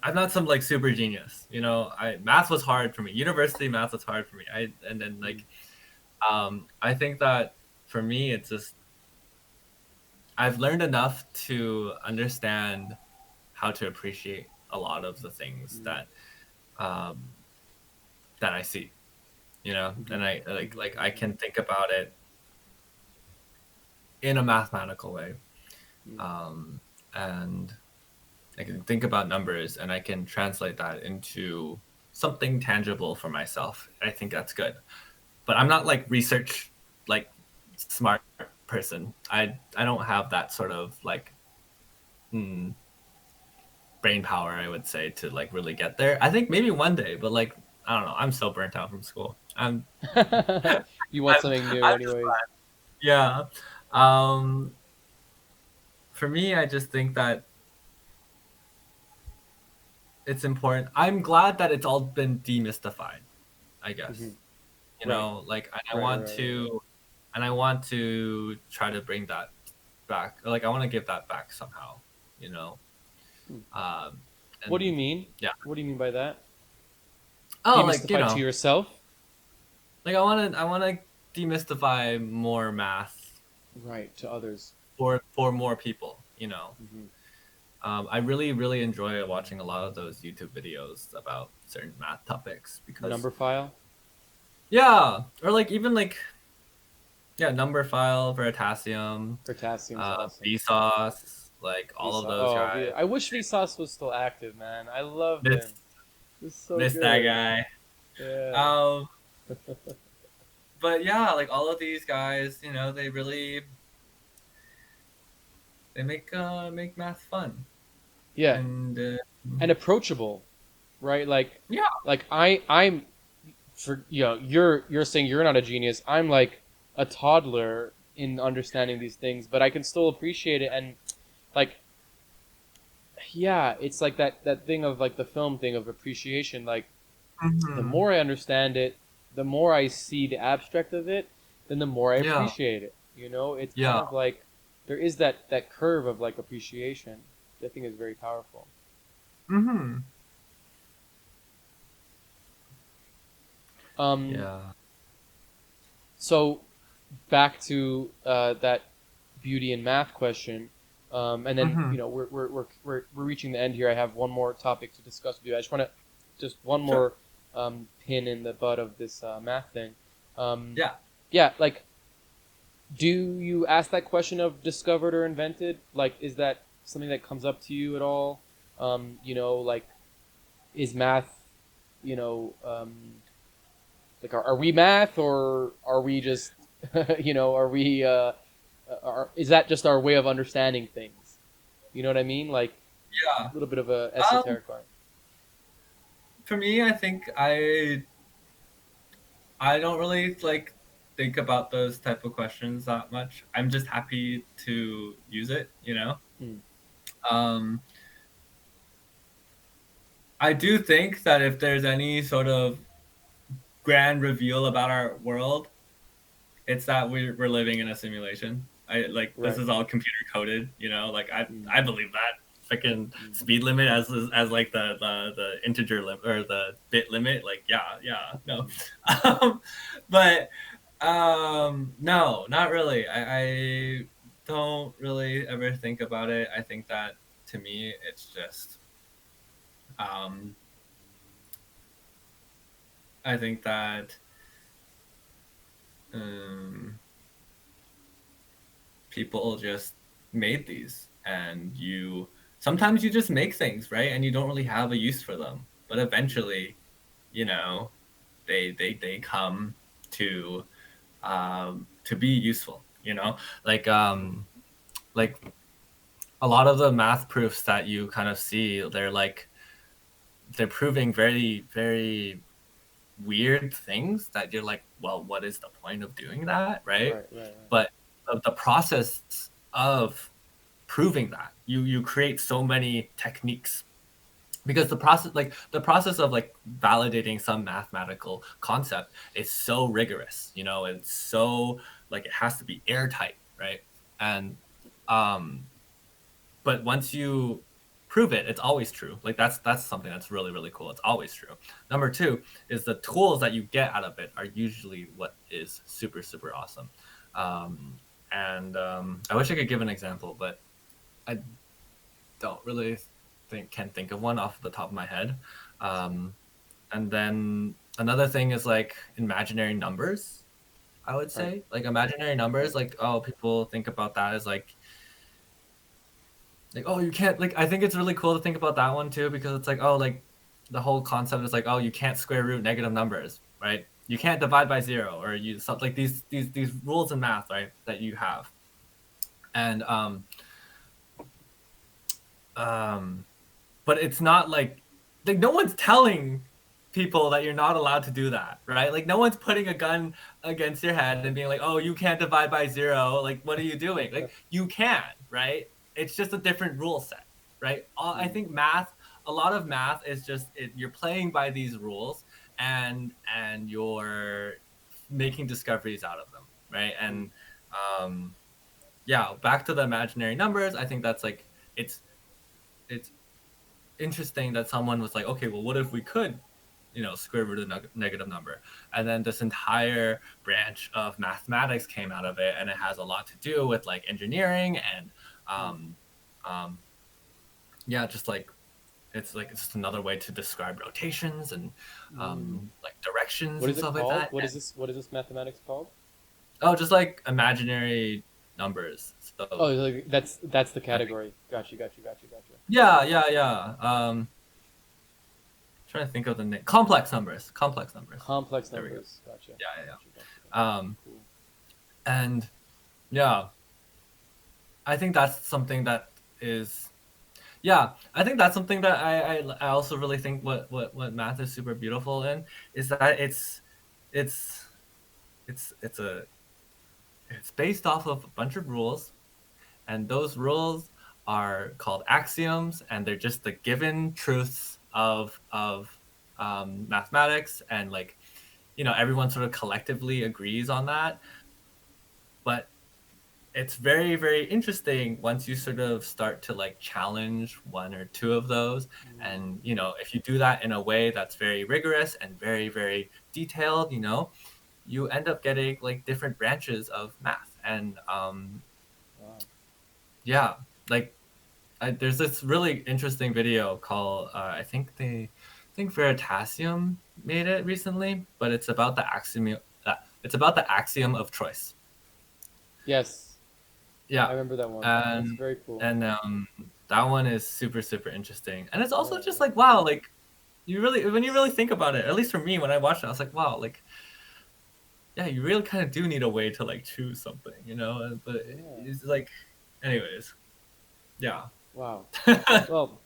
I'm not some like super genius. Math was hard for me. University math was hard for me. And then like I think that for me it's just I've learned enough to understand how to appreciate a lot of the things um, that I see. And I like I can think about it in a mathematical way, and I can think about numbers and I can translate that into something tangible for myself. I think that's good, but I'm not like research like smart person. I don't have that sort of like brain power, I would say, to like really get there. I think maybe one day, but like I don't know. I'm so burnt out from school. You want something new, I'm just anyways. glad. Yeah. Um, for me, I just think that it's important. I'm glad that it's all been demystified, I guess. Mm-hmm. Like Right. and I want to try to bring that back. Like I want to give that back somehow, you know. Hmm. Um, What do you and mean? yeah. What do you mean by that? Oh, like Demystify to yourself? like I want to demystify more math Right, to others. for more people. Mm-hmm. I really really enjoy watching a lot of those YouTube videos about certain math topics because Number file? yeah, or like even like yeah, number file, Veritasium, Potassium's awesome. Vsauce, like all of Vsauce. those Oh, guys. I wish Vsauce was still active, man. I loved Miss him. He was so miss that good. guy. Yeah. Um, but yeah, like all of these guys, they really they make math fun Yeah. and And approachable, right? yeah, Like I'm for you're saying you're not a genius. I'm like a toddler in understanding these things, but I can still appreciate it. And like yeah, it's like that thing of like the film thing of appreciation. Like the hmm more I understand it, the more I see the abstract of it, then the more I yeah, appreciate it. It's kind yeah, of like there is that curve of like appreciation that I think is very powerful. hmm Um, yeah. so back to that beauty and math question, and then hmm we're reaching the end here. I have one more topic to discuss with you. I just want to just one Sure. more pin in the butt of this math thing. Um, Yeah. yeah, like do you ask that question of discovered or invented? Like, is that something that comes up to you at all? Like is math, you know, like are we math or are we just, are we, is that just our way of understanding things? You know what I mean? Like Yeah. a little bit of a Um, esoteric part. for me, I think I don't really like think about those type of questions that much. I'm just happy to use it, you know. Hmm. Um, I do think that if there's any sort of grand reveal about our world, it's that we're living in a simulation. I like this Right. is all computer coded, you know. Like Hmm. I believe that freaking Hmm. speed limit as like the integer limit or the bit limit. Like yeah no, Hmm. um, but no, not really. I don't really ever think about it. I think that to me it's just um, I think that um, people just made these and you sometimes you just make things right and you don't really have a use for them but eventually you know they come to to be useful, you know, like like a lot of the math proofs that you kind of see they're like they're proving very weird things that you're like, well, what is the point of doing that, right? Right. Right. Right. But the process of proving that you create so many techniques because the process of like validating some mathematical concept is so rigorous, you know, it's so like it has to be airtight, right? And um but once you prove it, it's always true. Like that's something that's really cool. It's always true. Number two is the tools that you get out of it are usually what is super awesome. And I wish I could give an example, but I don't really can think of one off the top of my head. Um, and then another thing is like imaginary numbers. I would Right. say like imaginary numbers. Like oh, people think about that as like oh you can't like I think it's really cool to think about that one too because it's like oh like the whole concept is like oh you can't square root negative numbers, right? You can't divide by zero or you something like these rules in math, right, that you have. And um but it's not like no one's telling people that you're not allowed to do that, right? Like no one's putting a gun against your head and being like, "Oh, you can't divide by zero." Like what are you doing? Like you can, right? It's just a different rule set, right? I Hmm. think math, a lot of math is just you're playing by these rules and you're making discoveries out of them, right? Hmm. And um yeah, back to the imaginary numbers, I think that's like it's interesting that someone was like, okay, well, what if we could, you know, square root a negative number? And then this entire branch of mathematics came out of it, and it has a lot to do with like engineering and, Hmm. um, um, yeah, just like it's just another way to describe rotations and Hmm. like directions What and is it stuff like called? that. What is And this? What is this mathematics called? oh, just like imaginary numbers. Oh, So like that's the I think category. Got you. Got you. Got you. Got you. yeah. Trying to think of the name. Complex numbers. Complex numbers. Complex There we go. numbers. Gotcha. Yeah. Gotcha. Gotcha. Gotcha. Cool. And yeah, I think that's something that is yeah, I think that's something that I also really think what math is super beautiful in is that it's it's a it's based off of a bunch of rules, and those rules are called axioms, and they're just the given truths of mathematics, and like you know everyone sort of collectively agrees on that. But it's very interesting once you sort of start to like challenge one or two of those, Mm. and you know if you do that in a way that's very rigorous and very detailed, you know, you end up getting like different branches of math. And Wow. yeah, like there's this really interesting video called I think Veritasium made it recently, but it's about the axiom of choice. Yes, I Yeah, remember that one. That's and very cool. and that one is super interesting, and it's also just Yeah. like wow, like when you really think about it, at least for me, when I watched it, I was like, wow, like, yeah, you really kind of do need a way to like choose something, you know? But Yeah. it's like, anyways, yeah. Wow. Well,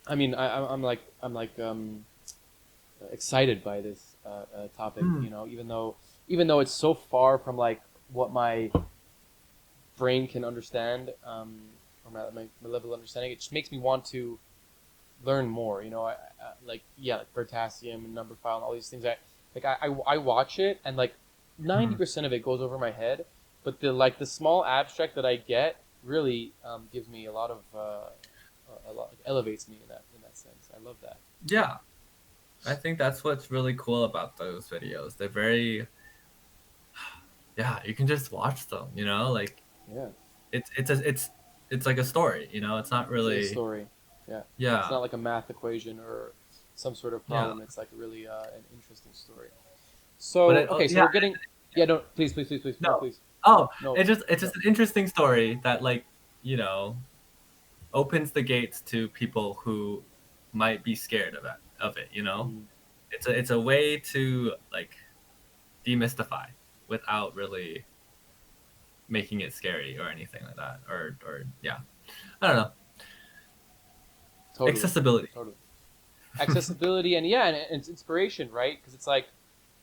I mean, I'm excited by this topic. Hmm. You know, even though it's so far from like what my brain can understand, or my level of understanding, it just makes me want to learn more. You know, like yeah, like potassium and number file and all these things. I watch it and like Hmm. 90% of it goes over my head, but the small abstract that I get really gives me a lot of elevates me in that sense. I love that. Yeah, I think that's what's really cool about those videos. They're very, yeah, you can just watch them, you know, like Yeah, it's like a story, you know. It's not it's a really, story. Yeah, it's yeah, not like a math equation or some sort of yeah. problem. It's like really an interesting story. But So it, okay, so yeah, we're getting yeah. No, please, no, no. please, Oh, no, it's no. just an interesting story that like, you know, opens the gates to people who might be scared of it, you know? Mm. It's a way to like demystify without really making it scary or anything like that. Or yeah. I don't know. Totally, Accessibility. totally. Accessibility and yeah, and it's inspiration, right? Because it's like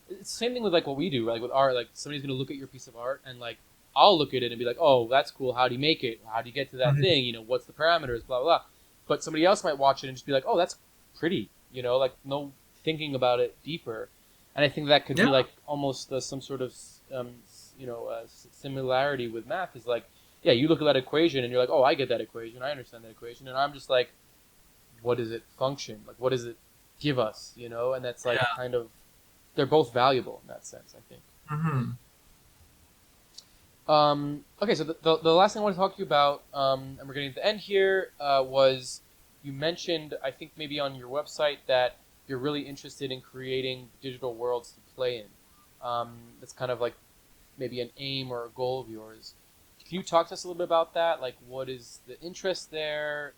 it's the same thing with like what we do, like with art. Like somebody's gonna look at your piece of art and like I'll look at it and be like, oh, that's cool. How do you make it? How do you get to that Mhm. thing? You know, what's the parameters? Blah blah blah. But somebody else might watch it and just be like, oh, that's pretty. You know, like no thinking about it deeper. And I think that could Yeah. be like almost some sort of similarity with math. Is like, yeah, you look at that equation and you're like, oh, I get that equation. I understand that equation, and I'm just like, what does it function? Like, what does it give us? You know, and that's like Yeah. kind of they're both valuable in that sense, I think. Hmm. Okay, so the last thing I want to talk to you about, and we're getting to the end here, was you mentioned, I think maybe on your website, that you're really interested in creating digital worlds to play in. That's kind of like maybe an aim or a goal of yours. Can you talk to us a little bit about that? Like, what is the interest there?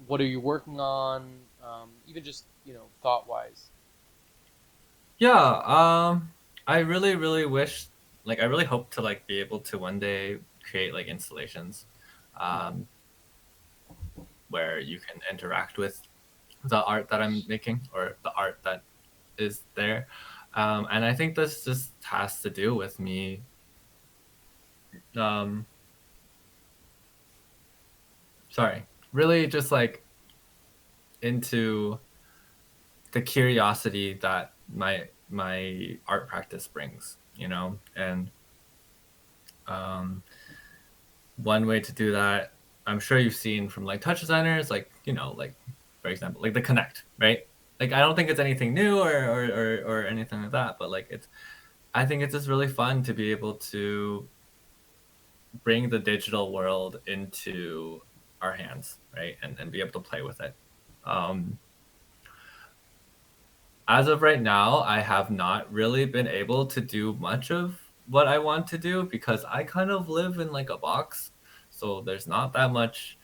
What are you working on? Even just, thought wise. Yeah. I really, really wish, like, I really hope to like be able to one day create like installations, um, where you can interact with the art that I'm making or the art that is there. And I think this just has to do with me, um, sorry, really just like into the curiosity that my art practice brings, you know. And um, one way to do that, I'm sure you've seen from like touch designers, like, you know, like for example, like the Connect, right? Like I don't think it's anything new or anything like that, but like it's, I think it's just really fun to be able to bring the digital world into our hands, right? And be able to play with it. Um, as of right now, I have not really been able to do much of what I want to do because I kind of live in like a box. So there's not that much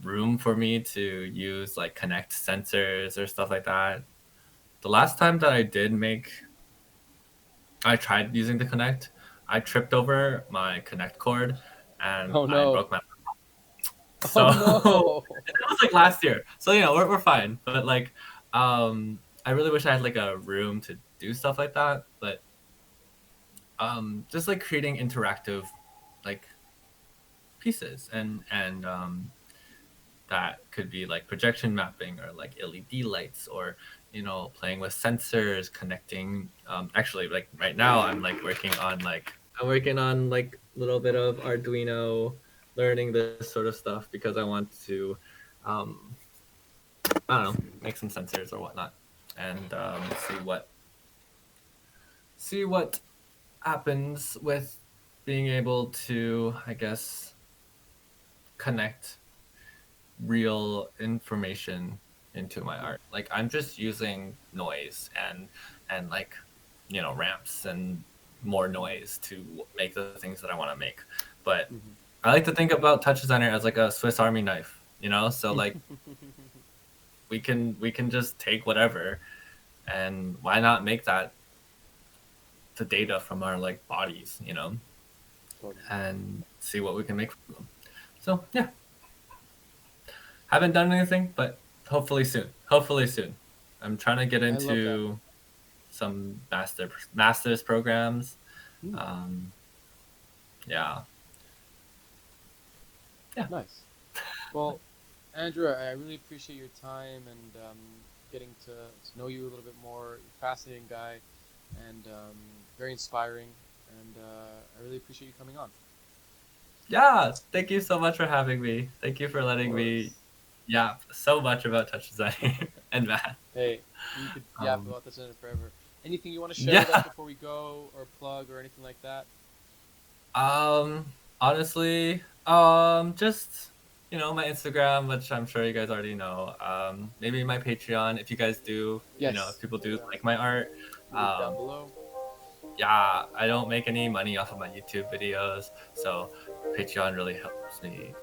room for me to use like Connect sensors or stuff like that. The last time that I tried using the Connect, I tripped over my Connect cord and Oh I no! broke my. Oh So no! that was like last year. So you know, we're fine. But like, I really wish I had like a room to do stuff like that. But just like creating interactive, like pieces and that could be like projection mapping or like LED lights or you know playing with sensors, connecting. Actually, like right now, I'm working on like a little bit of Arduino, learning this sort of stuff because I want to. Um, I don't know, make some sensors or whatnot, and see what happens with being able to, I guess, connect real information into my art. Like I'm just using noise and like you know ramps and more noise to make the things that I want to make. But Mhm. I like to think about Touch Designer as like a Swiss Army knife, you know. So like we can just take whatever, and why not make that the data from our like bodies, you know, and see what we can make from them. So yeah, haven't done anything, but hopefully soon. Hopefully soon. I'm trying to get into some master's programs. Yeah. Nice. Well, Andrew, I really appreciate your time and getting to know you a little bit more. You're a fascinating guy and very inspiring. And I really appreciate you coming on. Yeah, thank you so much for having me. Thank you for letting me yap so much about touch design and math. Hey, you could yap about this forever. Anything you want to share with us before we go, or plug, or anything like that? Honestly, just, you know, my Instagram, which I'm sure you guys already know. Maybe my Patreon, if you guys do. Yes. You know, if people do like my art. Down below. Yeah, I don't make any money off of my YouTube videos, so Patreon really helps me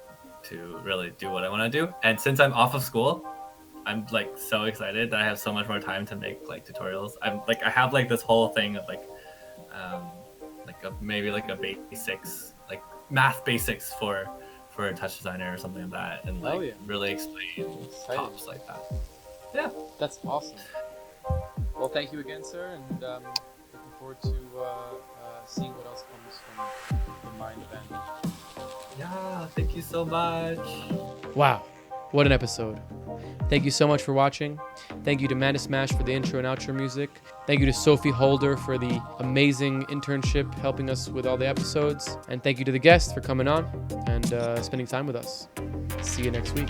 to really do what I want to do. And since I'm off of school, I'm like so excited that I have so much more time to make like tutorials. I have like this whole thing of like maybe like a basics, like math basics for TouchDesigner or something like that, and like really explain tops like that. Yeah, that's awesome. Well, thank you again, sir, and looking forward to seeing what else comes from the Mind event. Yeah, thank you so much. Wow, what an episode. Thank you so much for watching. Thank you to Mantis Smash for the intro and outro music. Thank you to Sophie Holder for the amazing internship helping us with all the episodes. And thank you to the guests for coming on and spending time with us. See you next week.